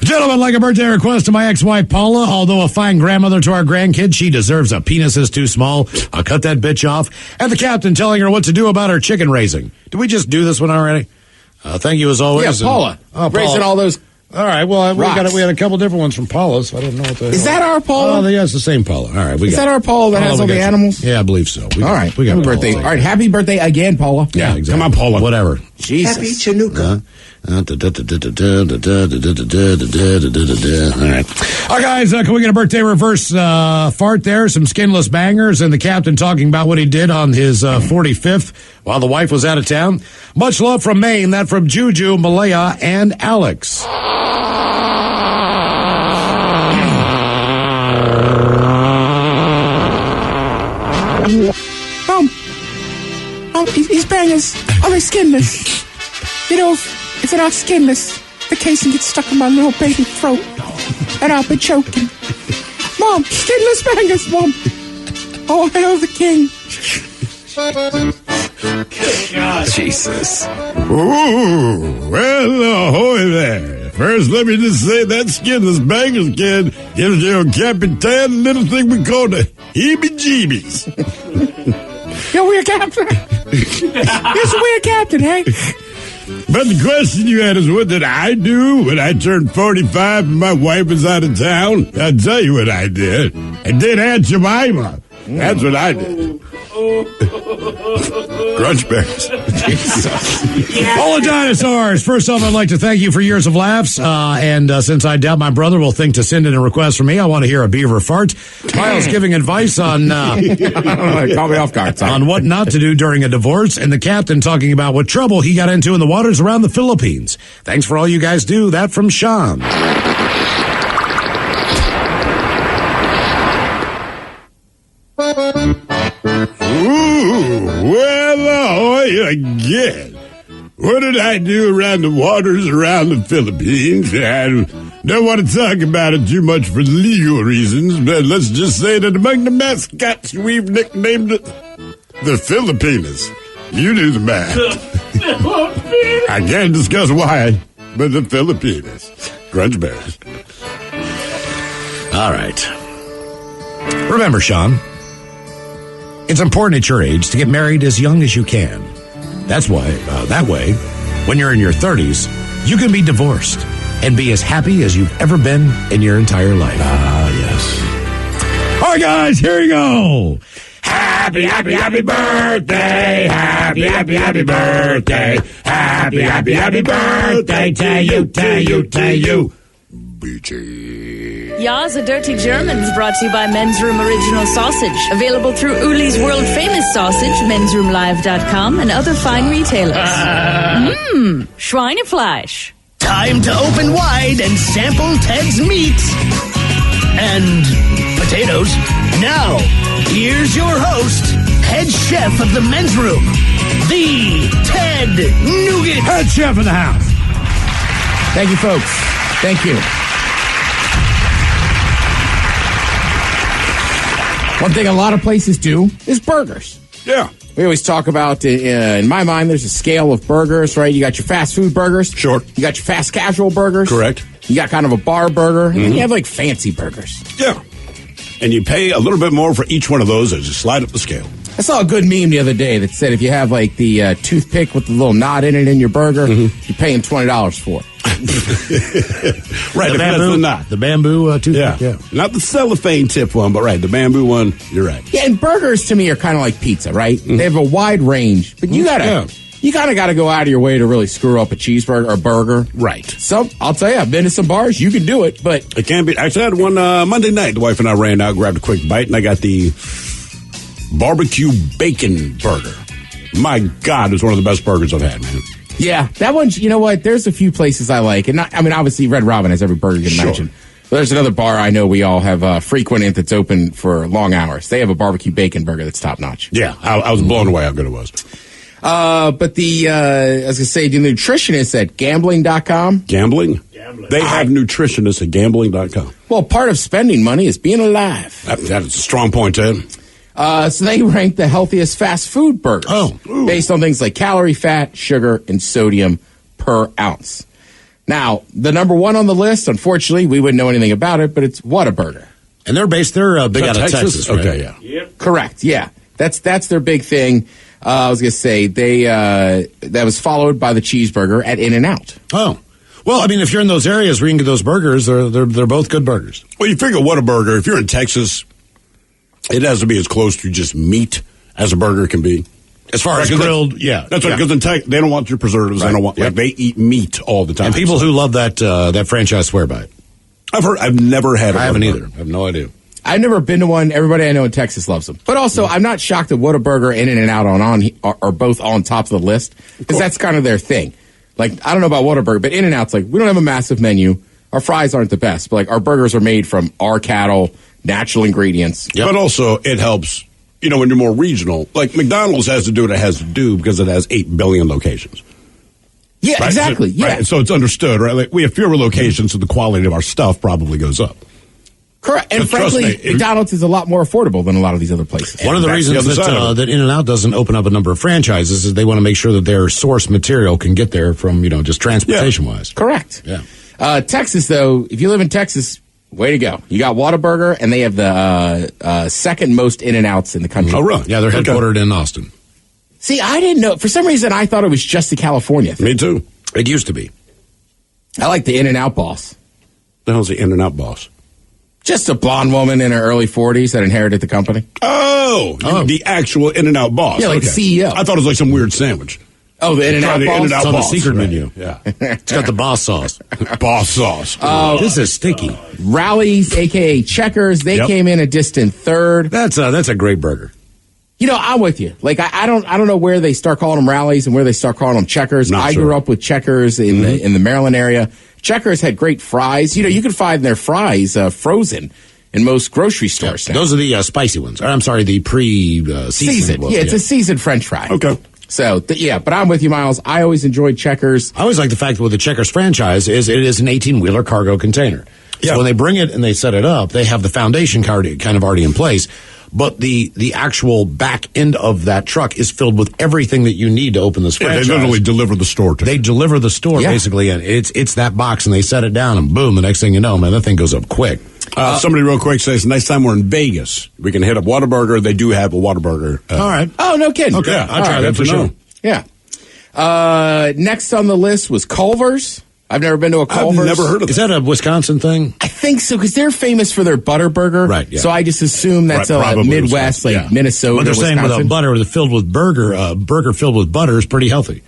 F: Gentlemen, like a birthday request to my ex-wife, Paula. Although a fine grandmother to our grandkids, she deserves a penis is too small. I'll cut that bitch off. And the captain telling her what to do about her chicken raising. Did we just do this one already? Thank you as always.
N: Yeah, Paula. Raising all those.
F: All right, well, we had a couple different ones from Paula, so I don't know what the hell.
N: Is that our Paula?
F: Oh, yeah, it's the same Paula. All right,
N: Is that our Paula that has all the animals?
F: Yeah, I believe so.
N: All right,
F: we got
N: birthday. All right, happy birthday again, Paula.
F: Yeah, exactly.
G: Come on, Paula.
F: Whatever.
N: Jesus.
P: Happy Chinooka.
F: All right. All right, guys, can we get a birthday reverse fart there? Some skinless bangers and the captain talking about what he did on his 45th while the wife was out of town. Much love from Maine. That from Juju, Malaya, and Alex.
N: These bangers are they skinless? If they're not skinless, the casing gets stuck in my little baby throat, and I'll be choking. Mom, skinless bangers, Mom. Oh, hail the king.
P: God. Jesus.
G: Ooh, well, ahoy there. First, let me just say that skinless bangers kid gives your Capitan a little thing we call the heebie-jeebies.
N: You're a weird captain. You're a weird captain, hey?
G: But the question you had is, what did I do when I turned 45 and my wife was out of town? I'll tell you what I did. I did Aunt Jemima. That's what I did. Crunch berries.
F: All the dinosaurs. First off, I'd like to thank you for years of laughs. And since I doubt my brother will think to send in a request for me, I want to hear a beaver fart. Miles giving advice on
N: call me off guard.
F: On what not to do during a divorce, and the captain talking about what trouble he got into in the waters around the Philippines. Thanks for all you guys do. That from Sean.
G: Ooh, well, ahoy again. What did I do around the waters around the Philippines? Don't want to talk about it too much for legal reasons, but let's just say that among the mascots, we've nicknamed it the Filipinas. You do the math. I can't discuss why, but the Filipinas. Crunchberries.
F: All right. Remember, Sean, it's important at your age to get married as young as you can. That's why, that way, when you're in your 30s, you can be divorced and be as happy as you've ever been in your entire life.
G: Yes.
F: All right, guys, here you go.
G: Happy, happy, happy birthday. Happy, happy, happy birthday. Happy, happy, happy birthday to you, to you, to you.
J: Ya's a Dirty Germans brought to you by Men's Room Original Sausage. Available through Uli's World Famous Sausage, mensroomlive.com, and other fine retailers. Schweinefleisch.
D: Time to open wide and sample Ted's meat and potatoes. Now, here's your host, head chef of the Men's Room, the Ted Nugent.
F: Head chef in the house.
N: Thank you, folks. Thank you. One thing a lot of places do is burgers.
G: Yeah.
N: We always talk about, in my mind, there's a scale of burgers, right? You got your fast food burgers.
G: Sure.
N: You got your fast casual burgers.
G: Correct.
N: You got kind of a bar burger. And then you have, like, fancy burgers.
G: Yeah. And you pay a little bit more for each one of those as you slide up the scale.
N: I saw a good meme the other day that said if you have, like, the toothpick with the little knot in it in your burger, you're paying $20 for it.
G: Right,
F: the
G: that's
F: bamboo,
G: the knot.
F: The bamboo toothpick, yeah.
G: Not the cellophane tip one, but right, the bamboo one, you're right.
N: Yeah, and burgers to me are kind of like pizza, right? They have a wide range, but you kind of got to go out of your way to really screw up a cheeseburger or burger.
G: Right.
N: So, I'll tell you, I've been to some bars, you can do it, but...
G: It can be. Actually, I had one Monday night. The wife and I ran out, grabbed a quick bite, and I got the barbecue bacon burger. My God, it's one of the best burgers I've had, man.
N: Yeah, that one's, you know what, there's a few places I like. And not, I mean, obviously, Red Robin has every burger you can imagine. But there's another bar I know we all have frequented that's open for long hours. They have a barbecue bacon burger that's top notch.
G: Yeah, I was blown away how good it was.
N: But I was going to say, the nutritionist at gambling.com.
G: Gambling? They have nutritionists at gambling.com.
N: Well, part of spending money is being alive.
G: That is a strong point, Ted.
N: So they rank the healthiest fast food burgers based on things like calorie, fat, sugar, and sodium per ounce. Now, the number one on the list, unfortunately, we wouldn't know anything about it, but it's Whataburger.
F: And they're big out of Texas, right?
G: Okay, yeah.
N: Yep. Correct, yeah. That's their big thing. I was going to say, that was followed by the cheeseburger at In-N-Out.
F: Oh. Well, I mean, if you're in those areas where you can get those burgers, they're both good burgers.
G: Well, you figure Whataburger, if you're in Texas, it has to be as close to just meat as a burger can be.
F: As far as grilled, yeah.
G: That's right, because they don't want your preservatives. Right. They don't want, like, they eat meat all the time.
F: And people who love that franchise swear by it.
G: I've never had it.
F: I haven't either. I have no idea.
N: I've never been to one. Everybody I know in Texas loves them. But also, I'm not shocked that Whataburger and In-N-Out are both on top of the list, because that's kind of their thing. Like, I don't know about Whataburger, but In-N-Out's like, we don't have a massive menu. Our fries aren't the best, but like, our burgers are made from our cattle, natural ingredients.
G: Yep. But also, it helps, when you're more regional. Like, McDonald's has to do what it has to do because it has 8 billion locations.
N: Yeah,
G: right?
N: exactly.
G: So,
N: yeah.
G: Right? So it's understood, right? Like, we have fewer locations, so the quality of our stuff probably goes up.
N: Correct. And frankly, McDonald's is a lot more affordable than a lot of these other places.
F: One of the reasons that In-N-Out doesn't open up a number of franchises is they want to make sure that their source material can get there from, just transportation-wise.
N: Correct.
F: Yeah.
N: Texas, though, if you live in Texas, way to go. You got Whataburger, and they have the second most In-N-Outs in the country.
G: Oh, really?
F: Yeah, they're headquartered in Austin.
N: See, I didn't know. For some reason, I thought it was just a California thing.
G: Me too.
F: It used to be.
N: I like the In-N-Out boss.
G: The hell's the In-N-Out boss?
N: Just a blonde woman in her early 40s that inherited the company.
G: Oh. The actual In-N-Out boss.
N: Yeah, like the CEO.
G: I thought it was like some weird sandwich.
N: Oh, the In-N-Out boss?
G: It's
F: on the secret
G: right.
F: menu.
G: Yeah.
F: It's got the boss sauce.
G: Boss sauce.
F: This is sticky.
N: Rallies, a.k.a. Checkers, they came in a distant third.
F: That's a great burger.
N: I'm with you. Like, I don't know where they start calling them Rallies and where they start calling them Checkers.
G: Not
N: I
G: sure.
N: grew up with Checkers in the Maryland area. Checkers had great fries. You can find their fries frozen in most grocery stores now.
F: Those are the spicy ones. I'm sorry, the pre-seasoned ones.
N: Yeah, it's a seasoned French fry.
G: Okay.
N: So, but I'm with you, Miles. I always enjoyed Checkers.
F: I always like the fact that with the Checkers franchise is it is an 18-wheeler cargo container. Yeah. So when they bring it and they set it up, they have the foundation kind of already in place. But the actual back end of that truck is filled with everything that you need to open this franchise.
G: They literally deliver the store to you.
F: They deliver the store, basically, and it's that box, and they set it down, and boom, the next thing you know, man, that thing goes up quick.
G: Somebody real quick says, next time we're in Vegas, we can hit up Whataburger. They do have a Whataburger.
F: All right.
N: Oh, no kidding.
G: Okay,
N: Yeah,
G: I'll try that for sure.
N: Yeah. Next on the list was Culver's. I've never been to a Culver's.
G: I've never heard of it.
F: Is that a Wisconsin thing?
N: I think so, because they're famous for their butter burger.
F: Right, yeah.
N: So I just assume that's a Midwest, Minnesota,
F: But they're saying with a butter filled with burger filled with butter is pretty healthy.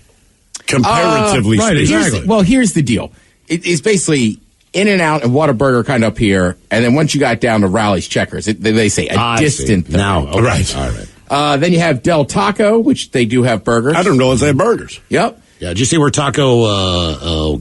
G: Comparatively speaking.
F: Exactly.
N: Here's the deal. It's basically In-N-Out and Whataburger kind of up here, and then once you got down to Rally's Checkers, they say a distant third.
F: Now, okay.
G: Right.
F: All right.
N: Then you have Del Taco, which they do have burgers.
G: I don't know if they have burgers.
N: Yep.
F: Yeah, did you see where Taco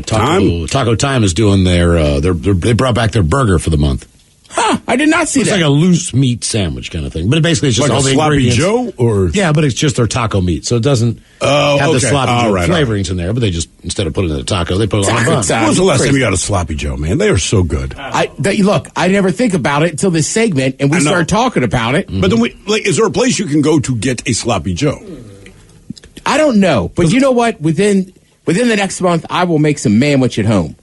F: Time is doing they brought back their burger for the month.
N: Huh, I did not see
F: that. It's like a loose meat sandwich kind of thing. But basically it's just
G: like
F: all
G: a
F: the
G: sloppy
F: ingredients.
G: Joe? Or?
F: Yeah, but it's just their taco meat. So it doesn't have the sloppy Joe flavorings in there. But they just, instead of putting it in a taco, they put it on a bun.
G: When was the last time you got a sloppy Joe, man? They are so good.
N: Look, I never think about it until this segment, and we start talking about it.
G: Mm-hmm. But then is there a place you can go to get a sloppy Joe?
N: I don't know. But you know what? Within the next month, I will make some manwich at home.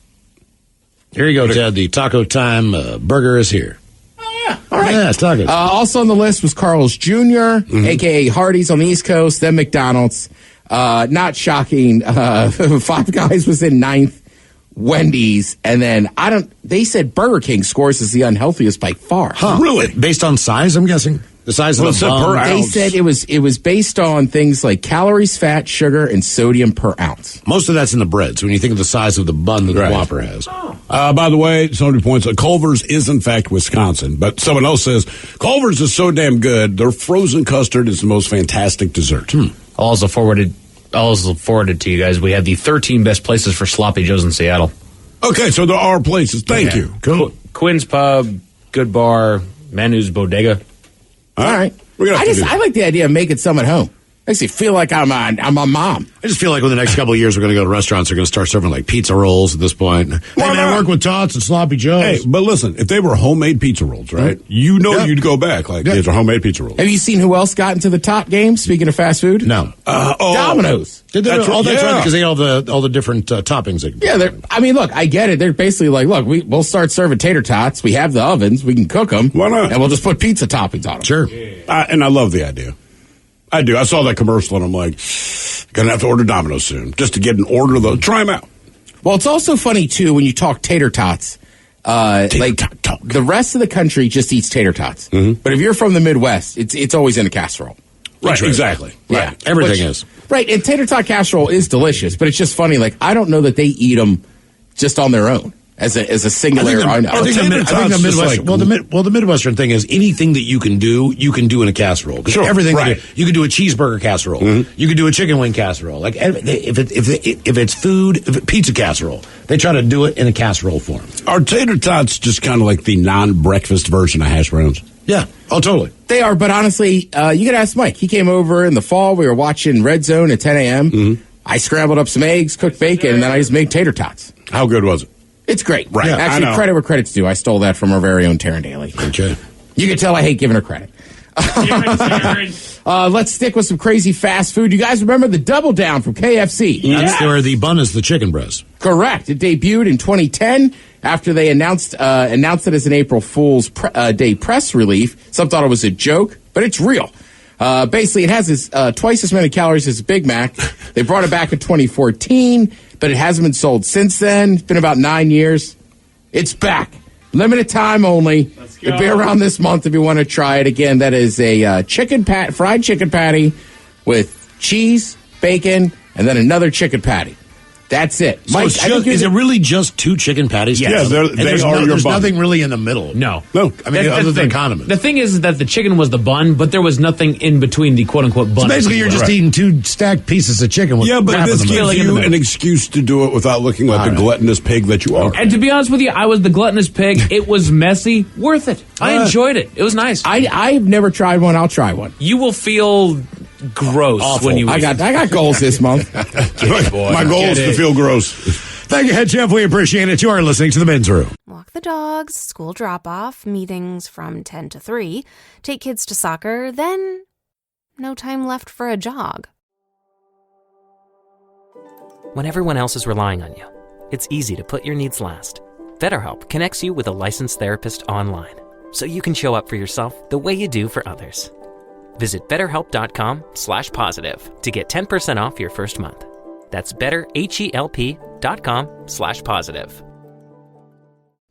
F: Here you go, Ted. The Taco Time burger is here.
N: Oh, yeah. All right.
F: Yeah, tacos.
N: Also on the list was Carl's Jr., a.k.a. Hardee's on the East Coast, then McDonald's. Not shocking. Five Guys was in ninth, Wendy's, and then they said Burger King scores as the unhealthiest by far.
F: Huh. Really? Based on size, I'm guessing? The size of the bun?
N: They said it was based on things like calories, fat, sugar, and sodium per ounce.
F: Most of that's in the bread. So when you think of the size of the bun that the Whopper has.
G: By the way, somebody points out Culver's is in fact Wisconsin, but someone else says Culver's is so damn good. Their frozen custard is the most fantastic dessert.
M: I'll also forward it to you guys. We have the 13 best places for sloppy joes in Seattle.
G: Okay, so there are places. Thank you.
M: Cool. Quinn's Pub, Good Bar, Manu's Bodega.
N: All right. I like the idea of making some at home. Makes me feel like I'm a mom.
F: I just feel like within the next couple of years, we're going to go to restaurants. They're going to start serving like pizza rolls at this point. Hey, man, I work with Tots and Sloppy Joes.
G: Hey, but listen, if they were homemade pizza rolls, right? You'd go back. Like, these are homemade pizza rolls.
N: Have you seen who else got into the top game, speaking of fast food?
F: No.
N: Domino's.
F: That's right, because they had all the different toppings.
N: Look, I get it. They're basically like, look, we'll start serving tater tots. We have the ovens. We can cook them.
G: Why not?
N: And we'll just put pizza toppings on them.
F: Sure.
G: And I love the idea. I do. I saw that commercial and I'm like, gonna have to order Domino's soon just to get an order of those. Try them out.
N: Well, it's also funny too when you talk tater tots. The rest of the country just eats tater tots, but if you're from the Midwest, it's always in a casserole.
G: Right. Exactly.
N: Yeah.
G: Right.
F: Everything is.
N: Right. And tater tot casserole is delicious, but it's just funny. Like, I don't know that they eat them just on their own. As a singular,
F: I think the Midwestern thing is anything that you can do in a casserole.
G: Sure,
F: everything you can do a cheeseburger casserole, you can do a chicken wing casserole. Like if it's food, pizza casserole, they try to do it in a casserole form.
G: Are tater tots just kind of like the non-breakfast version of hash browns?
F: Yeah. Oh, totally.
N: They are, but honestly, you could ask Mike. He came over in the fall. We were watching Red Zone at 10 a.m. I scrambled up some eggs, cooked bacon, and then I just made tater tots.
G: How good was it?
N: It's great.
G: Right. Yeah,
N: actually, credit where credit's due. I stole that from our very own Taryn Daly.
F: Okay.
N: You can tell I hate giving her credit. Let's stick with some crazy fast food. You guys remember the Double Down from KFC?
F: That's where the bun is the chicken breast.
N: Correct. It debuted in 2010 after they announced it as an April Fool's Day press relief. Some thought it was a joke, but it's real. Basically, it has twice as many calories as a Big Mac. They brought it back in 2014, but it hasn't been sold since then. It's been about 9 years. It's back. Limited time only. It'll be around this month if you want to try it again. That is a fried chicken patty with cheese, bacon, and then another chicken patty. That's it.
F: So
N: Mike,
F: is it really just two chicken patties?
G: Yes. Yeah,
F: there's nothing really in the middle.
M: No.
F: I mean, other than condiments.
M: The thing is that the chicken was the bun, but there was nothing in between the quote-unquote bun.
F: So basically, you're just eating two stacked pieces of chicken. With
G: but this gives you an excuse to do it without looking like the gluttonous pig that you are.
M: And to be honest with you, I was the gluttonous pig. It was messy. Worth it. I enjoyed it. It was nice.
N: I've never tried one. I'll try one.
M: You will feel gross
G: Awful.
M: when you.
N: I got goals this month.
G: My goal is to feel gross. Thank you, Head Chef. We appreciate it. You are listening to the Men's Room.
Q: Walk the dogs, school drop-off, meetings from 10 to 3, take kids to soccer, then no time left for a jog.
U: When everyone else is relying on you, it's easy to put your needs last. BetterHelp connects you with a licensed therapist online, so you can show up for yourself the way you do for others. Visit BetterHelp.com/positive to get 10% off your first month. That's BetterHelp.com/positive.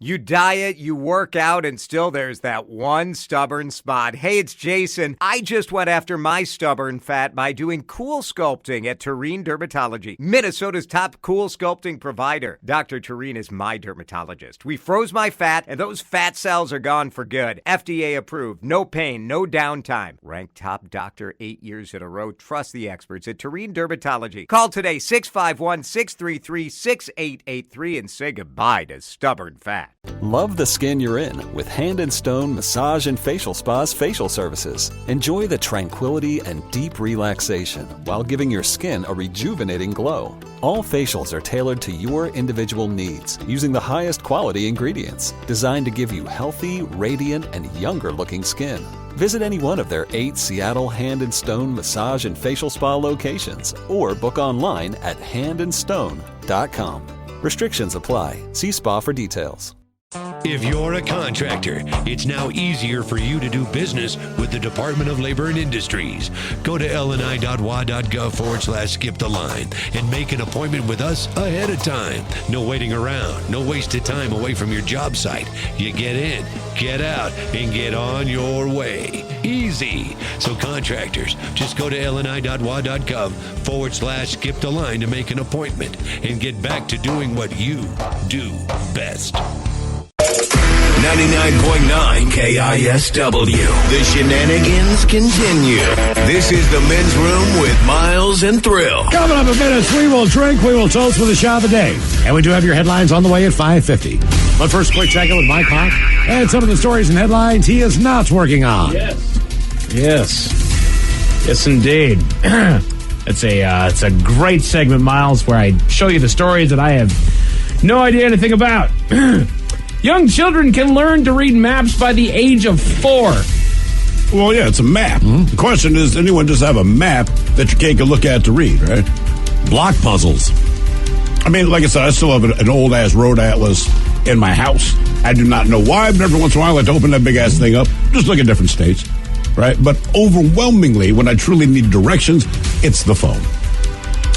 V: You diet, you work out, and still there's that one stubborn spot. Hey, it's Jason. I just went after my stubborn fat by doing cool sculpting at Tureen Dermatology, Minnesota's top cool sculpting provider. Dr. Tureen is my dermatologist. We froze my fat, and those fat cells are gone for good. FDA approved, no pain, no downtime. Ranked top doctor 8 years in a row. Trust the experts at Tureen Dermatology. Call today, 651-633-6883, and say goodbye to stubborn fat.
K: Love the skin you're in with Hand & Stone Massage and Facial Spa's facial services. Enjoy the tranquility and deep relaxation while giving your skin a rejuvenating glow. All facials are tailored to your individual needs using the highest quality ingredients designed to give you healthy, radiant, and younger-looking skin. Visit any one of their 8 Seattle Hand & Stone Massage and Facial Spa locations or book online at handandstone.com. Restrictions apply. See spa for details.
L: If you're a contractor, it's now easier for you to do business with the Department of Labor and Industries. Go to lni.wa.gov/skip the line and make an appointment with us ahead of time. No waiting around, no wasted time away from your job site. You get in, get out, and get on your way. Easy. So contractors, just go to lni.wa.gov/skip the line to make an appointment and get back to doing what you do best.
T: 99.9 KISW. The shenanigans continue. This is the Men's Room with Miles and Thrill.
F: Coming up in minutes, we will drink, we will toast with a shot of the day. And we do have your headlines on the way at 5:50. But first, quick check-in with Mike Hawk and some of the stories and headlines he is not working on.
M: Yes, indeed. It's a great segment, Miles, where I show you the stories that I have no idea anything about. Young children can learn to read maps by the age of 4.
G: Well, yeah, it's a map. The question is, anyone just have a map that your kid can look at to read, right?
F: Block puzzles.
G: I mean, like I said, I still have an old-ass road atlas in my house. I do not know why, but every once in a while I like to open that big-ass thing up, just look at different states, right? But overwhelmingly, when I truly need directions, it's the phone.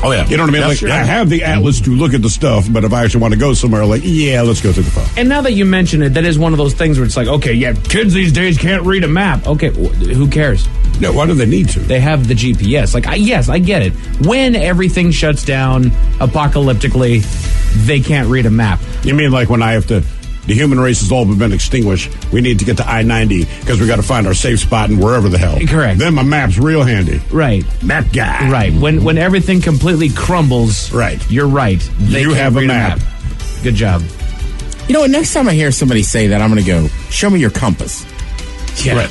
F: Oh, yeah.
G: You know what I mean? Like, I have the atlas to look at the stuff, but if I actually want to go somewhere, like, yeah, let's go through the phone.
M: And now that you mention it, that is one of those things where it's like, okay, yeah, kids these days can't read a map. Okay, who cares?
G: Yeah, why do they need to?
M: They have the GPS. Like, yes, I get it. When everything shuts down apocalyptically, they can't read a map.
G: You mean like when I have to... The human race has all been extinguished. We need to get to I-90 because we got to find our safe spot in wherever the hell.
M: Correct.
G: Then my map's real handy.
M: Right.
G: Map guy.
M: Right. When everything completely crumbles.
G: Right.
M: You're right.
G: You have a map.
M: Good job.
N: You know what? Next time I hear somebody say that, I'm going to go, show me your compass.
M: Yeah.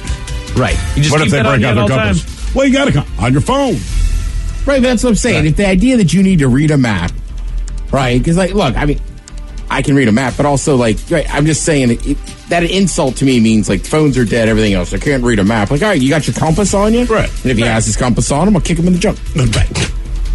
M: Right. You just
G: what
M: keep
G: if they
M: that
G: break
M: on
G: out their
M: all
G: compass?
M: time.
G: Well, you got to come on your phone.
N: Right, that's what I'm saying.
G: Right.
N: If the idea that you need to read a map, right? Because, like, look, I mean, I can read a map, but also, like, right, I'm just saying that an insult to me means, like, phones are dead, everything else. I can't read a map. Like, all right, you got your compass on you?
G: Right.
N: And if he has his compass on him, I'll kick him in the junk.
G: Right.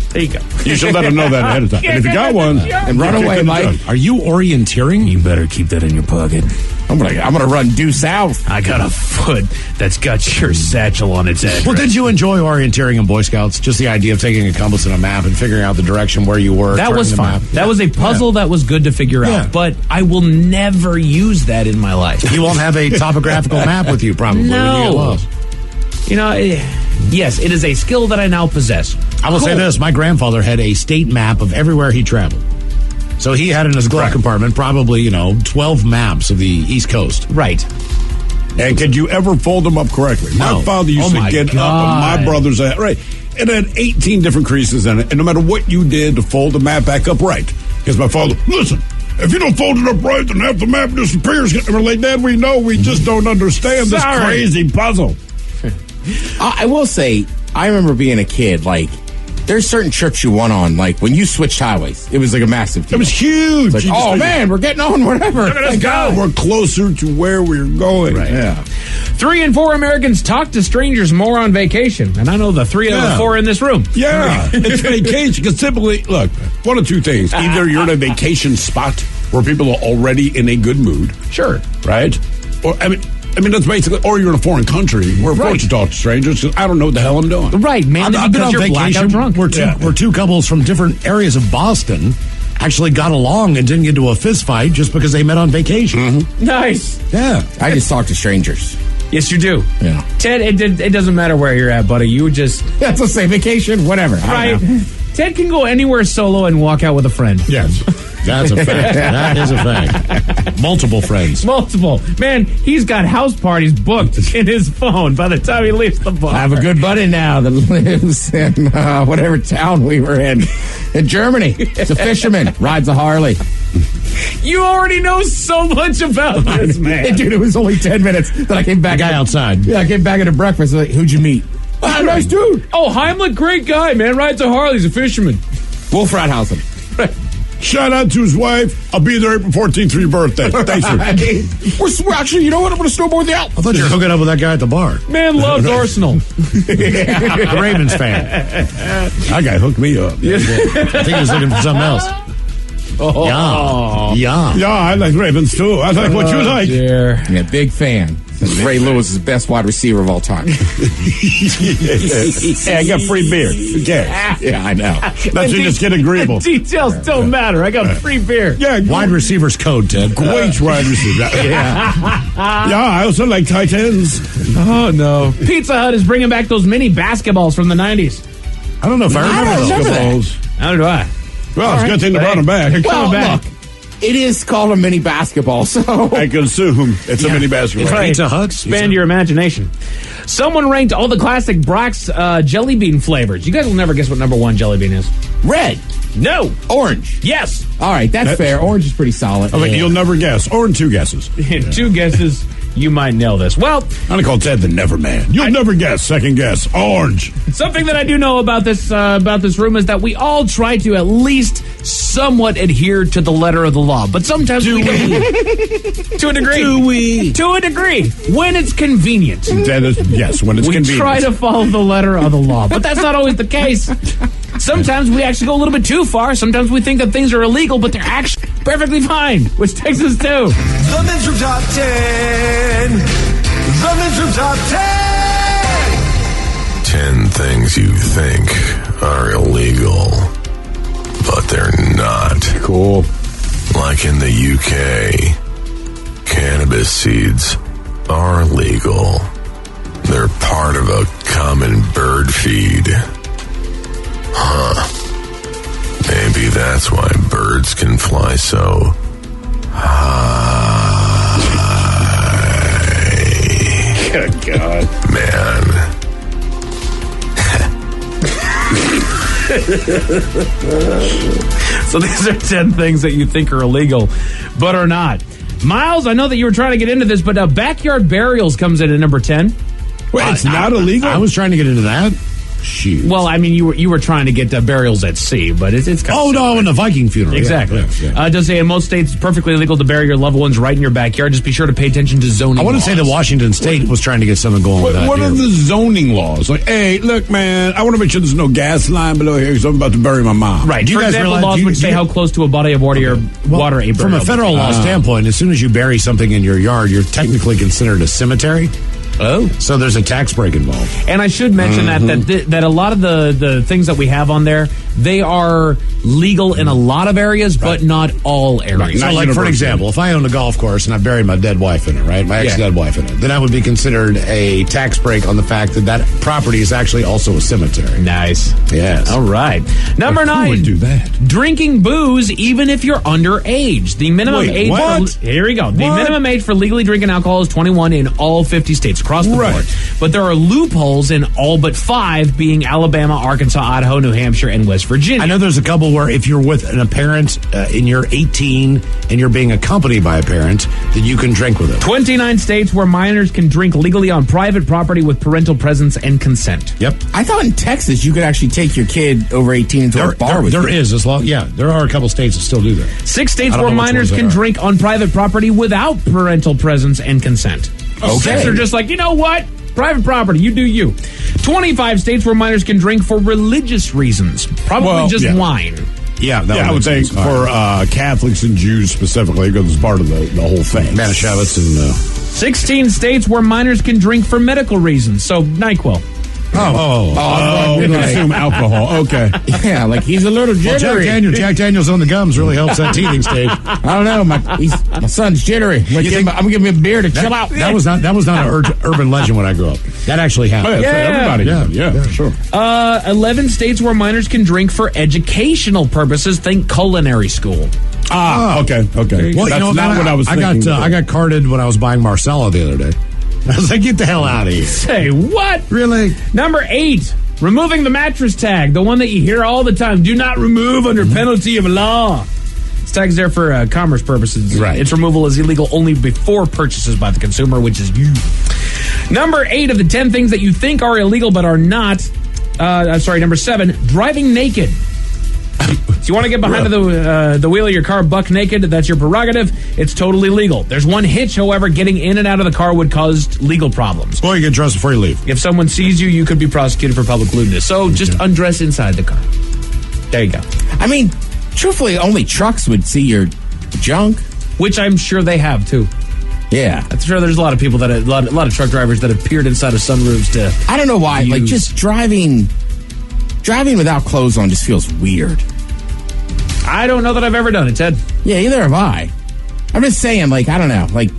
M: There you go.
G: You should let him know that ahead of time. And if you got one,
N: and run away, Mike.
F: Are you orienteering?
M: You better keep that in your pocket.
N: I'm gonna run due south.
M: I got a foot that's got your satchel on its address.
F: Well, did you enjoy orienteering in Boy Scouts? Just the idea of taking a compass and a map and figuring out the direction where you were.
M: That was fun. That was a puzzle that was good to figure out. But I will never use that in my life.
F: You won't have a topographical map with you, probably.
M: No.
F: When you get lost.
M: You know, yes, it is a skill that I now possess.
F: I will say this. My grandfather had a state map of everywhere he traveled. So he had in his glove compartment probably, 12 maps of the East Coast.
M: Right.
G: And could you ever fold them up correctly?
F: No.
G: My father used to get up on my brother's head. Right. It had 18 different creases in it. And no matter what you did to fold the map back up right. Because my father, listen, if you don't fold it up right, then half the map disappears. And we're like, Dad, we know. We just don't understand this crazy puzzle.
N: I will say, I remember being a kid, like, there's certain trips you went on, like when you switched highways, it was like a massive deal.
G: It was huge.
N: Like, oh man, we're getting on whatever.
G: Let's go. We're closer to where we're going.
M: Right.
G: Yeah.
M: 3 in 4 Americans talk to strangers more on vacation. And I know the 3 out of the 4 in this room.
G: Yeah. It's vacation. Because typically, look, one of two things. Either you're in a vacation spot where people are already in a good mood.
M: Sure.
G: Right? Or, I mean, that's basically, or you're in a foreign country where, of course, you talk to strangers because I don't know what the hell I'm doing.
M: Right, man.
F: I've been on vacation
M: drunk.
F: Where two couples from different areas of Boston actually got along and didn't get into a fist fight just because they met on vacation.
M: Mm-hmm. Nice.
F: Yeah.
N: I just talk to strangers.
M: Yes, you do.
N: Yeah.
M: Ted, it doesn't matter where you're at, buddy. You just...
N: Let's say vacation, whatever.
M: Right. Ted can go anywhere solo and walk out with a friend.
F: Yes. That's a fact. That is a fact. Multiple friends.
M: Multiple. Man, he's got house parties booked in his phone by the time he leaves the bar.
N: I have a good buddy now that lives in whatever town we were in Germany. He's a fisherman, rides a Harley.
M: You already know so much about this, man.
N: Dude, it was only 10 minutes that I came back.
F: The guy outside.
N: Yeah, I came back into breakfast. Like, who'd you meet? Oh, nice dude.
M: Oh, Heimlich, great guy, man. Rides a Harley. He's a fisherman.
N: Wolf Rathhausen.
G: Shout out to his wife. I'll be there April 14th for your birthday. Thanks, sir.
N: We're actually, you know what? I'm going to snowboard the Alps.
F: I thought you were hooking up with that guy at the bar.
M: Man loves Arsenal.
F: The Ravens fan.
G: That guy hooked me up.
F: I think he was looking for something else.
M: Oh.
F: Yeah.
G: Yeah, I like Ravens too. I like what you like.
M: Dear.
N: Yeah, big fan. Ray Lewis is the best wide receiver of all time.
G: Hey, I got free beer. Who cares?
N: Yeah, I know.
G: Let's just get agreeable.
M: Details don't matter. I got free beer.
G: Yeah,
F: wide receivers code, Ted.
G: Great wide receiver. Yeah. I also like tight ends.
M: Oh, no. Pizza Hut is bringing back those mini basketballs from the 90s.
F: I don't know if I remember those.
G: Basketballs.
M: How do I?
G: Well, it's a good thing they brought them back.
M: They're coming back.
N: Look, it is called a mini basketball, so
G: I can assume it's a mini basketball.
M: Right.
F: Pizza Hut.
M: Expand your imagination. Someone ranked all the classic Brock's jelly bean flavors. You guys will never guess what number 1 jelly bean is.
N: red,
M: No.
N: orange.
M: Yes.
N: All right, that's fair. Orange is pretty solid.
G: I mean, you'll never guess. Or in 2 guesses.
M: In 2 guesses, you might nail this. Well,
G: I'm going to call Ted the Never Man. You'll never guess. Second guess. Orange.
M: something that I do know about this room is that we all try to at least somewhat adhere to the letter of the law, but sometimes we don't. To a degree.
G: Do we?
M: To a degree. When it's convenient.
G: That is, yes, when it's
M: We
G: convenient.
M: try to follow the letter of the law, but that's not always the case. Sometimes we actually go a little bit too far. Sometimes we think that things are illegal, but they're actually perfectly fine, which takes us to
A: The Men's Room Top 10. The Men's Room Top 10.
T: 10 things you think are illegal, but they're not.
N: Cool.
T: Like in the UK, cannabis seeds are legal. They're part of a common bird feed. Huh. Maybe that's why birds can fly so high.
G: Good God.
T: Man.
M: So these are 10 things that you think are illegal, but are not. Miles, I know that you were trying to get into this, but backyard burials comes in at number 10.
G: Wait, it's not illegal?
F: I was trying to get into that. Shoot.
M: Well, I mean, you were trying to get burials at sea, but it's kind of
F: Oh, no, in the Viking funeral.
M: Exactly.
F: Yeah.
M: It does say in most states it's perfectly legal to bury your loved ones right in your backyard. Just be sure to pay attention to zoning
F: I want to say that
M: laws.
F: Washington State was trying to get something going with that.
G: What are
F: here.
G: the zoning laws? Like, hey, look, man, I want to make sure there's no gas line below here because I'm about to bury my mom.
M: Right.
F: Do you
M: For
F: guys
M: example,
F: realize-
M: laws
F: do you-
M: would say
F: do you-
M: how close to a body of water or water a
F: From a
M: burial
F: federal law standpoint, as soon as you bury something in your yard, you're technically considered a cemetery.
M: Oh.
F: So there's a tax break involved.
M: And I should mention that a lot of the things that we have on there, they are legal in a lot of areas, but not all areas.
F: Right. So, like, for an example, if I owned a golf course and I buried my dead wife in it, right? My ex-dead wife in it, then that would be considered a tax break on the fact that that property is actually also a cemetery.
M: Nice.
F: Yes.
M: All right. Number 9.
G: Who would do that?
M: Drinking booze even if you're underage. The minimum
G: Wait,
M: age
G: what?
M: here we go. The
G: What?
M: minimum age for legally drinking alcohol is 21 in all 50 states across the
G: Right.
M: board. But there are loopholes in all but 5, being Alabama, Arkansas, Idaho, New Hampshire, and West Virginia.
F: I know there's a couple where if you're with a parent and you're 18 and you're being accompanied by a parent, then you can drink with them.
M: 29 states where minors can drink legally on private property with parental presence and consent.
F: Yep.
N: I thought in Texas you could actually take your kid over 18 into a bar with you.
F: There is, there are a couple states that still do that.
M: 6 states where minors can drink on private property without parental presence and consent.
N: Okay.
M: 6 are just like, you know what? Private property, you do you. 25 states where minors can drink for religious reasons. Probably just wine.
G: Yeah, I would think for Catholics and Jews specifically, because it's part of the whole thing.
F: Manischewitz and
M: 16 states where minors can drink for medical reasons. So NyQuil.
G: We consume alcohol. Okay.
N: Yeah, like he's a little jittery.
F: Well, Jack Daniels on the gums really helps that teething stage.
N: I don't know. My son's jittery. I'm gonna give him a beer to chill out.
F: That was not an urban legend when I grew up. That actually happened.
G: Everybody. Yeah, sure.
M: 11 states where minors can drink for educational purposes. Think culinary school.
G: Okay.
F: Well,
G: that's not what I was thinking.
F: I got carded when I was buying Marcella the other day. I was like, get the hell out of here.
M: Say what?
F: Really?
M: Number 8, removing the mattress tag, the one that you hear all the time. Do not remove under penalty of law. This tag's there for commerce purposes.
F: Right.
M: Its removal is illegal only before purchases by the consumer, which is you. Number 8 of the 10 things that you think are illegal but are not. Number 7, driving naked. If you want to get behind the wheel of your car buck naked, that's your prerogative. It's totally legal. There's one hitch, however, getting in and out of the car would cause legal problems.
F: Or you get dressed before you leave.
M: If someone sees you, you could be prosecuted for public lewdness. So just undress inside the car. There you go.
N: I mean, truthfully, only trucks would see your junk.
M: Which I'm sure they have, too.
N: Yeah.
M: I'm sure there's a lot of people, a lot of truck drivers that have peered inside of sunroofs to
N: I don't know why. Like, just driving without clothes on just feels weird.
M: I don't know that I've ever done it, Ted.
N: Yeah, either have I. I'm just saying, like, I don't know. Like,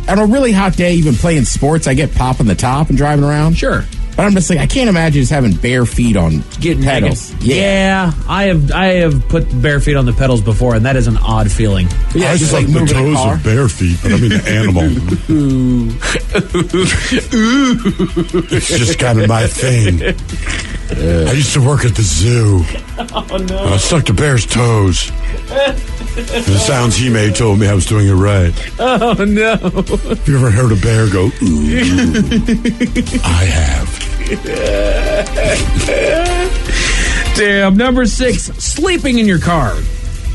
N: on a really hot day, even playing sports, I get popping the top and driving around.
M: Sure.
N: But I'm just like, I can't imagine just having bare feet on pedals.
M: Yeah, I have put bare feet on the pedals before, and that is an odd feeling.
G: Yeah, I just like the toes of bare feet, but I mean the animal. It's just kind of my thing. I used to work at the zoo.
M: Oh, no.
G: I stuck to bear's toes. The sounds he made told me I was doing it right.
M: Oh, no.
G: Have you ever heard a bear go, ooh? I have.
M: Damn. Number 6, sleeping in your car.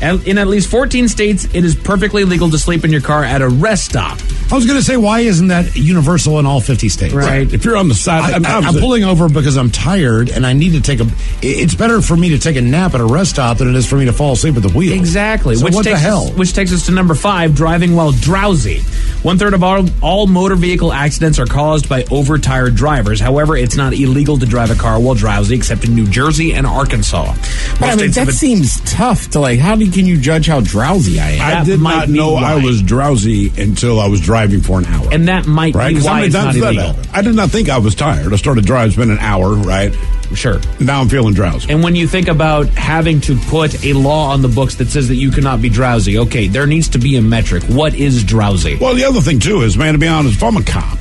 M: In at least 14 states, it is perfectly legal to sleep in your car at a rest stop.
F: I was going to say, why isn't that universal in all 50 states?
M: Right.
G: If you're on the side,
F: I'm pulling over because I'm tired and I need to take it's better for me to take a nap at a rest stop than it is for me to fall asleep at the wheel.
M: Exactly.
F: So what the hell?
M: Which takes us to number 5, driving while drowsy. 1/3 of all motor vehicle accidents are caused by overtired drivers. However, it's not illegal to drive a car while drowsy, except in New Jersey and Arkansas.
N: But I mean, that seems tough to like. How can you judge how drowsy I am?
G: I did not know I was drowsy until I was driving for an hour.
M: And that might be why it's not illegal.
G: I did not think I was tired. I started driving, it's been an hour, right?
M: Sure.
G: Now I'm feeling drowsy.
M: And when you think about having to put a law on the books that says that you cannot be drowsy, okay, there needs to be a metric. What is drowsy?
G: Well, the other thing, too, is, man, to be honest, if I'm a cop,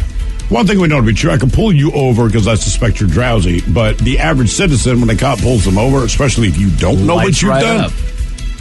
G: one thing we know to be true, I can pull you over because I suspect you're drowsy, but the average citizen, when a cop pulls them over, especially if you don't know what you've done,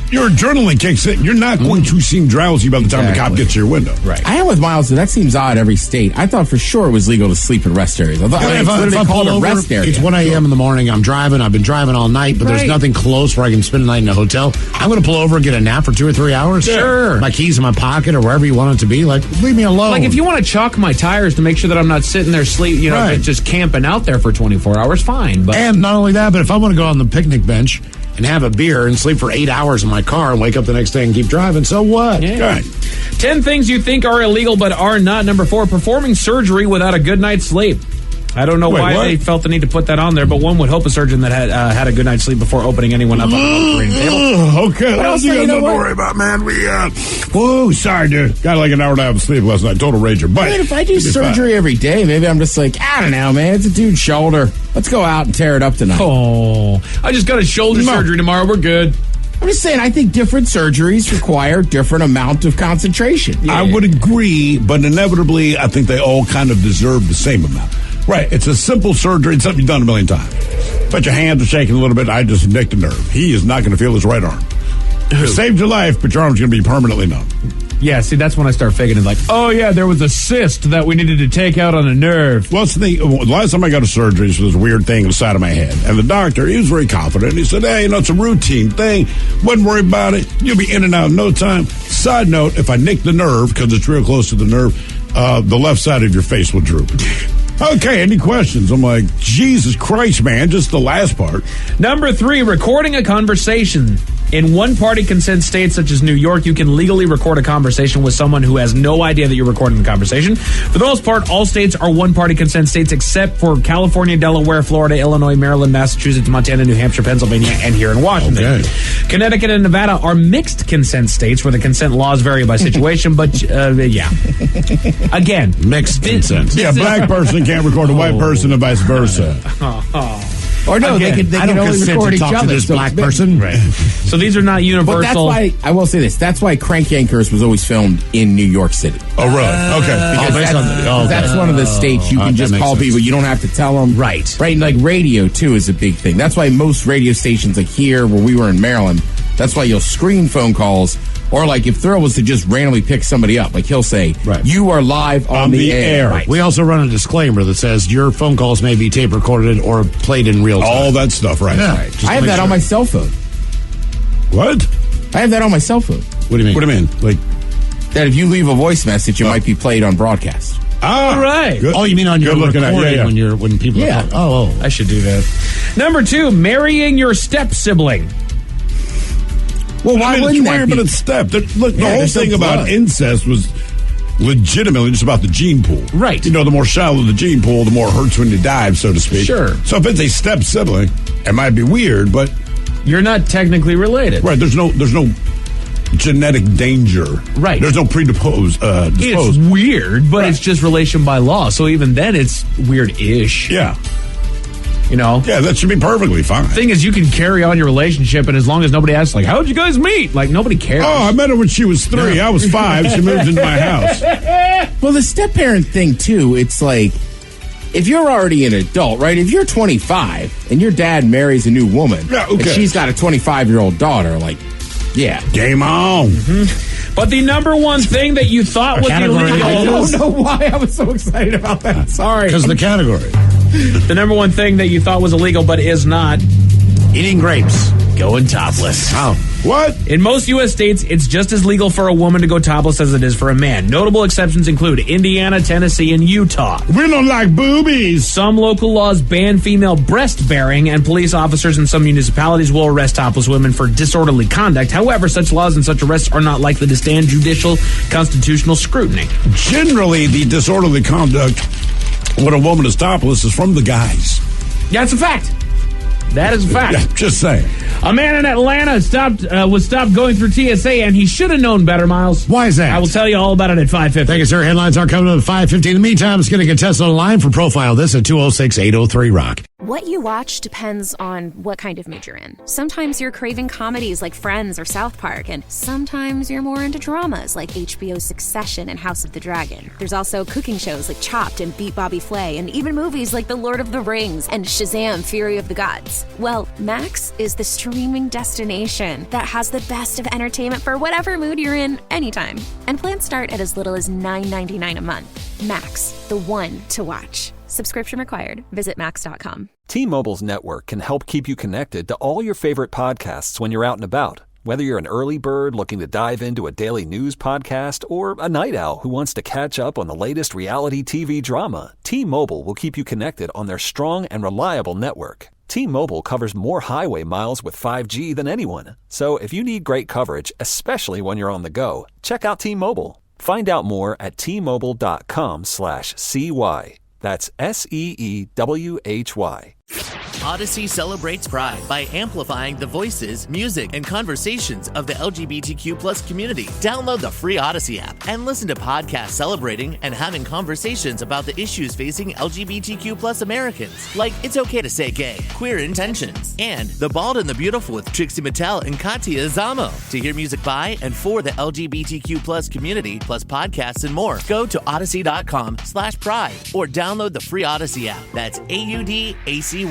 G: your adrenaline kicks in. You're not going to seem drowsy by the time the cop gets to your window.
M: Right.
N: I am with Miles. That seems odd every state. I thought for sure it was legal to sleep in rest areas. I thought
F: if I pull over,
N: rest area.
F: it's 1 a.m. in the morning. I'm driving. I've been driving all night, but there's nothing close where I can spend a night in a hotel. I'm going to pull over and get a nap for 2 or 3 hours.
M: Sure.
F: My keys in my pocket or wherever you want it to be. Like, leave me alone.
M: Like, if you want to chalk my tires to make sure that I'm not sitting there just camping out there for 24 hours, fine. But
F: and not only that, but if I want to go on the picnic bench and have a beer and sleep for 8 hours in my car and wake up the next day and keep driving, so what?
M: Yeah. 10 things you think are illegal but are not. Number 4, performing surgery without a good night's sleep. I don't know why they felt the need to put that on there, but one would hope a surgeon that had a good night's sleep before opening anyone up on the operating table.
G: Okay, what else you got nothing to worry about, man? Whoa, sorry, dude. Got like an hour and a half of sleep last night. Total rager. But
N: if I do surgery every day, maybe I'm just like, I don't know, man. It's a dude's shoulder. Let's go out and tear it up tonight.
M: Oh, I just got a shoulder surgery tomorrow. We're good.
N: I'm just saying, I think different surgeries require different amount of concentration.
G: Yeah. I would agree, but inevitably, I think they all kind of deserve the same amount. Right. It's a simple surgery. It's something you've done a million times. But your hands are shaking a little bit. I just nicked a nerve. He is not going to feel his right arm. It saved your life, but your arm's going to be permanently numb.
M: Yeah, see, that's when I start figuring like, oh, yeah, there was a cyst that we needed to take out on a nerve.
G: Well, the last time I got a surgery, this was a weird thing on the side of my head. And the doctor, he was very confident. He said, hey, it's a routine thing. Wouldn't worry about it. You'll be in and out in no time. Side note, if I nick the nerve, because it's real close to the nerve, the left side of your face will droop. Okay, any questions? I'm like, Jesus Christ, man, just the last part.
M: Number 3, recording a conversation. In one-party consent states such as New York, you can legally record a conversation with someone who has no idea that you're recording the conversation. For the most part, all states are one-party consent states except for California, Delaware, Florida, Illinois, Maryland, Massachusetts, Montana, New Hampshire, Pennsylvania, and here in Washington.
G: Okay.
M: Connecticut and Nevada are mixed consent states where the consent laws vary by situation, but yeah. Again,
F: mixed consent.
G: Yeah, a black person can't record a white person and vice versa.
N: Or no,
M: Again,
N: they can only record each other.
F: To this black person.
M: Right. So these are not universal.
N: But that's why, I will say this, that's why Crank Yankers was always filmed in New York City.
G: Oh, really? Okay.
N: Because that's one of the states you can just call people. You don't have to tell them.
M: Right.
N: Right, like radio, too, is a big thing. That's why most radio stations, like here, where we were in Maryland, that's why you'll screen phone calls. Or like if Thrill was to just randomly pick somebody up, like he'll say, you are live on the air.
F: Right. We also run a disclaimer that says your phone calls may be tape recorded or played in real time.
G: All that stuff, right?
F: Yeah.
N: I have that on my cell phone.
G: What?
N: I have that on my cell phone.
F: What do you mean?
G: What do you mean? Like
N: that if you leave a voice message, it might be played on broadcast.
G: All
M: right.
F: Oh, you mean on your recording when people are talking? Oh,
M: I should do that. Number 2, marrying your step-sibling.
N: Well, why wouldn't
G: it's
N: that
G: weird,
N: be?
G: but it's step. The whole thing about incest was legitimately just about the gene pool.
M: Right.
G: The more shallow the gene pool, the more it hurts when you dive, so to speak.
M: Sure.
G: So if it's a step sibling, it might be weird, but
M: you're not technically related.
G: Right. There's no genetic danger.
M: Right.
G: There's no predisposed.
M: It's weird, but it's just relation by law. So even then, it's weird-ish.
G: Yeah.
M: Yeah,
G: that should be perfectly fine.
M: Thing is, you can carry on your relationship, and as long as nobody asks, like, how'd you guys meet? Like, nobody cares.
G: Oh, I met her when she was 3. I was 5. She moved into my house.
N: Well, the step-parent thing, too, it's like, if you're already an adult, right? If you're 25 and your dad marries a new woman, and she's got a 25-year-old daughter, like, yeah.
G: Game on.
M: Mm-hmm. But the number one thing that you thought was illegal.
N: I don't know why I was so excited about that. Sorry.
F: Because of the category.
M: The number one thing that you thought was illegal but is not,
F: eating grapes.
M: Going topless.
F: Oh.
G: What?
M: In most U.S. states, it's just as legal for a woman to go topless as it is for a man. Notable exceptions include Indiana, Tennessee, and Utah.
G: We don't like boobies.
M: Some local laws ban female breast bearing, and police officers in some municipalities will arrest topless women for disorderly conduct. However, such laws and such arrests are not likely to stand judicial constitutional scrutiny.
G: Generally, the disorderly conduct when a woman is topless is from the guys.
M: Yeah, it's a fact. That is a fact.
G: Yeah, just saying.
M: A man in Atlanta was stopped going through TSA, and he should have known better, Miles.
F: Why is that?
M: I will tell you all about it at 5:50.
F: Thank you, sir. Headlines are coming up at 5:50. In the meantime, let's get a contestant on the line for Profile This at 206-803-ROCK.
H: What you watch depends on what kind of mood you're in. Sometimes you're craving comedies like Friends or South Park, and sometimes you're more into dramas like HBO's Succession and House of the Dragon. There's also cooking shows like Chopped and Beat Bobby Flay, and even movies like The Lord of the Rings and Shazam! Fury of the Gods. Well, Max is the streaming destination that has the best of entertainment for whatever mood you're in anytime. And plans start at as little as $9.99 a month. Max, the one to watch. Subscription required. Visit Max.com.
K: T-Mobile's network can help keep you connected to all your favorite podcasts when you're out and about. Whether you're an early bird looking to dive into a daily news podcast or a night owl who wants to catch up on the latest reality TV drama, T-Mobile will keep you connected on their strong and reliable network. T-Mobile covers more highway miles with 5G than anyone. So if you need great coverage, especially when you're on the go, check out T-Mobile. Find out more at T-Mobile.com/CY. That's SEEWHY.
B: Odyssey celebrates Pride by amplifying the voices, music, and conversations of the LGBTQ plus community. Download the free Odyssey app and listen to podcasts celebrating and having conversations about the issues facing LGBTQ plus Americans, like It's Okay to Say Gay, Queer Intentions, and The Bald and the Beautiful with Trixie Mattel and Katia Zamo. To hear music by and for the LGBTQ plus community, plus podcasts and more, go to odyssey.com/pride or download the free Odyssey app. That's AUDACY.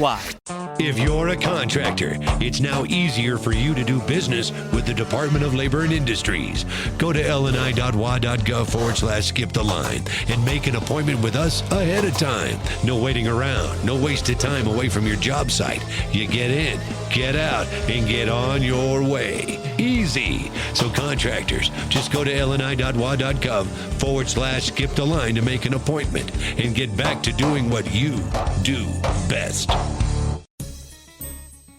L: If you're a contractor, it's now easier for you to do business with the Department of Labor and Industries. Go to lni.wa.gov/skip the line and make an appointment with us ahead of time. No waiting around, no wasted time away from your job site. You get in, get out, and get on your way. Easy. So contractors, just go to lni.wa.gov/skip the line to make an appointment and get back to doing what you do best.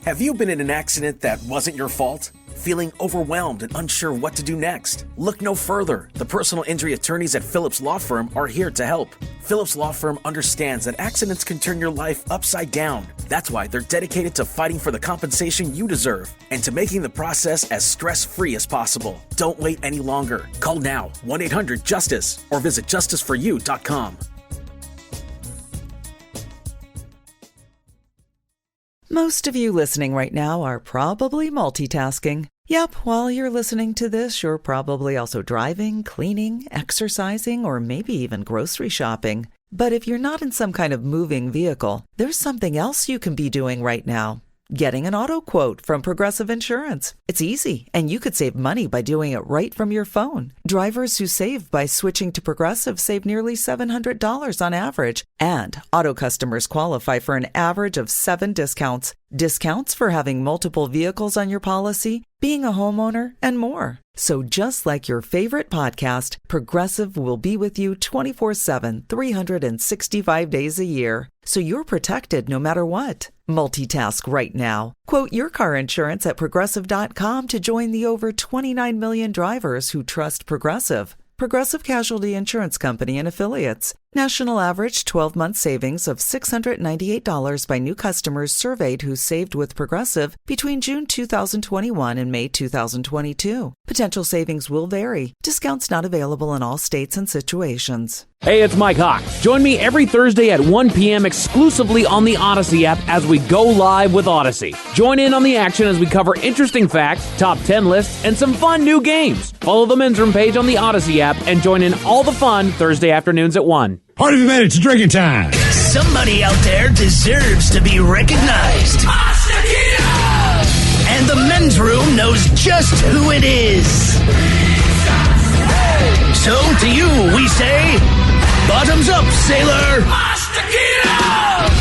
I: Have you been in an accident that wasn't your fault? Feeling overwhelmed and unsure what to do next? Look no further. The personal injury attorneys at Phillips Law Firm are here to help. Phillips Law Firm understands that accidents can turn your life upside down. That's why they're dedicated to fighting for the compensation you deserve and to making the process as stress-free as possible. Don't wait any longer. Call now, 1-800-JUSTICE, or visit justiceforyou.com.
S: Most of you listening right now are probably multitasking. Yep, while you're listening to this, you're probably also driving, cleaning, exercising, or maybe even grocery shopping. But if you're not in some kind of moving vehicle, there's something else you can be doing right now. Getting an auto quote from Progressive Insurance. It's easy, and you could save money by doing it right from your phone. Drivers who save by switching to Progressive save nearly $700 on average, and auto customers qualify for an average of 7 discounts. Discounts for having multiple vehicles on your policy, being a homeowner, and more. So just like your favorite podcast, Progressive will be with you 24/7, 365 days a year. So you're protected no matter what. Multitask right now. Quote your car insurance at Progressive.com to join the over 29 million drivers who trust Progressive. Progressive Casualty Insurance Company and Affiliates. National average 12-month savings of $698 by new customers surveyed who saved with Progressive between June 2021 and May 2022. Potential savings will vary. Discounts not available in all states and situations.
O: Hey, it's Mike Hawk. Join me every Thursday at 1 p.m. exclusively on the Odyssey app as we go live with Odyssey. Join in on the action as we cover interesting facts, top 10 lists, and some fun new games. Follow the Men's Room page on the Odyssey app and join in all the fun Thursday afternoons at 1.
F: Party of the minute, it's drinking time.
D: Somebody out there deserves to be recognized. And the Men's Room knows just who it is. So to you, we say, bottoms up, sailor.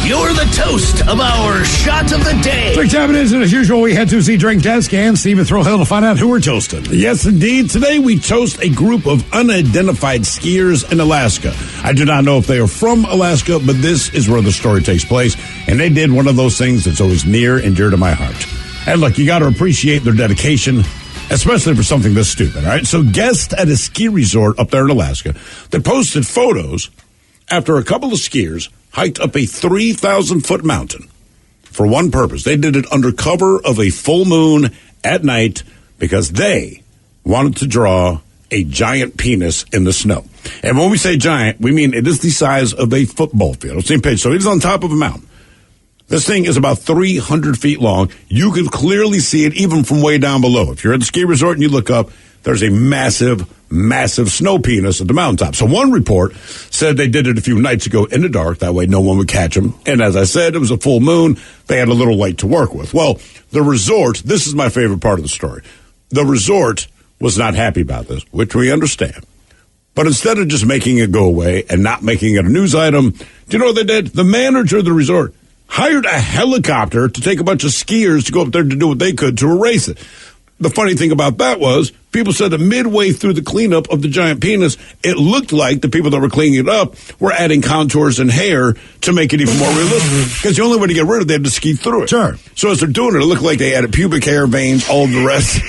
D: You're the toast of our shot of the day.
F: Drink time it is, and as usual, we head to the Drink Desk and Steve at Thrill Hill to find out who we're toasting.
G: Yes, indeed. Today we toast a group of unidentified skiers in Alaska. I do not know if they are from Alaska, but this is where the story takes place, and they did one of those things that's always near and dear to my heart. And look, you got to appreciate their dedication, especially for something this stupid, all right? So guests at a ski resort up there in Alaska, they posted photos after a couple of skiers hiked up a 3,000-foot mountain for one purpose. They did it under cover of a full moon at night because they wanted to draw a giant penis in the snow. And when we say giant, we mean it is the size of a football field. Same page. So it is on top of a mountain. This thing is about 300 feet long. You can clearly see it even from way down below. If you're at the ski resort and you look up, there's a massive, massive snow penis at the mountaintop. So one report said they did it a few nights ago in the dark. That way no one would catch them. And as I said, it was a full moon. They had a little light to work with. Well, the resort, this is my favorite part of the story. The resort was not happy about this, which we understand. But instead of just making it go away and not making it a news item, do you know what they did? The manager of the resort hired a helicopter to take a bunch of skiers to go up there to do what they could to erase it. The funny thing about that was people said that midway through the cleanup of the giant penis, it looked like the people that were cleaning it up were adding contours and hair to make it even more realistic. Because the only way to get rid of it, they had to ski through it.
F: Sure.
G: So as they're doing it, it looked like they added pubic hair, veins, all of the rest.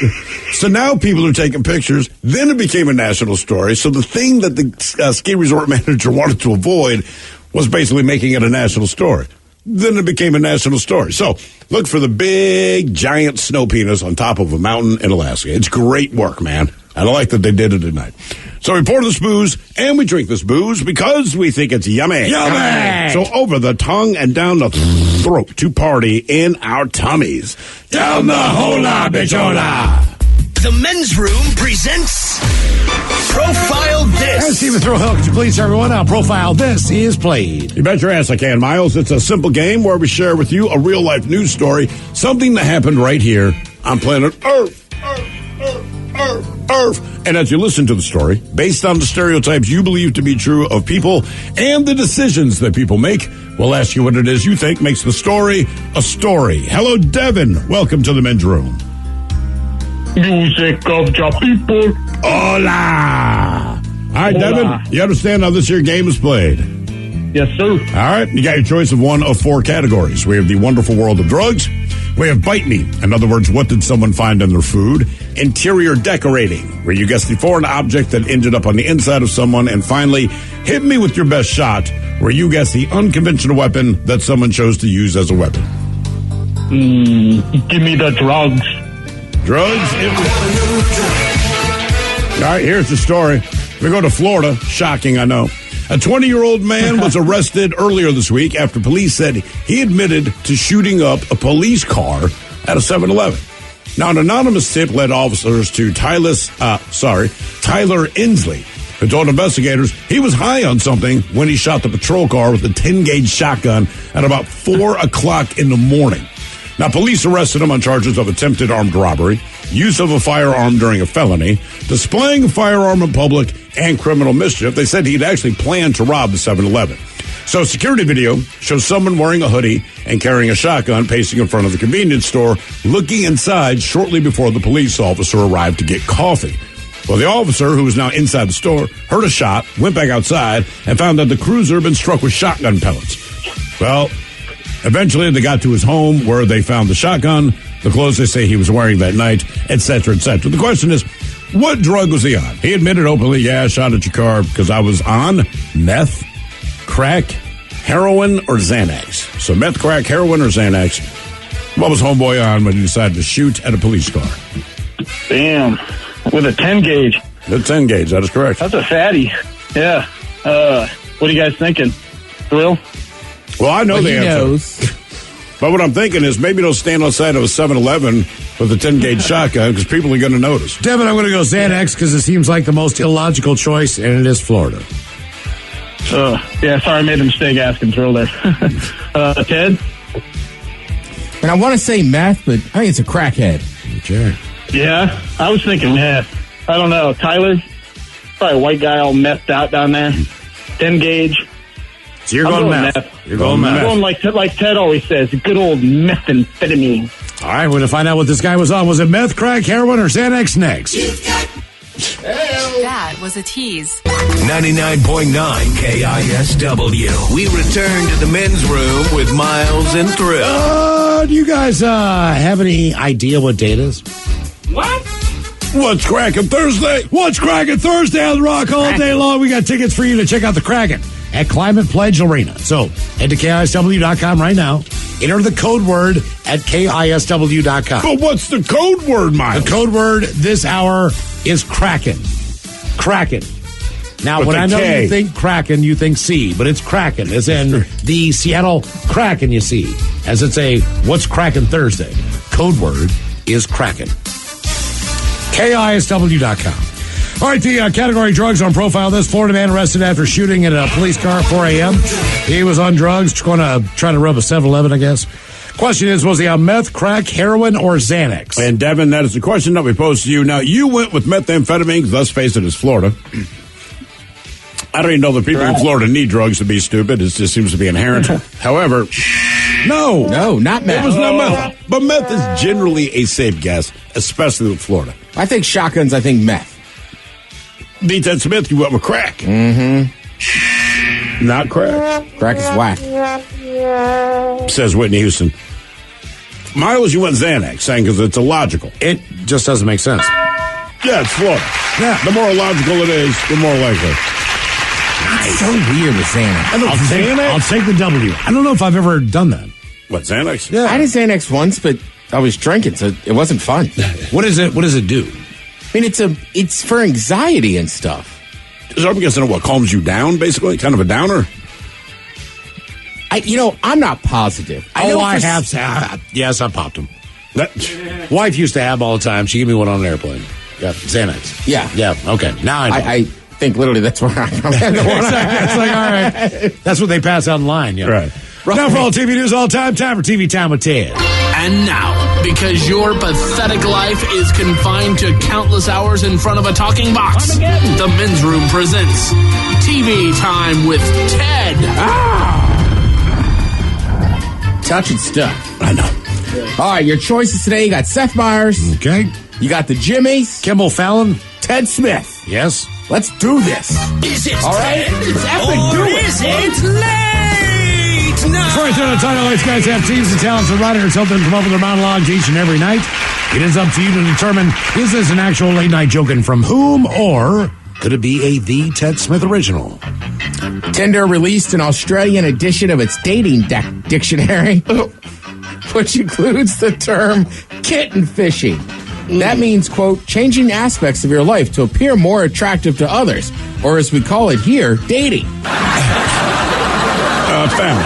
G: So now people are taking pictures. Then it became a national story. So the thing that the ski resort manager wanted to avoid was basically making it a national story. then it became a national story. So look for the big, giant snow penis on top of a mountain in Alaska. It's great work, man. I like that they did it tonight. So we pour this booze, and we drink this booze because we think it's yummy.
F: Yummy!
G: So over the tongue and down the throat to party in our tummies. Down the hola, bichola!
D: The Men's Room presents Profile This.
F: And Stephen Throwhill, could you please, everyone, Profile This is played.
G: You bet your ass I can, Miles. It's a simple game where we share with you a real-life news story, something that happened right here on planet Earth. And as you listen to the story, based on the stereotypes you believe to be true of people and the decisions that people make, we'll ask you what it is you think makes the story a story. Hello, Devin. Welcome to the Men's Room.
C: Music of the people.
G: Hola. All right, Devin, you understand how this here game is played?
C: Yes, sir.
G: All right, you got your choice of one of four categories. We have the wonderful world of drugs. We have bite me. In other words, what did someone find in their food? Interior decorating, where you guess the foreign object that ended up on the inside of someone. And finally, hit me with your best shot, where you guess the unconventional weapon that someone chose to use as a weapon.
C: Give me the drugs.
G: Drugs? All right, here's the story. We go to Florida. Shocking, I know. A 20-year-old man was arrested earlier this week after police said he admitted to shooting up a police car at a 7-Eleven. Now, an anonymous tip led officers to Tyler Inslee, who told investigators he was high on something when he shot the patrol car with a 10-gauge shotgun at about 4 o'clock in the morning. Now, police arrested him on charges of attempted armed robbery, use of a firearm during a felony, displaying a firearm in public, and criminal mischief. They said he'd actually planned to rob the 7-Eleven. So security video shows someone wearing a hoodie and carrying a shotgun pacing in front of the convenience store, looking inside shortly before the police officer arrived to get coffee. Well, the officer, who was now inside the store, heard a shot, went back outside, and found that the cruiser had been struck with shotgun pellets. Well, eventually, they got to his home where they found the shotgun, the clothes they say he was wearing that night, etc., etc. The question is, what drug was he on? He admitted openly, yeah, I shot at your car because I was on meth, crack, heroin, or Xanax. So meth, crack, heroin, or Xanax. What was homeboy on when he decided to shoot at a police car?
C: Damn. With a 10-gauge.
G: The 10-gauge, that is correct.
C: That's a fatty. Yeah. What are you guys thinking? Thrill?
G: Well, I know the answer.
N: Knows.
G: But what I'm thinking is maybe don't stand outside of a 7-Eleven with a 10-gauge shotgun because people are going to notice.
F: Devin, I'm going to go Xanax because it seems like the most illogical choice, and it is Florida.
C: Yeah, sorry, I made a mistake asking Thrill there. Ted?
N: And I want to say meth, but I think it's a crackhead.
F: Sure.
C: Yeah, I was thinking meth. I don't know. Tyler? Probably a white guy all methed out down there. 10-gauge.
F: So you're going meth. You're going meth.
C: I'm going like Ted always says, good old methamphetamine.
F: All right, we're going to find out what this guy was on. Was it meth, crack, heroin, or Xanax next?
R: That was a tease.
T: 99.9 KISW. We return to the Men's Room with Miles and Thrill.
F: Do you guys have any idea what date is?
C: What?
G: What's cracking Thursday?
F: What's cracking Thursday on the Rock all day long? We got tickets for you to check out the Kraken at Climate Pledge Arena. So head to KISW.com right now. Enter the code word at KISW.com.
G: But what's the code word, Miles?
F: The code word this hour is Kraken. Kraken. Now,
G: With
F: when
G: a
F: I know
G: K.
F: you think Kraken, you think C, but it's Kraken, as in the Seattle Kraken, you see. As it's a What's Kraken Thursday. Code word is Kraken. KISW.com. All right, the category drugs on Profile This. Florida man arrested after shooting at a police car at 4 a.m. He was on drugs, going to try to rub a 7-Eleven, I guess. Question is, was he on meth, crack, heroin, or Xanax?
G: And Devin, that is the question that we posed to you. Now, you went with methamphetamine, because let's face it, it's Florida. I don't even know that people in Florida need drugs to be stupid. It just seems to be inherent. However, no,
N: not meth.
G: It was not meth. But meth is generally a safe guess, especially with Florida.
N: I think shotguns, I think meth.
G: Beat that Smith, you went with crack.
N: Mm-hmm.
G: Not crack.
N: Crack is whack.
G: Says Whitney Houston. Miles, you went Xanax, saying because it's illogical.
F: It just doesn't make sense.
G: Yeah, it's Florida. Yeah. The more illogical it is, the more likely.
N: It's so weird with Xanax.
F: I'll take the W. I don't know if I've ever done that.
G: What, Xanax?
N: Yeah. I did Xanax once, but I was drinking, so it wasn't fun.
F: What does it do?
N: I mean, it's for anxiety and stuff.
G: So I'm guessing what calms you down, basically? Kind of a downer?
N: I'm not positive.
F: I have. Yes, I popped them. Wife used to have all the time. She gave me one on an airplane. Yeah, Xanax.
N: Yeah.
F: Yeah, okay. Now I know.
N: I think literally that's where I'm from.
F: Exactly. It's like, all right. That's what they pass out in line. Yeah.
G: Right.
F: Now for all TV news all time for TV Time with Ted.
E: And now, because your pathetic life is confined to countless hours in front of a talking box, the Men's Room presents TV Time with Ted.
N: Touching stuff.
F: I know.
N: All right, your choices today. You got Seth Meyers.
F: Okay.
N: You got the Jimmies.
F: Kimball Fallon.
N: Ted Smith.
F: Yes.
N: Let's do this.
E: Is it
N: all right?
E: Ted?
N: Is it late now?
F: Before I turn the title, these guys have teams of talented writers help them come up with their monologues each and every night. It is up to you to determine, is this an actual late night joke and from whom, or could it be a The Ted Smith original?
N: Tinder released an Australian edition of its dating dictionary, which includes the term kitten fishing. That means, quote, changing aspects of your life to appear more attractive to others, or as we call it here, dating.
F: Family.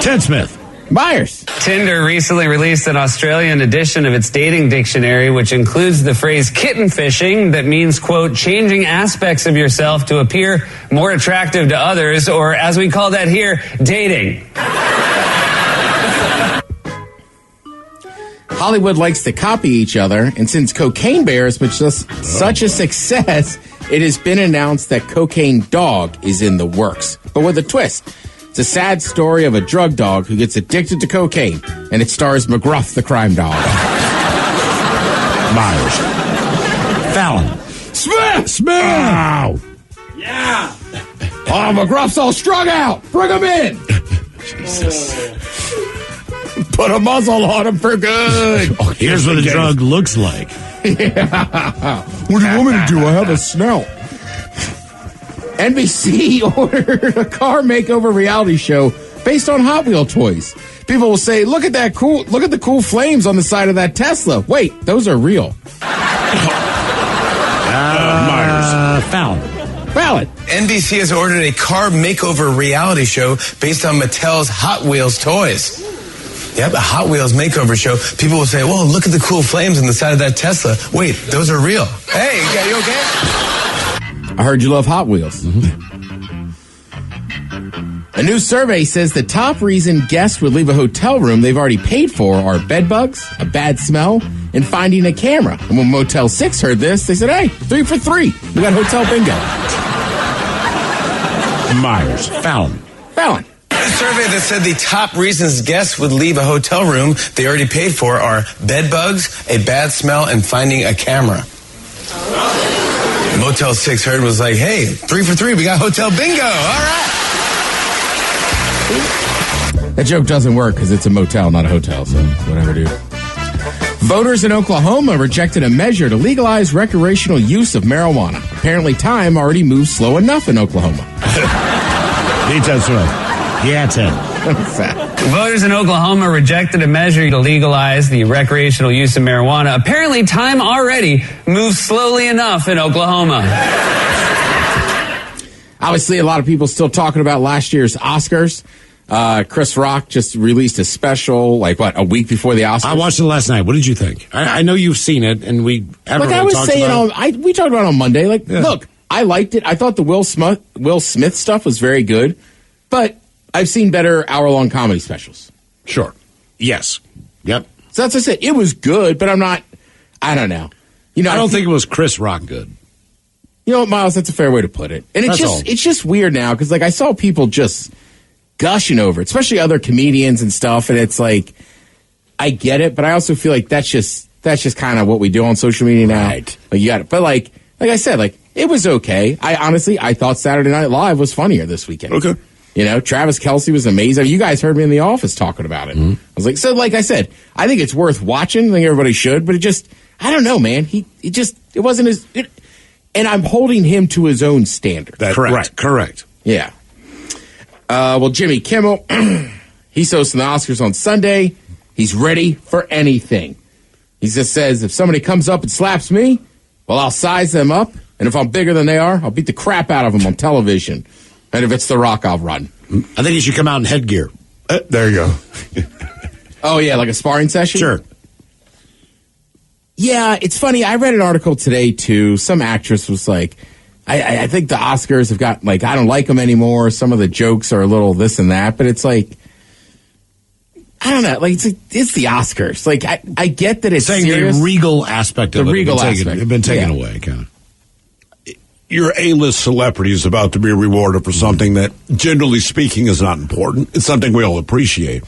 F: Ted Smith.
N: Myers.
R: Tinder recently released an Australian edition of its dating dictionary, which includes the phrase kitten fishing, that means, quote, changing aspects of yourself to appear more attractive to others, or as we call that here, dating.
N: Hollywood likes to copy each other, and since Cocaine Bear has been just such a success, it has been announced that Cocaine Dog is in the works, but with a twist. It's a sad story of a drug dog who gets addicted to cocaine, and it stars McGruff, the crime dog.
F: Myers. Fallon.
N: Smith!
F: Ow.
N: Yeah! Oh, McGruff's all strung out! Bring him in!
F: Jesus.
N: Put a muzzle on him for good.
F: Here's what a drug looks like.
N: Yeah. What do you want me to do? I have a snout. NBC ordered a car makeover reality show based on Hot Wheel toys. People will say, look at the cool flames on the side of that Tesla. Wait, those are real.
F: Myers. Fallon.
W: NBC has ordered a car makeover reality show based on Mattel's Hot Wheels toys. Yep, a Hot Wheels makeover show. People will say, whoa, look at the cool flames on the side of that Tesla. Wait, those are real. Hey, you okay?
N: I heard you love Hot Wheels. A new survey says the top reason guests would leave a hotel room they've already paid for are bed bugs, a bad smell, and finding a camera. And when Motel 6 heard this, they said, hey, 3 for 3. We got hotel bingo.
F: Myers. Fallon.
W: A survey that said the top reasons guests would leave a hotel room they already paid for are bed bugs, a bad smell, and finding a camera. Motel 6 heard was like, hey, 3 for 3, we got hotel bingo. All right.
N: That joke doesn't work because it's a motel, not a hotel, so whatever, dude. Voters in Oklahoma rejected a measure to legalize recreational use of marijuana. Apparently, time already moves slow enough in Oklahoma.
F: That's right. Yeah, Ted.
R: Voters in Oklahoma rejected a measure to legalize the recreational use of marijuana. Apparently, time already moves slowly enough in Oklahoma.
N: Obviously, a lot of people still talking about last year's Oscars. Chris Rock just released a special, a week before the Oscars.
F: I watched it last night. What did you think? I know you've seen it, and we haven't
N: I was saying we talked about it on Monday. Look, I liked it. I thought the Will Smith stuff was very good, but I've seen better hour-long comedy specials.
F: Sure. Yes. Yep.
N: So that's what I said. It was good, but I don't know. I don't
F: think it was Chris Rock good.
N: You know what, Miles? That's a fair way to put it. And it's just weird now because I saw people just gushing over it, especially other comedians and stuff. And it's like, I get it, but I also feel like that's just kind of what we do on social media now.
F: Right.
N: You got it. But like I said, it was okay. I thought Saturday Night Live was funnier this weekend.
G: Okay.
N: Travis Kelce was amazing. You guys heard me in the office talking about it. Mm-hmm. I was like I said, I think it's worth watching. I think everybody should, but I don't know, man. It wasn't and I'm holding him to his own standard.
G: Correct.
N: Yeah. Well, Jimmy Kimmel, he's hosting the Oscars on Sunday. He's ready for anything. He just says, if somebody comes up and slaps me, well, I'll size them up. And if I'm bigger than they are, I'll beat the crap out of them on television. And if it's The Rock, I'll run.
F: I think he should come out in headgear.
G: There you go.
N: Oh, yeah, like a sparring session?
F: Sure.
N: Yeah, it's funny. I read an article today, too. Some actress was like, I think the Oscars have got, like, I don't like them anymore. Some of the jokes are a little this and that. But it's like, I don't know. Like, it's the Oscars. Like, I get that it's
F: saying
N: serious.
F: The regal aspect of
N: the
F: it
N: regal
F: have been taken away, kind of.
G: Your A-list celebrity is about to be rewarded for something that, generally speaking, is not important. It's something we all appreciate.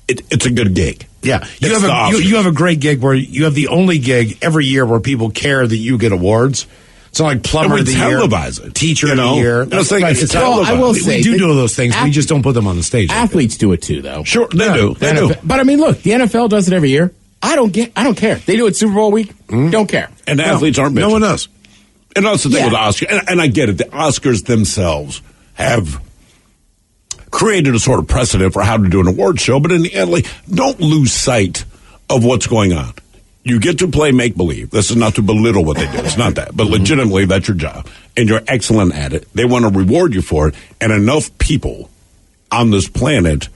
G: It's a good gig.
F: Yeah, you have a great gig where you have the only gig every year where people care that you get awards. So like plumber of the year,
G: televise it,
F: teacher of the year.
N: I will say
F: we do those things. We just don't put them on the stage.
N: Athletes do it too, though.
G: Sure, they do. They do.
N: But I mean, look, the NFL does it every year. I don't care. They do it Super Bowl week. Don't care.
G: And athletes aren't bitching.
F: No one does.
G: And that's the thing with Oscars, and I get it. The Oscars themselves have created a sort of precedent for how to do an award show, but in the end, like, don't lose sight of what's going on. You get to play make-believe. This is not to belittle what they do. It's not that. But legitimately, that's your job. And you're excellent at it. They want to reward you for it. And enough people on this planet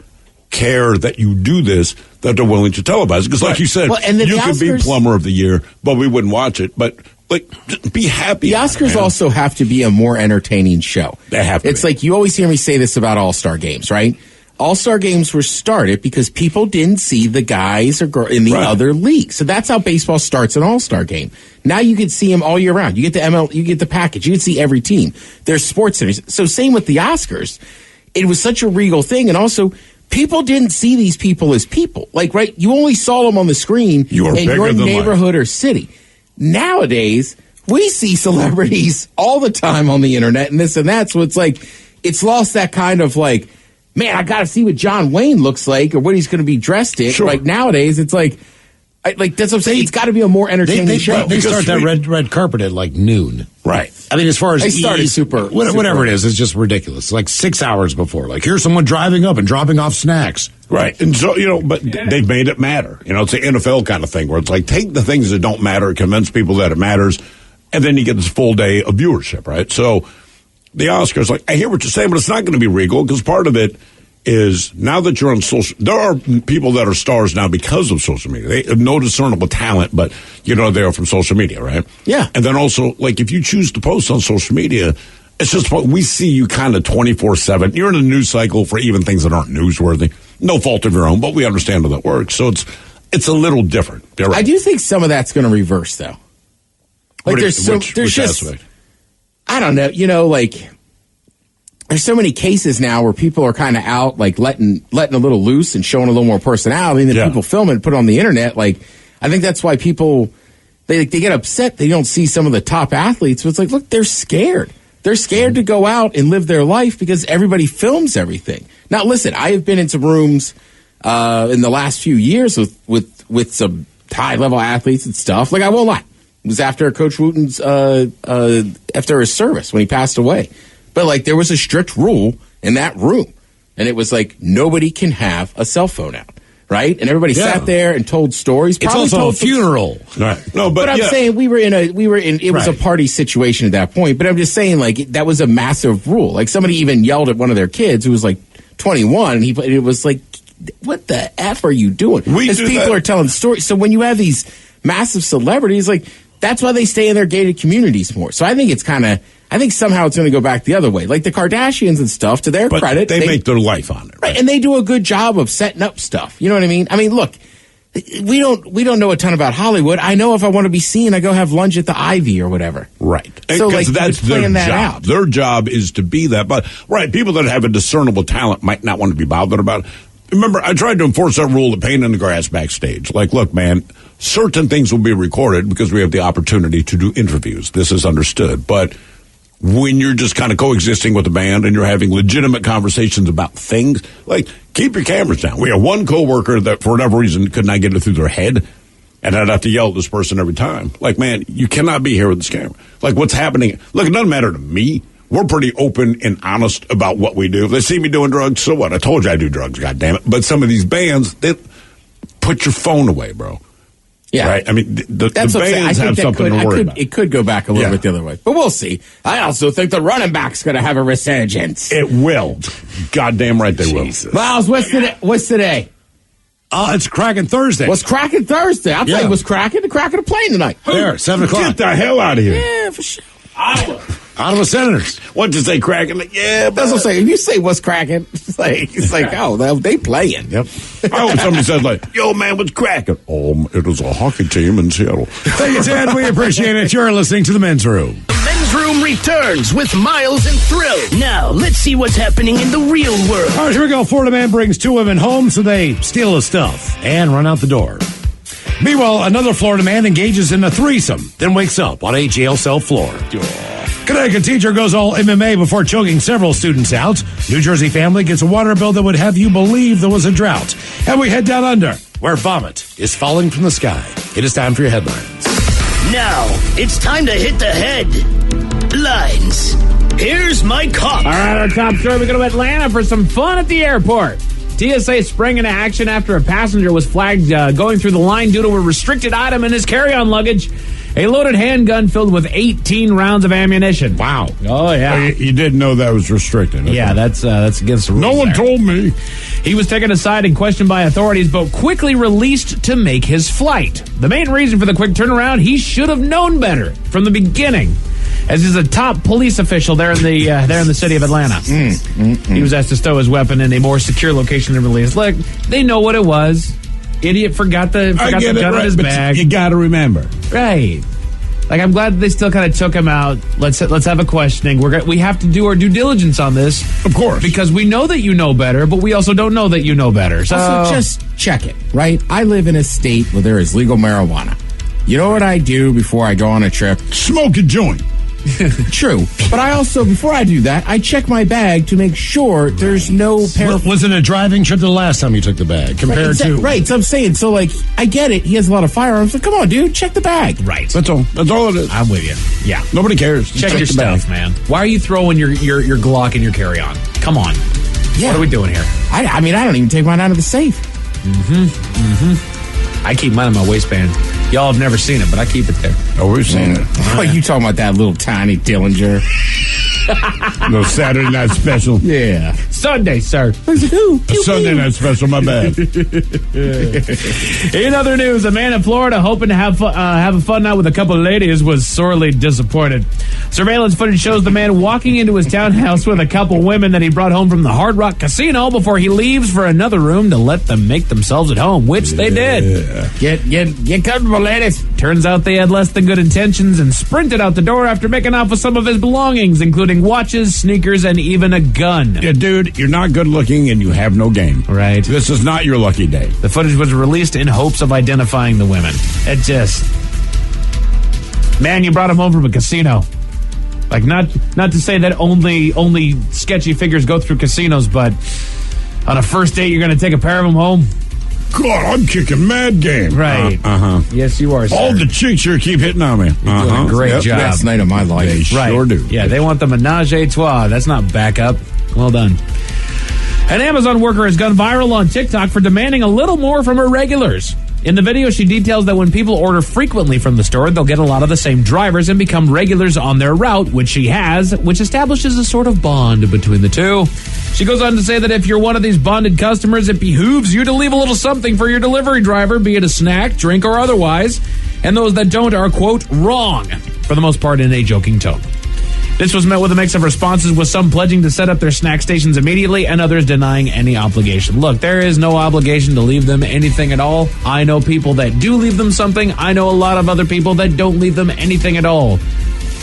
G: care that you do this that they're willing to televise. Because like you said, you could be plumber of the year, but we wouldn't watch it. But like, be happy.
N: The Oscars also have to be a more entertaining show.
G: They have to.
N: It's like you always hear me say this about All-Star games, right? All-Star games were started because people didn't see the guys or girls in the other leagues. So that's how baseball starts an All-Star game. Now you can see them all year round. You get the ML, you get the package. You can see every team. There's sports centers. So same with the Oscars. It was such a regal thing, and also people didn't see these people as people. Like, right? You only saw them on the screen in your neighborhood or city. Nowadays, we see celebrities all the time on the internet and this and that. So it's like, it's lost that kind of like, man, I got to see what John Wayne looks like or what he's going to be dressed in. Sure. Like nowadays, it's like that's what I'm saying. It's got to be a more entertaining show.
F: They start that red carpet at like noon.
G: Right.
F: I mean, as far as
N: they started
F: whatever it is, it's just ridiculous. Like 6 hours before. Like, here's someone driving up and dropping off snacks.
G: Right. And so, but they've made it matter. It's the NFL kind of thing where it's like, take the things that don't matter, convince people that it matters, and then you get this full day of viewership, right? So the Oscars, like, I hear what you're saying, but it's not going to be regal because part of it is now that you're on social, there are people that are stars now because of social media. They have no discernible talent, but they're from social media, right?
N: Yeah.
G: And then also, like, if you choose to post on social media, it's just we see you kind of 24/7. You're in a news cycle for even things that aren't newsworthy. No fault of your own, but we understand how that works. So it's a little different. Right.
N: I do think some of that's going to reverse, though. Like, there's just
G: aspect?
N: I don't know. Like, there's so many cases now where people are kind of out, like letting a little loose and showing a little more personality, and then people film it and put it on the internet. Like, I think that's why people they get upset they don't see some of the top athletes. But it's like, look, they're scared. They're scared to go out and live their life because everybody films everything. Now, listen, I have been in some rooms in the last few years with some high level athletes and stuff. Like, I won't lie, it was after Coach Wooten's after his service when he passed away. But, like, there was a strict rule in that room. And it was like, nobody can have a cell phone out, right? And everybody sat there and told stories.
F: It's also a funeral.
G: Right. No, but
N: I'm saying it was a party situation at that point. But I'm just saying, like, that was a massive rule. Like, somebody even yelled at one of their kids who was, like, 21. And it was like, what the F are you doing? Because people are telling stories. So when you have these massive celebrities, like, that's why they stay in their gated communities more. So I think I think somehow it's going to go back the other way. Like the Kardashians and stuff, to their credit.
G: They make their life on it.
N: Right? And they do a good job of setting up stuff. You know what I mean? I mean, look, we don't know a ton about Hollywood. I know if I want to be seen, I go have lunch at the Ivy or whatever.
G: Right.
N: So, like,
G: that's their job.
N: Out.
G: Their job is to be that. But, people that have a discernible talent might not want to be bothered about it. Remember, I tried to enforce that rule of pain in the grass backstage. Like, look, man, certain things will be recorded because we have the opportunity to do interviews. This is understood. But when you're just kind of coexisting with the band and you're having legitimate conversations about things, like, keep your cameras down. We had one coworker that, for whatever reason, could not get it through their head. And I'd have to yell at this person every time. Like, man, you cannot be here with this camera. Like, what's happening? Look, it doesn't matter to me. We're pretty open and honest about what we do. If they see me doing drugs, so what? I told you I do drugs, goddammit. But some of these bands, they put your phone away, bro.
N: Yeah.
G: Right? I mean, the bands have something to worry about.
N: It could go back a little bit the other way. But we'll see. I also think the running back's going to have a resurgence.
G: It will. Goddamn right they will.
N: Miles, what's today?
F: It's Cracking Thursday.
N: What's Cracking Thursday? I'll tell you what's cracking. The crack of the plane tonight.
F: There, 7 o'clock.
G: Get the hell out of here.
N: Yeah, for sure.
F: Ottawa Senators.
G: What did you say, cracking? Like, yeah,
N: that's what I'm saying. If you say what's cracking, it's like, oh, they playing.
G: Yep. I hope somebody says, like, yo, man, what's cracking? Oh, it was a hockey team in Seattle.
F: Thank you, Ted. We appreciate it. You're listening to The Men's Room.
D: The Men's Room returns with Miles and Thrill. Now, let's see what's happening in the real world.
F: All right, here we go. Florida man brings 2 women home, so they steal his stuff and run out the door. Meanwhile, another Florida man engages in a threesome, then wakes up on a jail cell floor. Connecticut teacher goes all MMA before choking several students out. New Jersey family gets a water bill that would have you believe there was a drought. And we head down under, where vomit is falling from the sky. It is time for your headlines.
D: Now, it's time to hit the headlines. Here's my cop.
M: All right, our top story, we go to Atlanta for some fun at the airport. TSA sprang into action after a passenger was flagged going through the line due to a restricted item in his carry-on luggage, a loaded handgun filled with 18 rounds of ammunition.
F: Wow.
M: Oh, yeah.
G: You didn't know that was restricted.
M: That's against the rules.
G: No one told me.
M: He was taken aside and questioned by authorities, but quickly released to make his flight. The main reason for the quick turnaround, he should have known better from the beginning, as he's a top police official there in the city of Atlanta. He was asked to stow his weapon in a more secure location and release. Look, they know what it was. Idiot forgot the gun in his bag.
G: You got to remember,
M: right? Like, I'm glad that they still kind of took him out. Let's have a questioning. We have to do our due diligence on this,
G: of course,
M: because we know that you know better, but we also don't know that you know better. So
N: also, just check it, right? I live in a state where there is legal marijuana. You know what I do before I go on a trip?
G: Smoke a joint.
N: True. But I also, before I do that, I check my bag to make sure there's no
F: Was it a driving trip the last time you took the bag compared to...
N: Right, so I'm saying, so like, I get it. He has a lot of firearms. So come on, dude, check the bag.
M: Right.
G: That's all it is.
M: I'm with you. Yeah.
G: Nobody cares.
M: Check your stuff, man. Why are you throwing your Glock in your carry-on? Come on. Yeah. What are we doing here?
N: I mean, I don't even take mine out of the safe.
M: I keep mine in my waistband. Y'all have never seen it, but I keep it there.
G: Oh, we've seen it.
N: Oh, you talking about that little tiny Dillinger?
G: No Saturday night special.
N: Yeah.
M: Sunday, sir.
G: Sunday night special, my bad.
M: In other news, a man in Florida hoping to have a fun night with a couple of ladies was sorely disappointed. Surveillance footage shows the man walking into his townhouse with a couple women that he brought home from the Hard Rock Casino before he leaves for another room to let them make themselves at home, which they did.
N: Get comfortable, ladies.
M: Turns out they had less than good intentions and sprinted out the door after making off with some of his belongings, including watches, sneakers, and even a gun.
G: Yeah, dude, you're not good looking and you have no game.
M: Right.
G: This is not your lucky day.
M: The footage was released in hopes of identifying the women. It just... Man, you brought him home from a casino. Like, not to say that only sketchy figures go through casinos, but on a first date, you're going to take a pair of them home?
G: God, I'm kicking mad game.
M: Right. Yes, you are, sir.
G: All the chicks here keep hitting on me.
M: You're doing a great job.
N: Best night of my life.
G: They sure do.
M: Yeah, they want the menage a trois. That's not backup. Well done. An Amazon worker has gone viral on TikTok for demanding a little more from her regulars. In the video, she details that when people order frequently from the store, they'll get a lot of the same drivers and become regulars on their route, which she has, which establishes a sort of bond between the two. She goes on to say that if you're one of these bonded customers, it behooves you to leave a little something for your delivery driver, be it a snack, drink, or otherwise. And those that don't are, quote, wrong, for the most part in a joking tone. This was met with a mix of responses, with some pledging to set up their snack stations immediately and others denying any obligation. Look, there is no obligation to leave them anything at all. I know people that do leave them something. I know a lot of other people that don't leave them anything at all.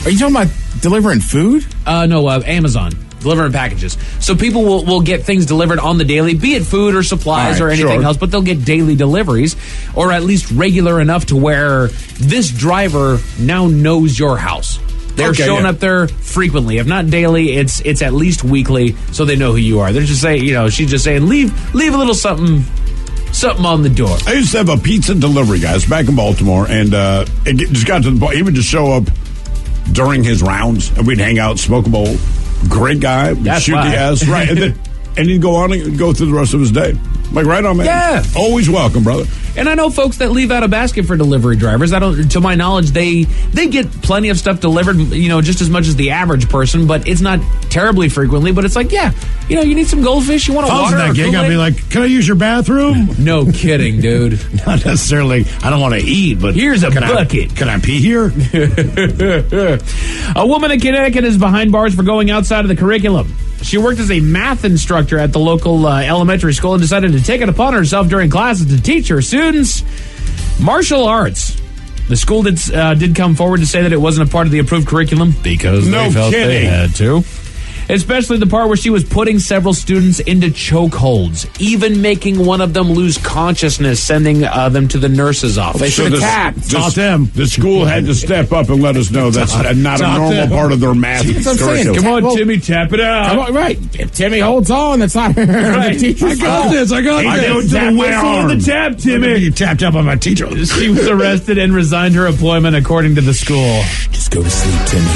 N: Are you talking about delivering food?
M: No, Amazon. Delivering packages. So people will get things delivered on the daily, be it food or supplies or anything else, but they'll get daily deliveries, or at least regular enough to where this driver now knows your house. They're showing up there frequently. If not daily, it's at least weekly, so they know who you are. They're just saying, she's just saying, leave a little something something on the door.
G: I used to have a pizza delivery guy. It's back in Baltimore, and it just got to the point. He would just show up during his rounds, and we'd hang out, smoke a bowl. Great guy. We'd shoot the ass. Right. And he'd go on and go through the rest of his day. Like, right on, man.
M: Yeah.
G: Always welcome, brother.
M: And I know folks that leave out a basket for delivery drivers. To my knowledge, they get plenty of stuff delivered, just as much as the average person, but it's not terribly frequently. But it's like, you need some goldfish, you want to water
F: that gig, I'd be like, can I use your bathroom?
M: No kidding, dude.
F: Not necessarily. I don't want to eat, but
M: here's a bucket.
F: Can I pee here?
M: A woman in Connecticut is behind bars for going outside of the curriculum. She worked as a math instructor at the local elementary school and decided to take it upon herself during classes to teach her students martial arts. The school did come forward to say that it wasn't a part of the approved curriculum because they felt they had to. Especially the part where she was putting several students into chokeholds, even making one of them lose consciousness, sending them to the nurse's office.
G: They should have taught them. The school had to step up and let us know that's not a normal part of their math curriculum.
M: Come on, Timmy, tap it out.
N: Come on, right. If Timmy holds on, that's not the teacher's fault.
F: I got this.
M: The whistle on the tap, Timmy.
F: You tapped up on my teacher.
M: She was arrested and resigned her employment, according to the school.
N: Just go to sleep, Timmy.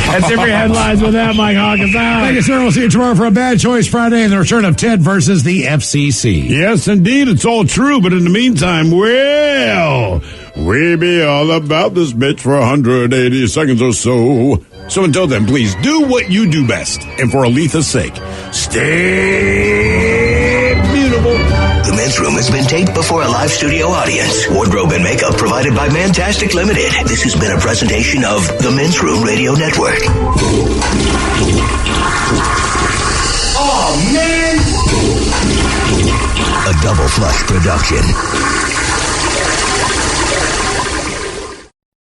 M: That's every headlines with that, Mike Hawkins out.
F: Thank you, sir. We'll see you tomorrow for a Bad Choice Friday and the return of Ted versus the FCC.
G: Yes, indeed. It's all true. But in the meantime, well, we be all about this bitch for 180 seconds or so. So until then, please do what you do best. And for Aletha's sake, stay beautiful.
T: The Men's Room has been taped before a live studio audience. Wardrobe and makeup provided by Mantastic Limited. This has been a presentation of the Men's Room Radio Network. Oh, man! A Double Flush production.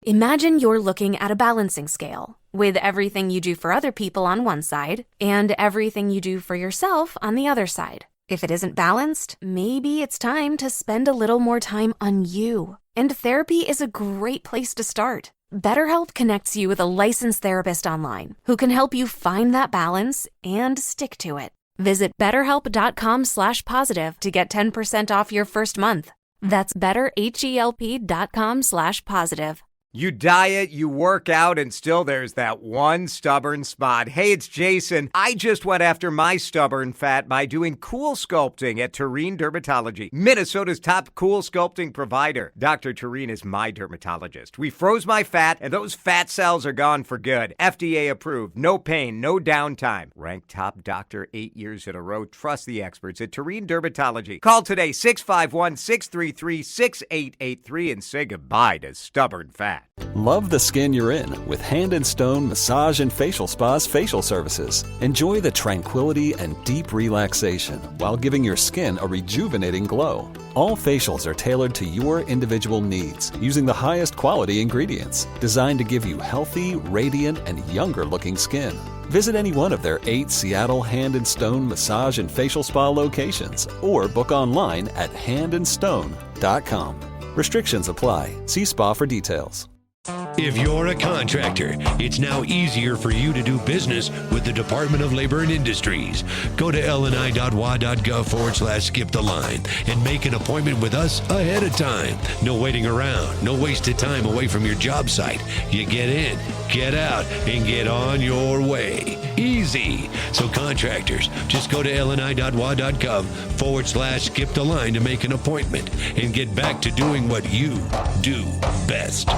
H: Imagine you're looking at a balancing scale with everything you do for other people on one side and everything you do for yourself on the other side. If it isn't balanced, maybe it's time to spend a little more time on you. And therapy is a great place to start. BetterHelp connects you with a licensed therapist online who can help you find that balance and stick to it. Visit BetterHelp.com/positive to get 10% off your first month. That's BetterHelp.com/positive.
V: You diet, you work out, and still there's that one stubborn spot. Hey, it's Jason. I just went after my stubborn fat by doing cool sculpting at Tureen Dermatology, Minnesota's top cool sculpting provider. Dr. Tureen is my dermatologist. We froze my fat, and those fat cells are gone for good. FDA approved, no pain, no downtime. Ranked top doctor 8 years in a row. Trust the experts at Tureen Dermatology. Call today, 651-633-6883, and say goodbye to stubborn fat.
K: Love the skin you're in with Hand and Stone Massage and Facial Spa's facial services. Enjoy the tranquility and deep relaxation while giving your skin a rejuvenating glow. All facials are tailored to your individual needs using the highest quality ingredients designed to give you healthy, radiant, and younger looking skin. Visit any one of their 8 Seattle Hand and Stone Massage and Facial Spa locations or book online at handandstone.com. Restrictions apply. See spa for details.
L: If you're a contractor, it's now easier for you to do business with the Department of Labor and Industries. Go to lni.wa.gov/skip the line and make an appointment with us ahead of time. No waiting around, no wasted time away from your job site. You get in, get out, and get on your way. Easy. So contractors, just go to lni.wa.gov/skip the line to make an appointment and get back to doing what you do best.